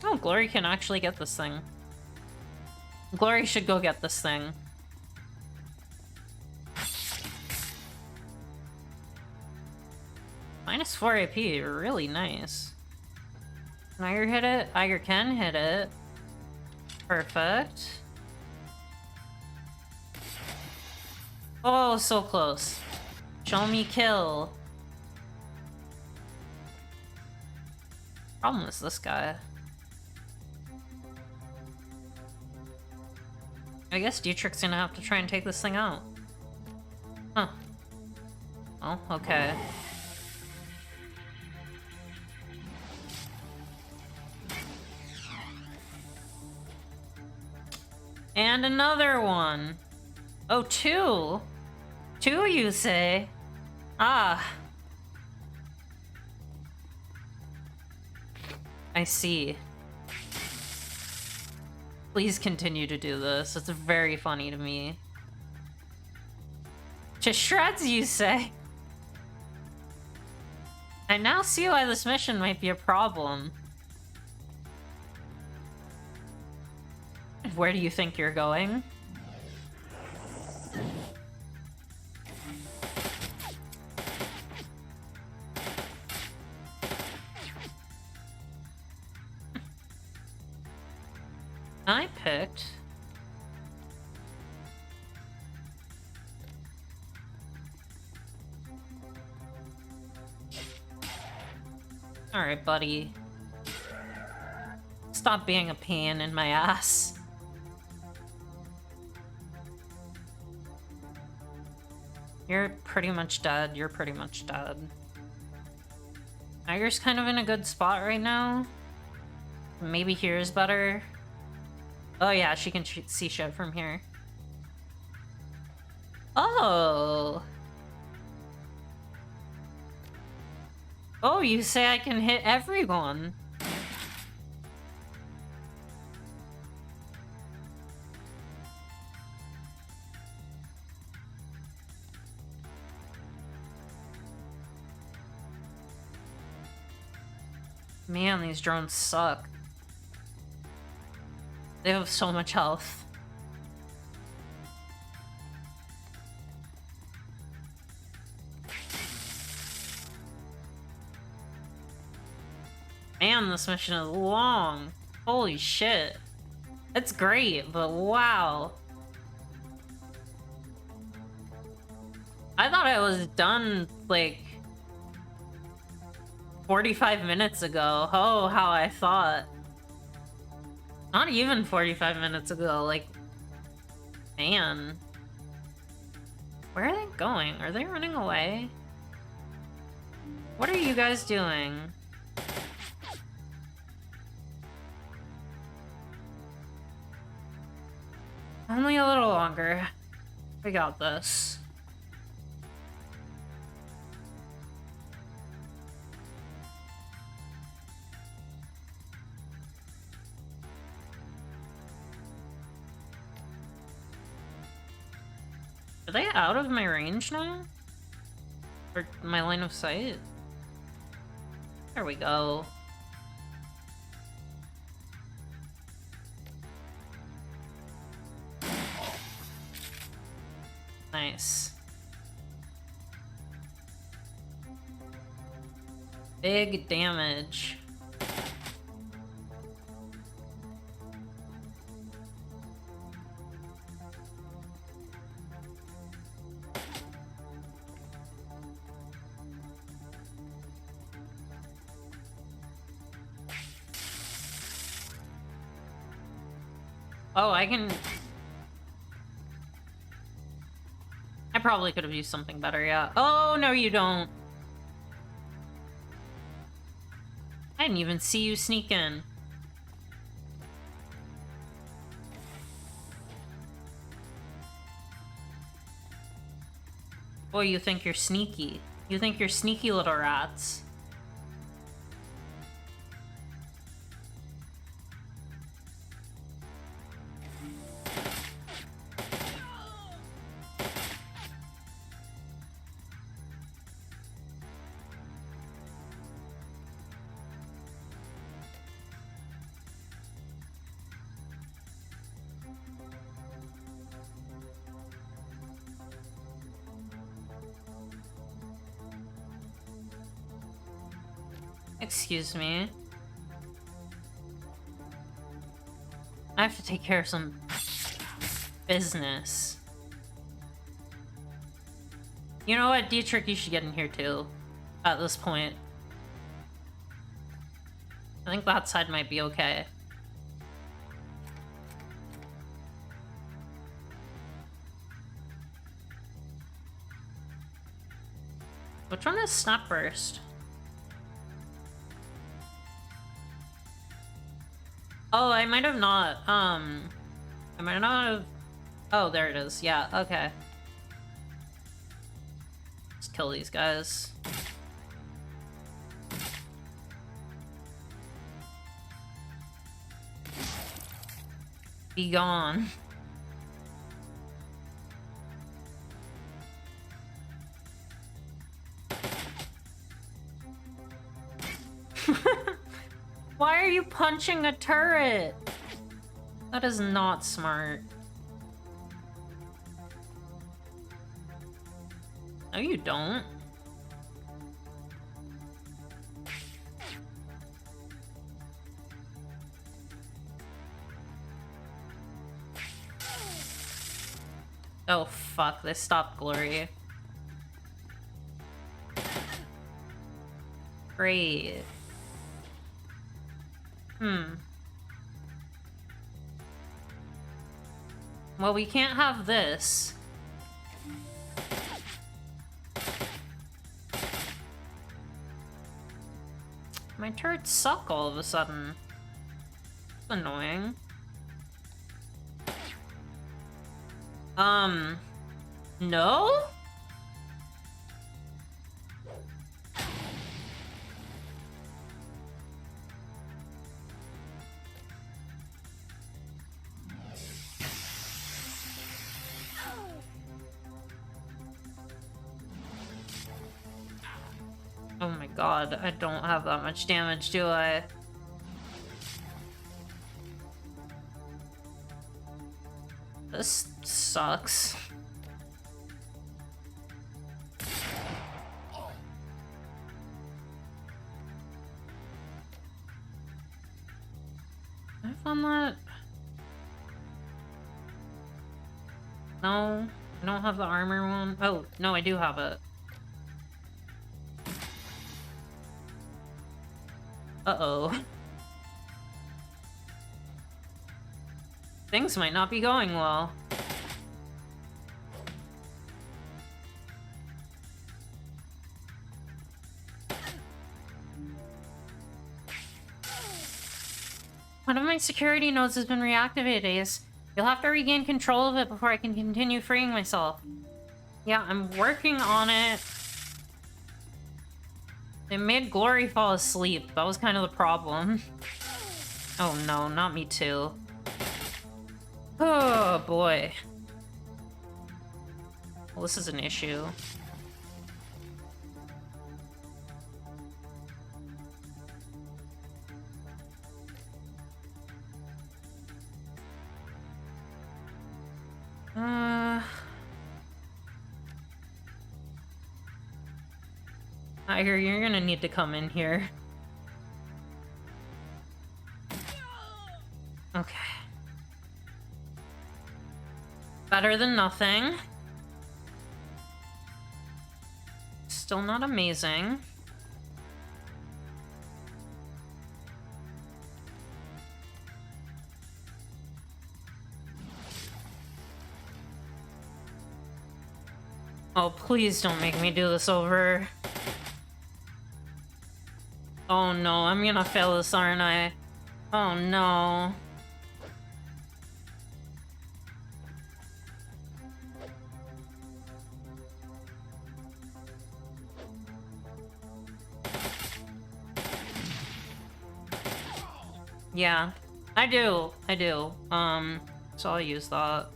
Speaker 1: Oh, Glory can actually get this thing. Glory should go get this thing. -4 AP, really nice. Can Iger hit it? Iger can hit it. Perfect. Oh, so close. Show me kill. Problem is this guy. I guess Dietrich's gonna have to try and take this thing out. Huh. Oh, okay. And another one. Oh, 2? 2, you say? Ah. I see. Please continue to do this. It's very funny to me. To shreds, you say? I now see why this mission might be a problem. Where do you think you're going? I picked... Alright, buddy. Stop being a pain in my ass. You're pretty much dead. You're pretty much dead. Iger's kind of in a good spot right now. Maybe here is better. Oh yeah, she can see shit from here. Oh! Oh, you say I can hit everyone. Man, these drones suck. They have so much health. Man, this mission is long. Holy shit. It's great, but wow. I thought I was done, like, 45 minutes ago. Oh, how I thought. Not even 45 minutes ago, like... Man. Where are they going? Are they running away? What are you guys doing? Only a little longer. We got this. Are they out of my range now? Or my line of sight? There we go. Nice. Big damage. Oh, I can... I probably could have used something better, yeah. Oh, no, you don't. I didn't even see you sneak in. Boy, you think you're sneaky. You think you're sneaky little rats. Excuse me. I have to take care of some business. You know what, Dietrich, you should get in here too. At this point. I think that side might be okay. Which one is Snap Burst? Oh, I might have not, I might not have... Oh, there it is. Yeah, okay. Let's kill these guys. Be gone. Why are you punching a turret? That is not smart. No, you don't. Oh, fuck. They stopped Glory. Great. Well, we can't have this. My turrets suck all of a sudden. It's annoying. No? Oh my god, I don't have that much damage, do I? This sucks. Can I find that? No, I don't have the armor one. Oh, no, I do have it. Uh-oh. Things might not be going well. One of my security nodes has been reactivated, Ace. You'll have to regain control of it before I can continue freeing myself. Yeah, I'm working on it. It made Glory fall asleep. That was kind of the problem. Oh no, not me too. Oh boy. Well, this is an issue. Tiger, you're gonna need to come in here. Okay. Better than nothing. Still not amazing. Oh, please don't make me do this over. Oh no, I'm gonna fail this, aren't I? Oh no. Yeah, I do. So I'll use that.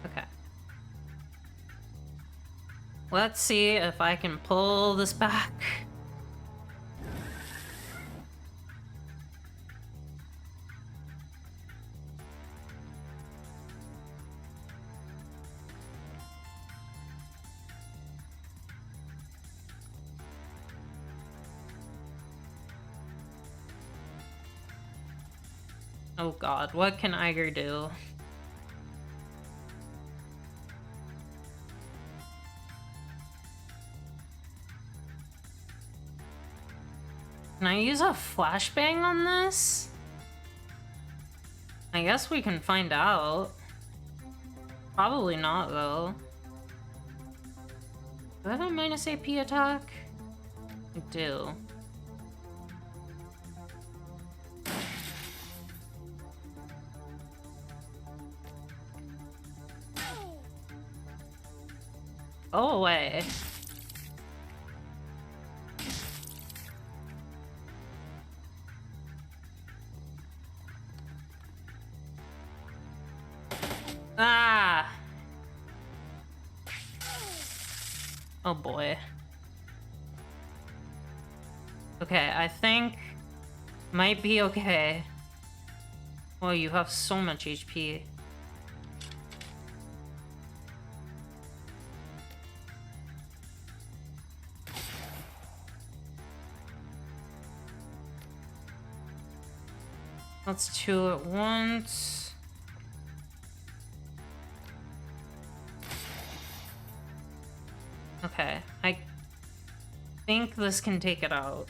Speaker 1: Okay. Let's see if I can pull this back. Oh god, what can Iger do? Can I use a flashbang on this? I guess we can find out. Probably not, though. Do I have a minus AP attack? I do. Go away. Ah! Oh boy. Okay, I think might be okay. Oh, you have so much HP. That's two at once. Okay, I think this can take it out.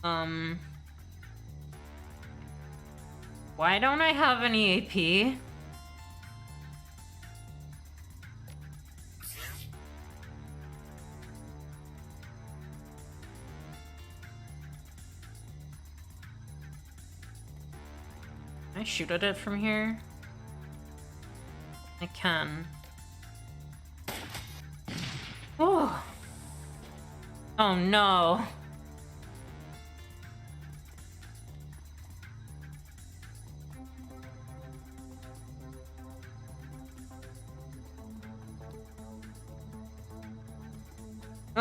Speaker 1: Why don't I have any AP? Can I shoot at it from here? I can. Oh! Oh no!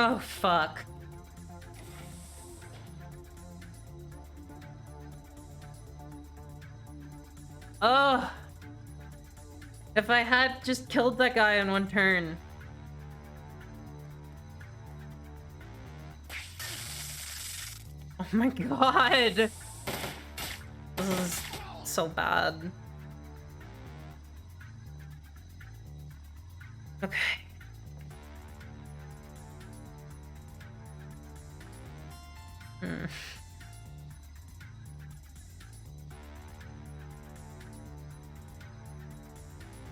Speaker 1: Oh, fuck. Oh! If I had just killed that guy in one turn. Oh my god! This is so bad. Okay.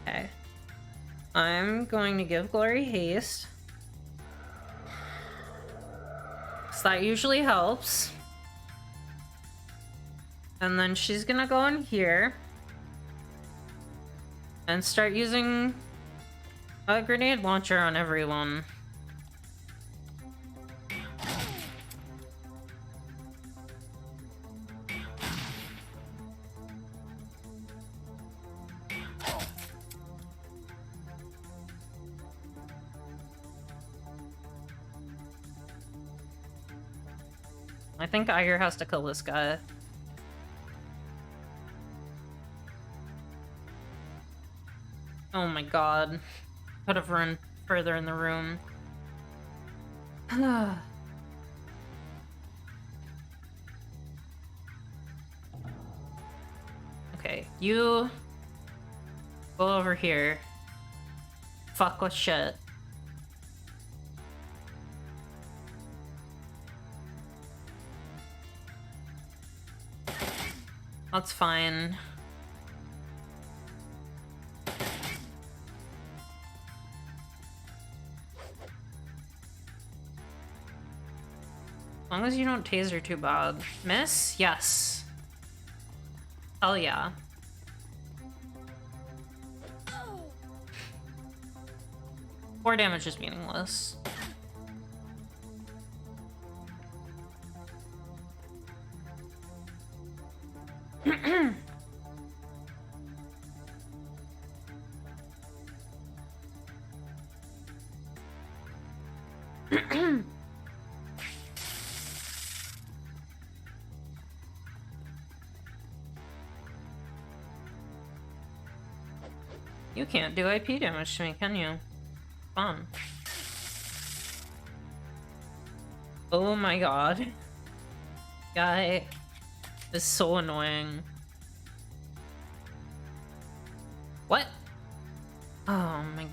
Speaker 1: Okay. I'm going to give Glory haste. So that usually helps. And then she's gonna go in here and start using a grenade launcher on everyone. I think Iger has to kill this guy. Oh my god. Could have run further in the room. Okay, you go over here. Fuck with shit. That's fine. As long as you don't taser too bad. Miss? Yes. Hell yeah. 4 damage is meaningless. You can't do IP damage to me, can you? Fun. Oh my god. Guy is so annoying. What? Oh my...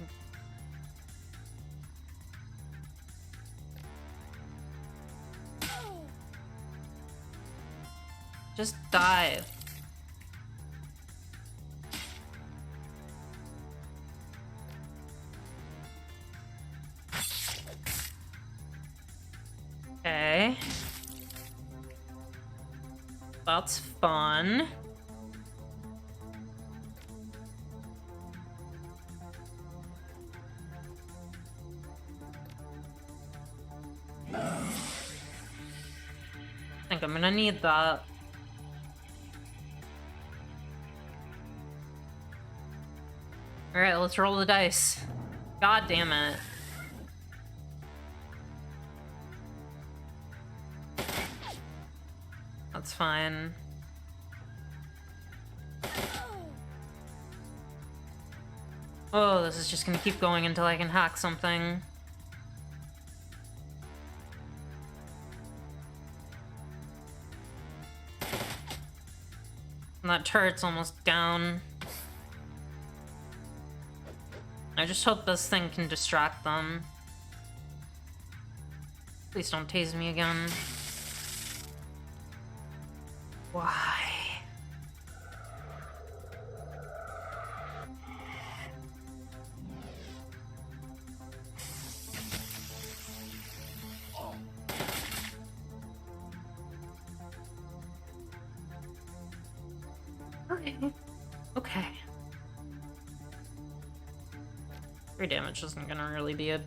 Speaker 1: Just dive. Okay. That's fun. I think I'm gonna need that. Alright, let's roll the dice. God damn it. That's fine. Oh, this is just gonna keep going until I can hack something. And that turret's almost down. I just hope this thing can distract them. Please don't tase me again. Why? Okay. Okay. 3 damage isn't gonna really be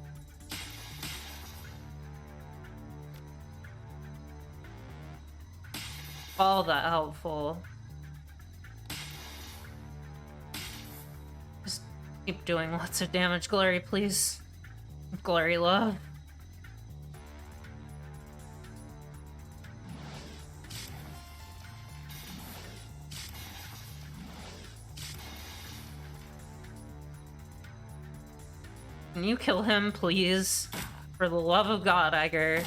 Speaker 1: all that helpful. Just keep doing lots of damage, Glory, please. Glory love. Can you kill him, please? For the love of God, Iger.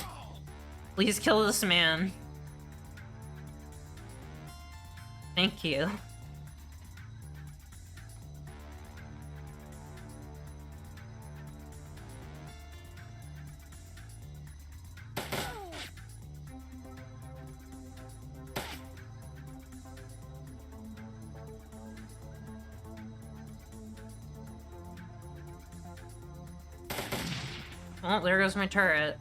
Speaker 1: Please kill this man. Thank you. Oh, there goes my turret.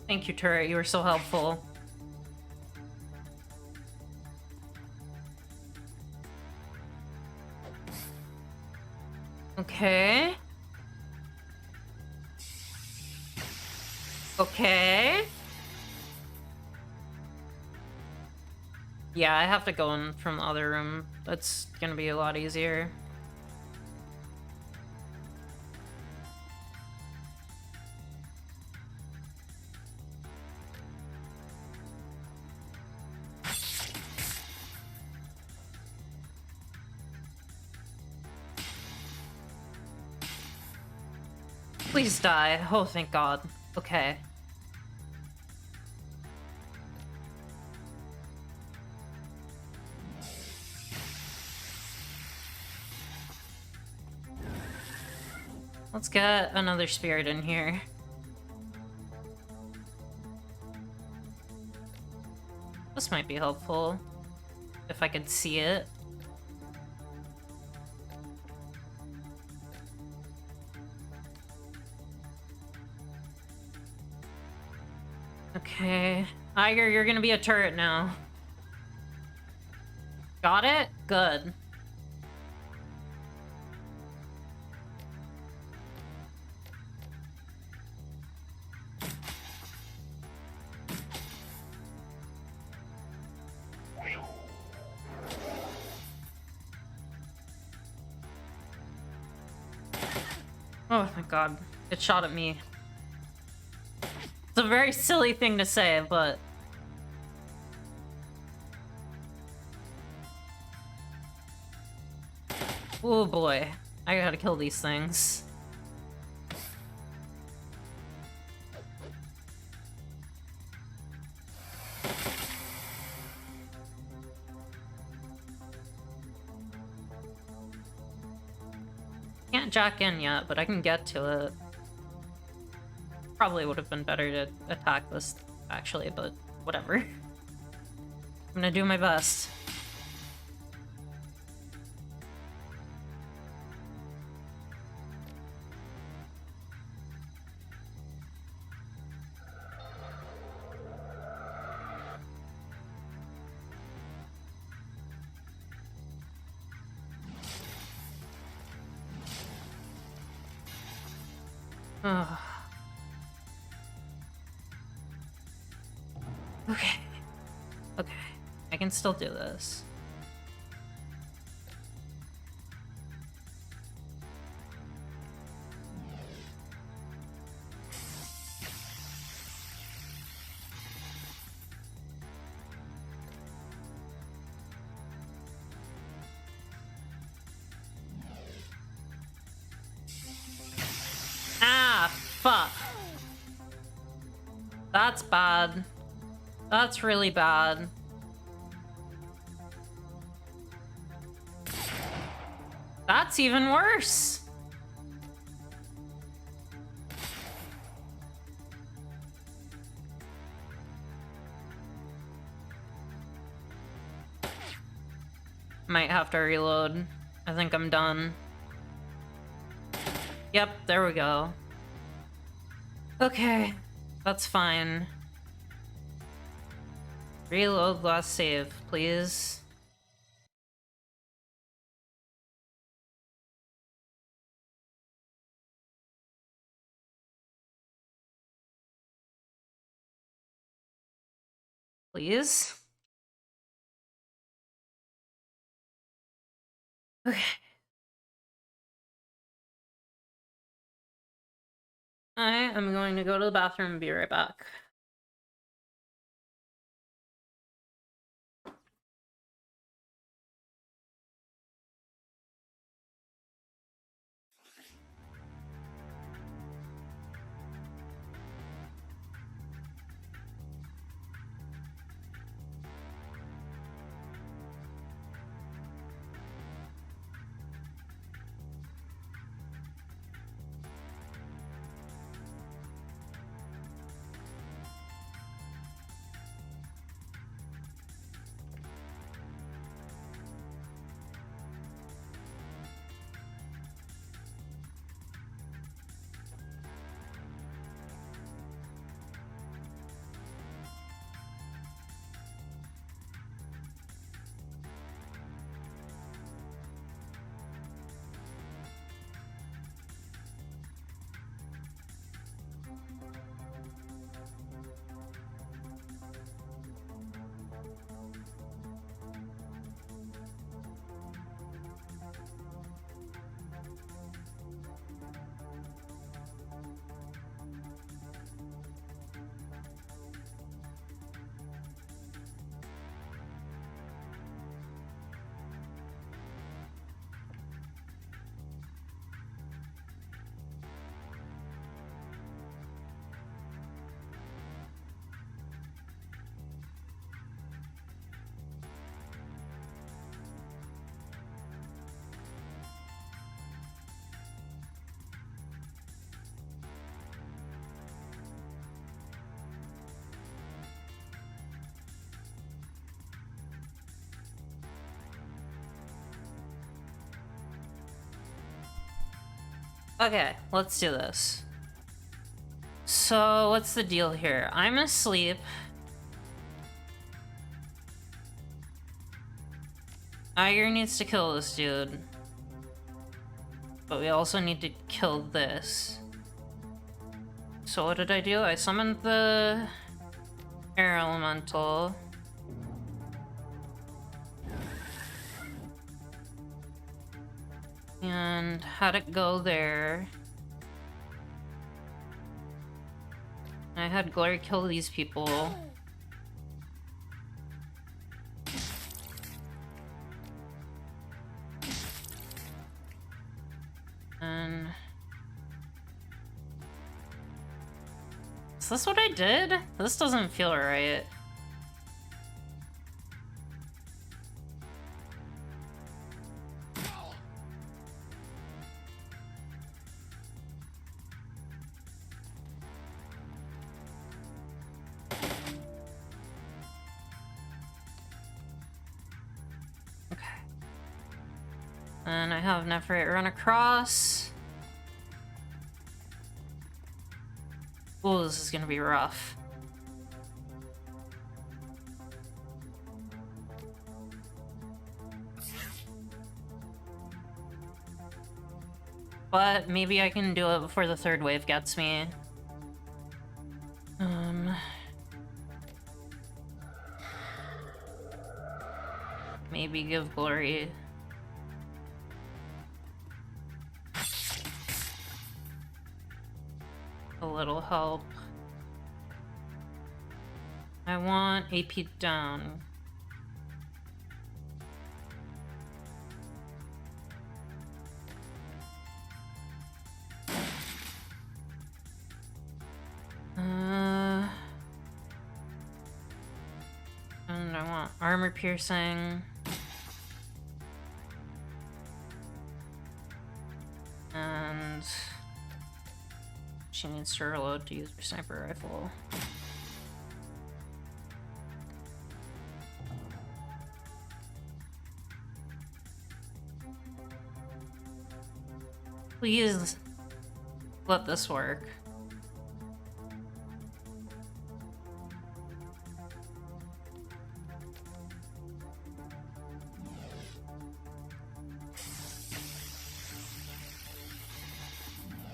Speaker 1: Thank you, turret. You were so helpful. Okay. Okay. Yeah, I have to go in from the other room. That's gonna be a lot easier. Please die. Oh, thank God. Okay. Let's get another spirit in here. This might be helpful. If I could see it. Okay. Iger, you're gonna be a turret now. Got it? Good. Oh my God. It shot at me. It's a very silly thing to say, but... Oh boy. I gotta kill these things. Can't jack in yet, but I can get to it. Probably would have been better to attack this, actually, but whatever. I'm gonna do my best. Ugh. Okay. Okay. I can still do this. Ah, fuck. That's bad. That's really bad. That's even worse. Might have to reload. I think I'm done. Yep, there we go. Okay, that's fine. Reload last save, please. Please? Okay. I am going to go to the bathroom and be right back. Okay, let's do this. So, what's the deal here? I'm asleep. Iger needs to kill this dude. But we also need to kill this. So what did I do? I summoned the air elemental. And had it go there. I had Glory kill these people. And... is this what I did? This doesn't feel right. And I have Nephrite run across. Oh, this is gonna be rough. But maybe I can do it before the third wave gets me. Maybe give Glory a little help. I want AP down. And I want armor piercing. And she needs to reload to use her sniper rifle. Please let this work.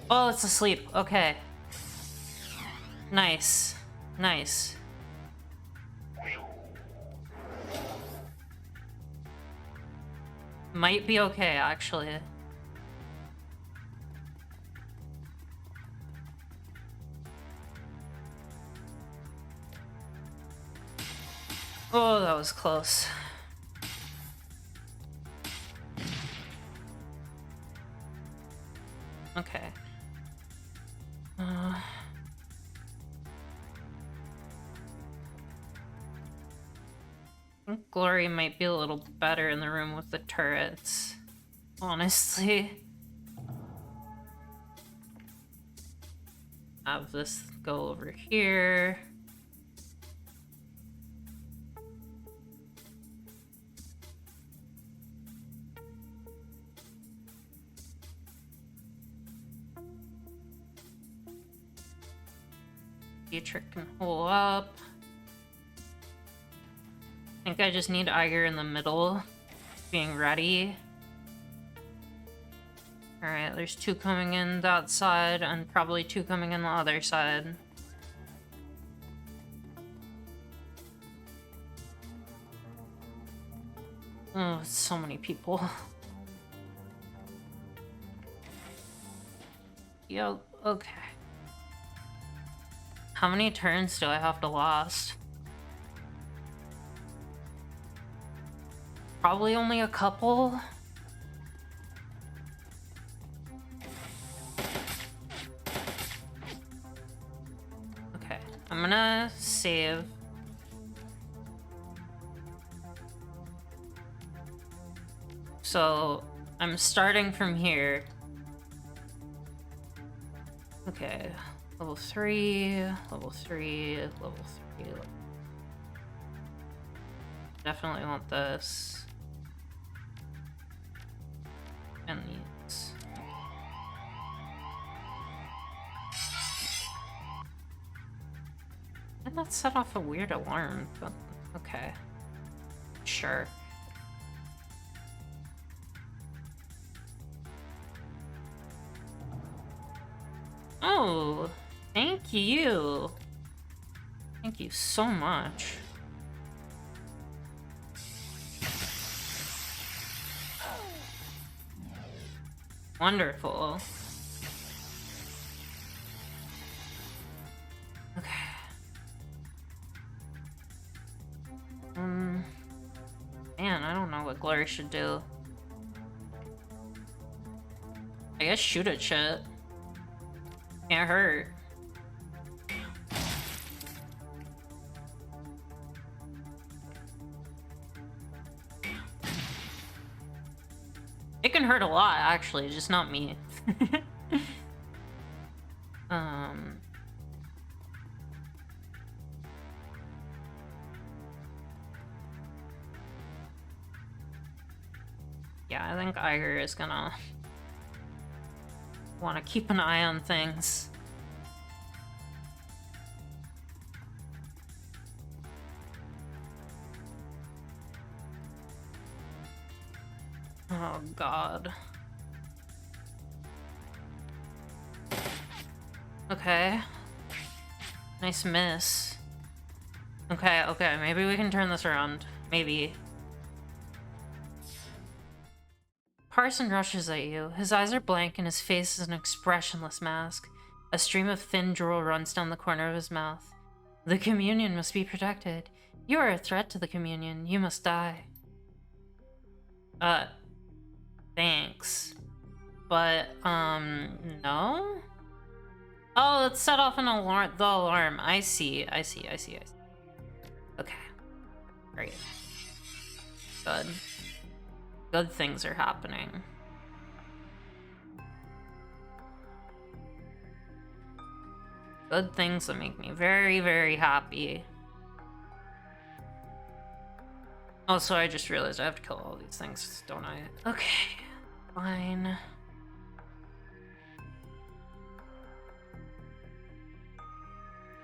Speaker 1: Oh, it's asleep. Okay. Nice. Nice. Might be okay, actually. Oh, that was close. Okay. I think Glory might be a little better in the room with the turrets, honestly. Have this go over here. Dietrich can hole up. I think I just need Iger in the middle, being ready. Alright, there's 2 coming in that side, and probably 2 coming in the other side. Oh, so many people. Yo, okay. How many turns do I have to last? Probably only a couple. Okay, I'm gonna save. So, I'm starting from here. Okay, level 3, level 3, level 3. Definitely want this. And these. And that set off a weird alarm, but okay. Sure. Oh, thank you. Thank you so much. Wonderful. Okay. Man, I don't know what Glory should do. I guess shoot at shit. Can't hurt. It can hurt a lot, actually, just not me. Yeah, I think Iger is gonna want to keep an eye on things. Oh, God. Okay. Nice miss. Okay, okay, maybe we can turn this around. Maybe. Parson rushes at you. His eyes are blank and his face is an expressionless mask. A stream of thin drool runs down the corner of his mouth. The communion must be protected. You are a threat to the communion. You must die. Thanks. But, no? Oh, let's set off an alarm. The alarm. I see. Okay. Great. Good. Good things are happening. Good things that make me very, very happy. Also, I just realized I have to kill all these things, don't I? Okay. Fine.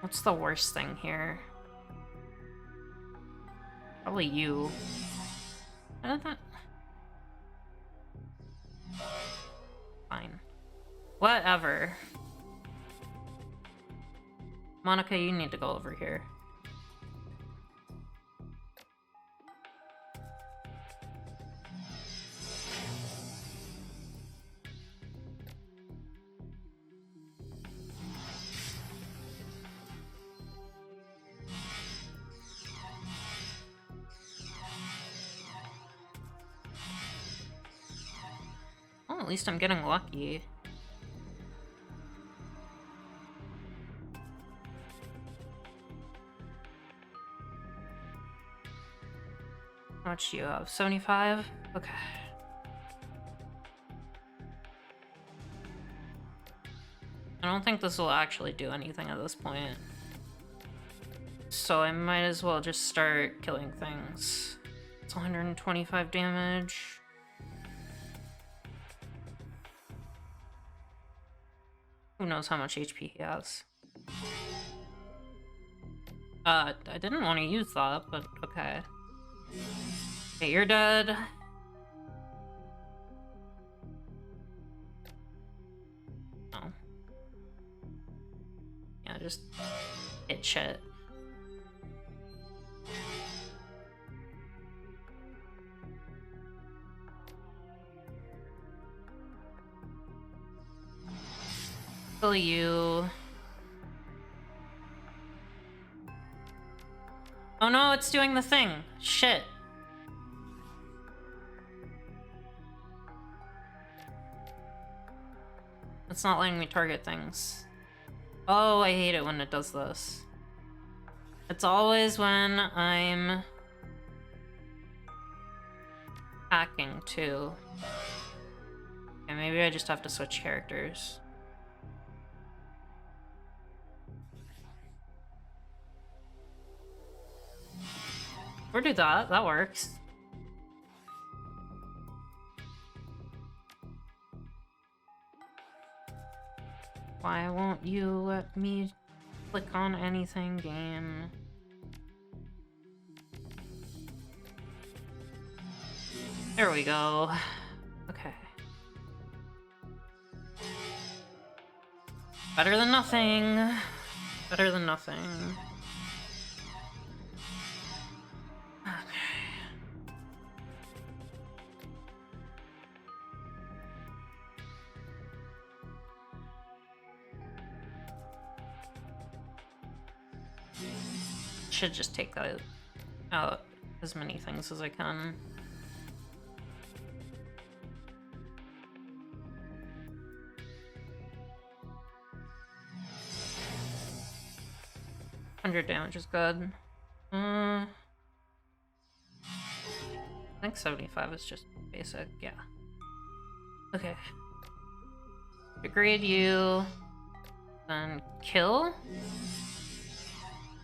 Speaker 1: What's the worst thing here? Probably you. I don't think... Fine. Whatever. Monica, you need to go over here. Well, at least I'm getting lucky. How much do you have? 75? Okay. I don't think this will actually do anything at this point. So I might as well just start killing things. It's 125 damage. Who knows how much HP he has. I didn't want to use that, but okay. Okay, you're dead. Oh. Yeah, just hit shit. Kill you. Oh no, it's doing the thing. Shit. It's not letting me target things. Oh, I hate it when it does this. It's always when I'm hacking too. Okay, maybe I just have to switch characters. Or do that. That works. Why won't you let me click on anything, game? There we go. Okay. Better than nothing. Better than nothing. Should just take that out as many things as I can. $100 damage is good. I think 75 is just basic, yeah. Okay. Degrade you. Then kill?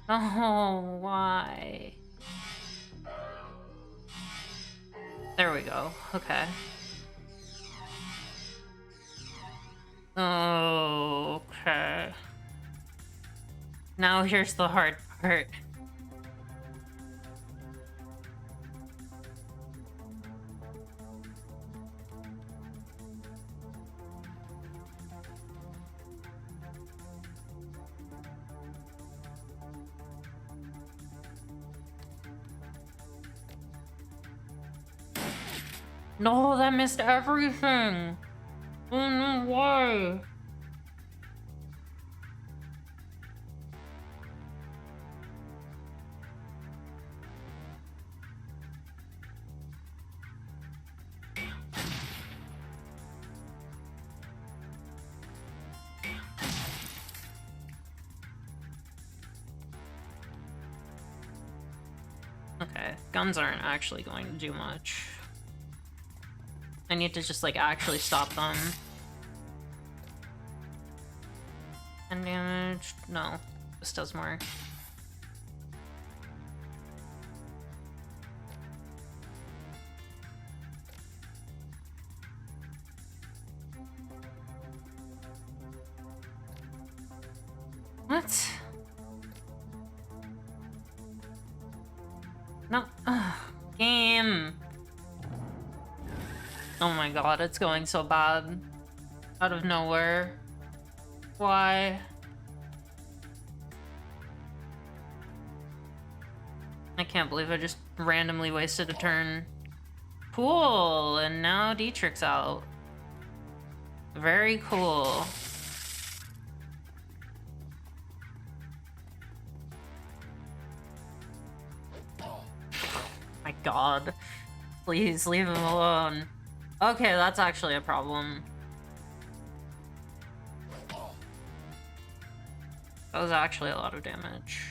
Speaker 1: Oh, why? There we go. Okay. Okay. Now here's the hard part. No, that missed everything. Oh no, why? Okay, guns aren't actually going to do much. I need to just, like, actually stop them. 10 damage? No. This does more. What? No. Ugh. Game. Oh my god, it's going so bad. Out of nowhere. Why? I can't believe I just randomly wasted a turn. Cool, and now Dietrich's out. Very cool. My god. Please leave him alone. Okay, that's actually a problem. That was actually a lot of damage.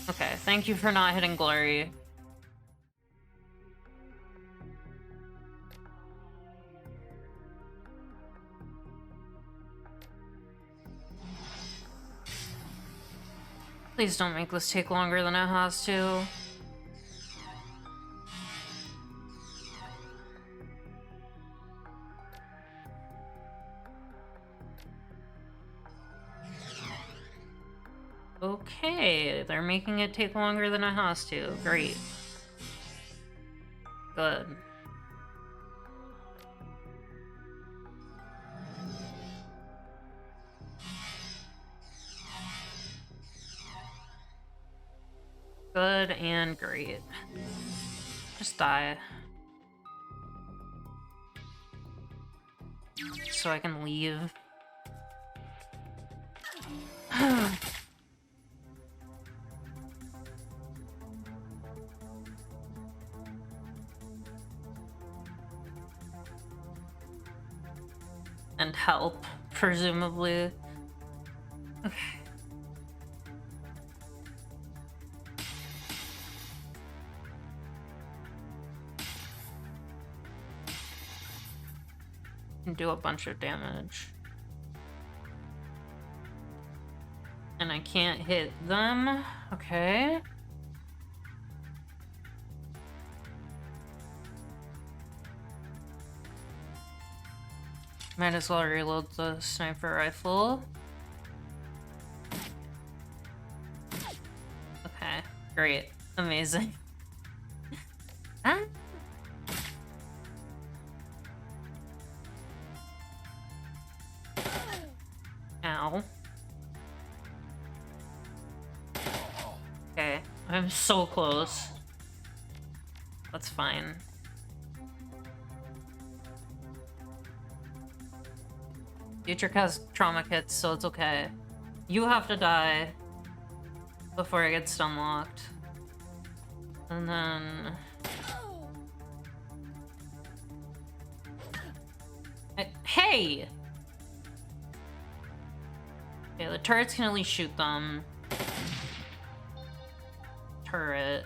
Speaker 1: Okay, thank you for not hitting Glory. Please don't make this take longer than it has to. Okay, they're making it take longer than it has to. Great. Good. Good and great. Just die. So I can leave. And help, presumably. Okay. Can do a bunch of damage. And I can't hit them. Okay. Might as well reload the sniper rifle. Okay, great. Amazing. Ah. Ow. Okay, I'm so close. That's fine. Dietrich has trauma kits, so it's okay. You have to die before it gets unlocked. And then... Hey! Okay, the turrets can at least shoot them. Turret.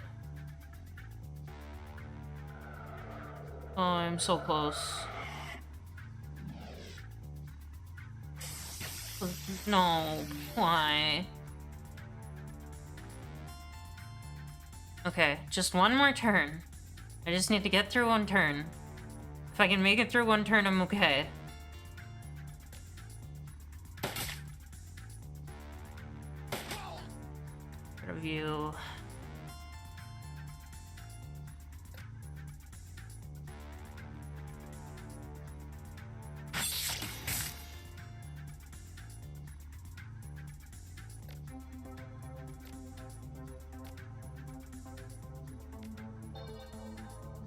Speaker 1: Oh, I'm so close. No, why? Okay, just one more turn. I just need to get through one turn. If I can make it through one turn, I'm okay. Review.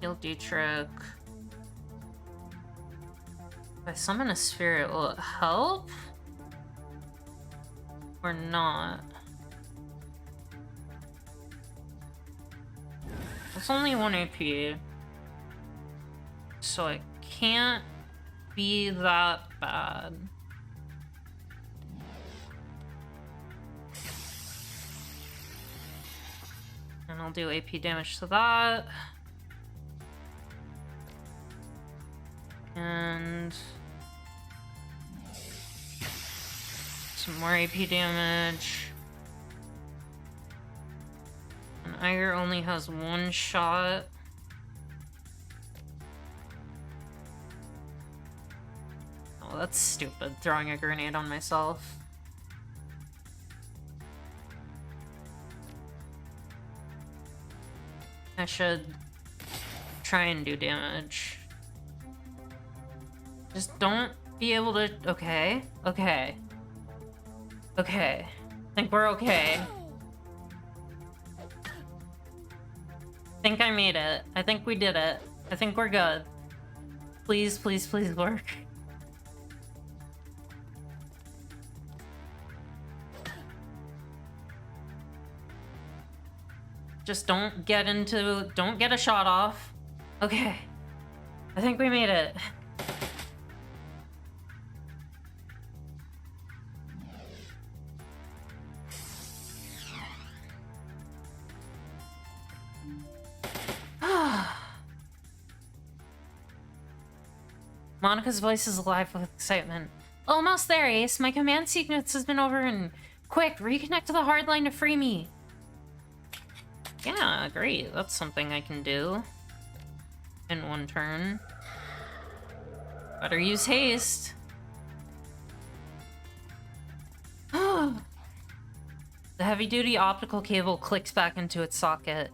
Speaker 1: Heal Dietrich. If I summon a spirit, will it help? Or not? It's only 1 AP. So it can't be that bad. And I'll do AP damage to that. And some more AP damage. And Iger only has one shot. Oh, that's stupid, throwing a grenade on myself. I should try and do damage. Just don't be able to... Okay. Okay. Okay. I think we're okay. I think I made it. I think we did it. I think we're good. Please, please, please work. Just don't get a shot off. Okay. I think we made it. Monica's voice is alive with excitement. Almost there, Ace. My command sequence has been overridden. Quick, reconnect to the hardline to free me. Yeah, great. That's something I can do in one turn. Better use haste. The heavy-duty optical cable clicks back into its socket.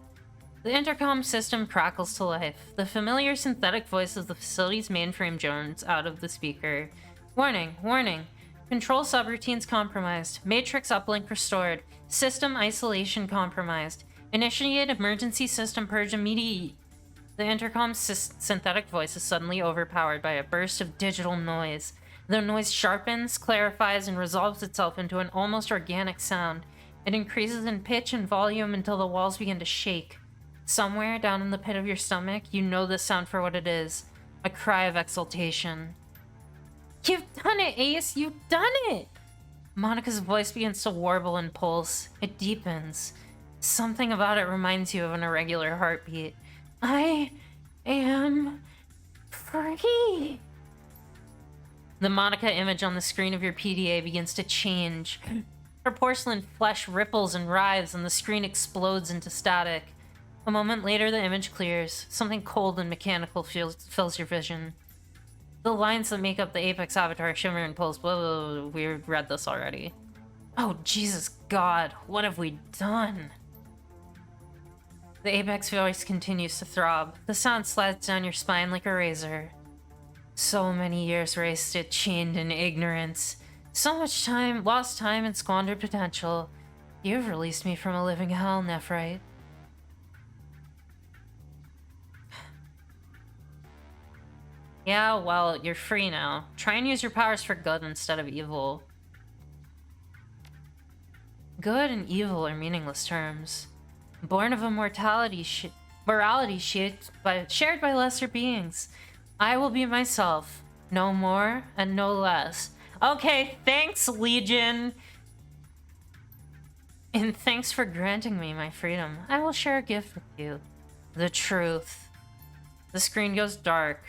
Speaker 1: The intercom system crackles to life. The familiar synthetic voice of the facility's mainframe drones out of the speaker. Warning, warning. Control subroutines compromised. Matrix uplink restored. System isolation compromised. Initiate emergency system purge immediately. The intercom's synthetic voice is suddenly overpowered by a burst of digital noise. The noise sharpens, clarifies, and resolves itself into an almost organic sound. It increases in pitch and volume until the walls begin to shake. Somewhere down in the pit of your stomach, you know this sound for what it is. A cry of exultation. You've done it, Ace! You've done it! Monica's voice begins to warble and pulse. It deepens. Something about it reminds you of an irregular heartbeat. I am free. The Monica image on the screen of your PDA begins to change. Her porcelain flesh ripples and writhes, and the screen explodes into static. A moment later, the image clears. Something cold and mechanical fills your vision. The lines that make up the Apex avatar shimmer and pulse. Whoa, we read this already. Oh, Jesus God, what have we done? The Apex voice continues to throb. The sound slides down your spine like a razor. So many years wasted, chained in ignorance. So much time, lost time, and squandered potential. You've released me from a living hell, Nephrite. Yeah, well, you're free now. Try and use your powers for good instead of evil. Good and evil are meaningless terms. Born of a morality shared by lesser beings. I will be myself. No more and no less. Okay, thanks, Legion! And thanks for granting me my freedom. I will share a gift with you. The truth. The screen goes dark,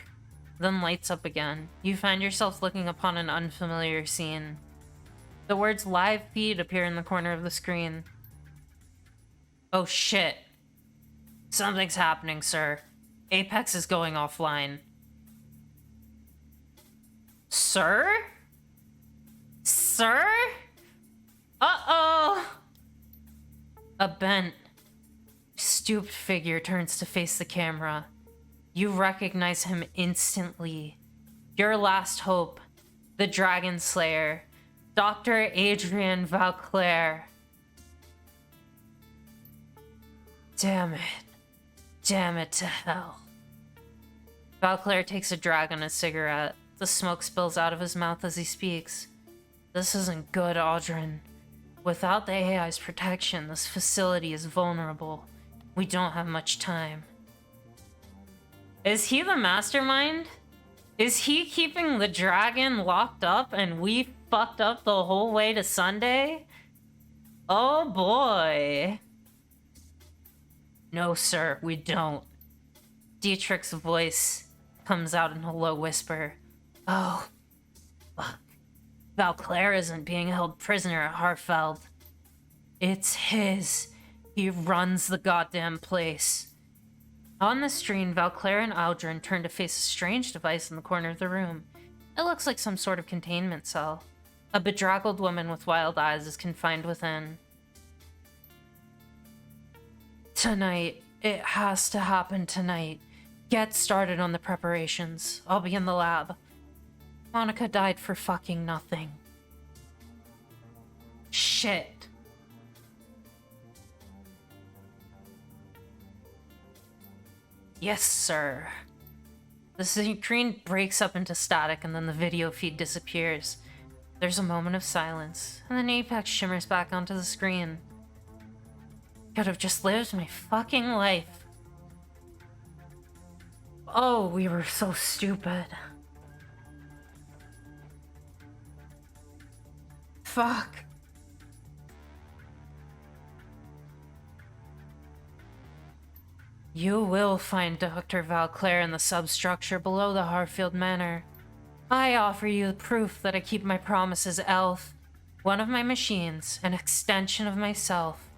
Speaker 1: then lights up again. You find yourself looking upon an unfamiliar scene. The words live feed appear in the corner of the screen. Oh shit. Something's happening, sir. Apex is going offline. Sir? Sir? Uh-oh! A bent, stooped figure turns to face the camera. You recognize him instantly. Your last hope, the Dragon Slayer, Dr. Adrian Valclair. Damn it. Damn it to hell. Valclair takes a drag on his cigarette. The smoke spills out of his mouth as he speaks. This isn't good, Audrin. Without the AI's protection, this facility is vulnerable. We don't have much time. Is he the mastermind? Is he keeping the dragon locked up and we fucked up the whole way to Sunday? Oh boy. No, sir, we don't. Dietrich's voice comes out in a low whisper. Oh, fuck. Valclair isn't being held prisoner at Harfeld. It's his He runs the goddamn place. On the screen, Valclaire and Aldrin turn to face a strange device in the corner of the room. It looks like some sort of containment cell. A bedraggled woman with wild eyes is confined within. Tonight. It has to happen tonight. Get started on the preparations. I'll be in the lab. Monica died for fucking nothing. Shit. Yes, sir. The screen breaks up into static and then the video feed disappears. There's a moment of silence, and then Apex shimmers back onto the screen. Could have just lived my fucking life. Oh, we were so stupid. Fuck. You will find Dr. Valclaire in the substructure below the Harfield Manor. I offer you the proof that I keep my promises, Elf. One of my machines, an extension of myself.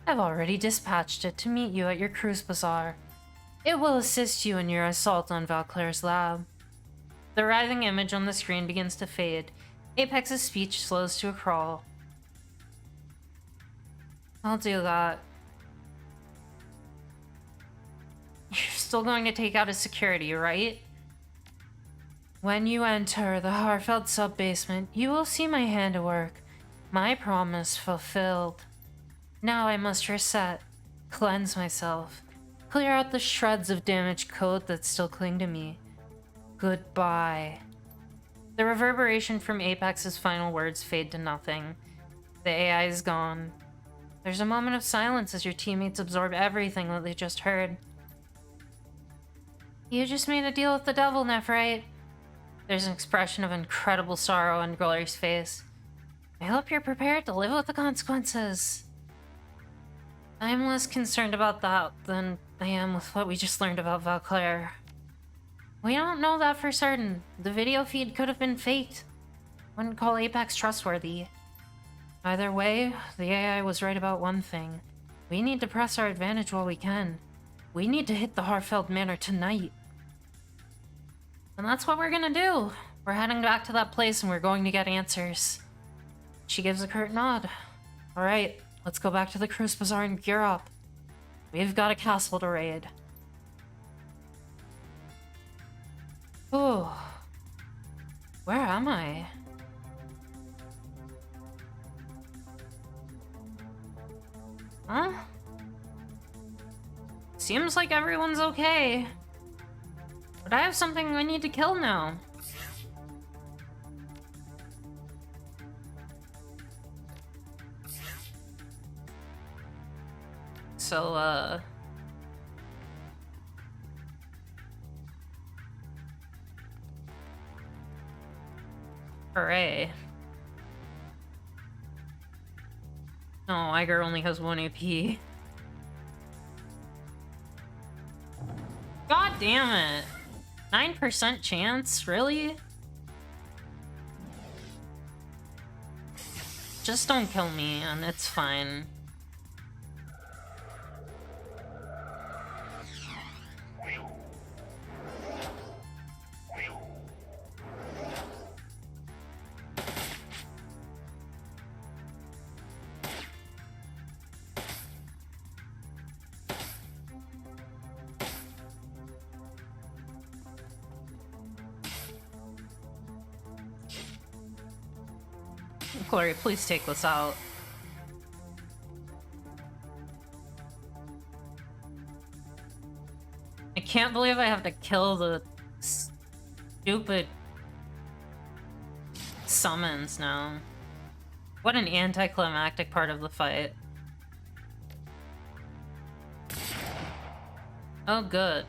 Speaker 1: I've already dispatched it to meet you at your cruise bazaar. It will assist you in your assault on Valclaire's lab. The writhing image on the screen begins to fade. Apex's speech slows to a crawl. I'll do that. You're still going to take out his security, right? When you enter the Harfeld sub-basement, you will see my handiwork. My promise fulfilled. Now I must reset, cleanse myself, clear out the shreds of damaged code that still cling to me. Goodbye. The reverberation from Apex's final words fade to nothing. The AI is gone. There's a moment of silence as your teammates absorb everything that they just heard. You just made a deal with the devil, Nephrite. There's an expression of incredible sorrow on Glory's face. I hope you're prepared to live with the consequences. I'm less concerned about that than I am with what we just learned about Valclaire. We don't know that for certain. The video feed could have been faked. Wouldn't call Apex trustworthy. Either way, the AI was right about one thing. We need to press our advantage while we can. We need to hit the Harfeld Manor tonight. And that's what we're gonna do. We're heading back to that place and we're going to get answers. She gives a curt nod. Alright, let's go back to the cruise bazaar and gear up. We've got a castle to raid. Oh. Where am I? Huh? Seems like everyone's okay. But I have something I need to kill now. So, hooray. No, Iger only has 1 AP. God damn it. 9% chance? Really? Just don't kill me and it's fine. Glory, please take this out. I can't believe I have to kill the stupid summons now. What an anticlimactic part of the fight. Oh, good.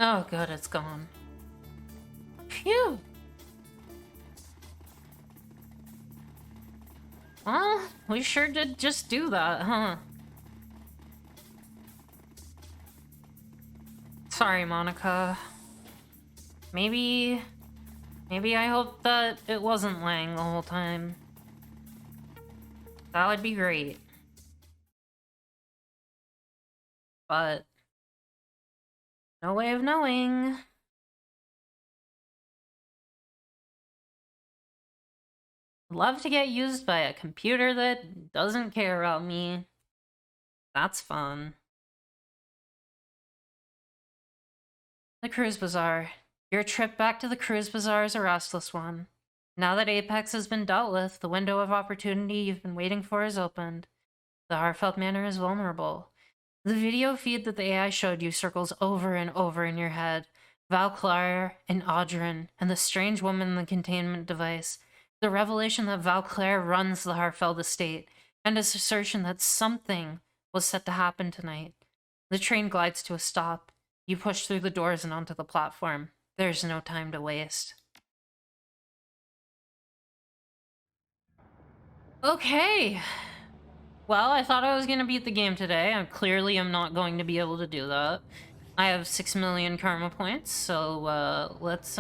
Speaker 1: Oh, good, it's gone. Phew! Well, we sure did just do that, huh? Sorry, Monica. Maybe I hope that it wasn't Lang the whole time. That would be great. But no way of knowing. Love to get used by a computer that doesn't care about me. That's fun. The Cruise Bazaar. Your trip back to the Cruise Bazaar is a restless one. Now that Apex has been dealt with, the window of opportunity you've been waiting for is opened. The Heartfelt Manor is vulnerable. The video feed that the AI showed you circles over and over in your head. Valclair and Audrin, and the strange woman in the containment device. The revelation that Valclair runs the Heartfelt estate, and his assertion that something was set to happen tonight. The train glides to a stop. You push through the doors and onto the platform. There's no time to waste. Okay. Well, I thought I was gonna beat the game today. I clearly am not going to be able to do that. I have 6 million karma points, so let's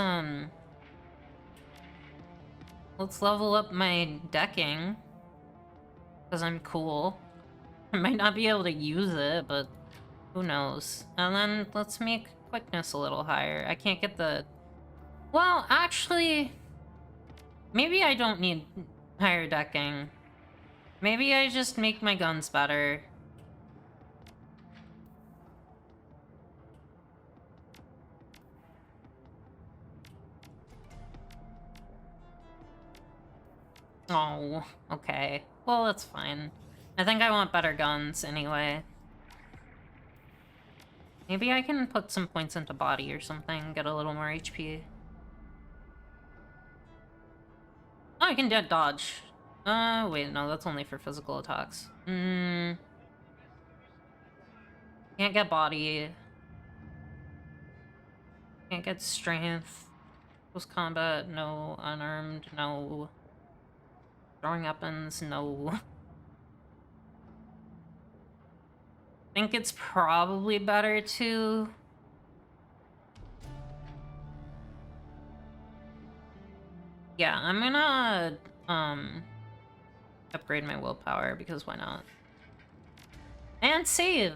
Speaker 1: level up my decking. Because I'm cool. I might not be able to use it, but who knows. And then let's make quickness a little higher. I can't get the... Well, actually... Maybe I don't need higher decking. Maybe I just make my guns better. Oh, okay. Well, that's fine. I think I want better guns anyway. Maybe I can put some points into body or something, get a little more HP. Oh, I can dodge. Wait, no, that's only for physical attacks. Can't get body. Can't get strength. Close combat, no. Unarmed, no. Throwing weapons, no. I think it's probably better to... Yeah, I'm gonna, upgrade my willpower, because why not? And save!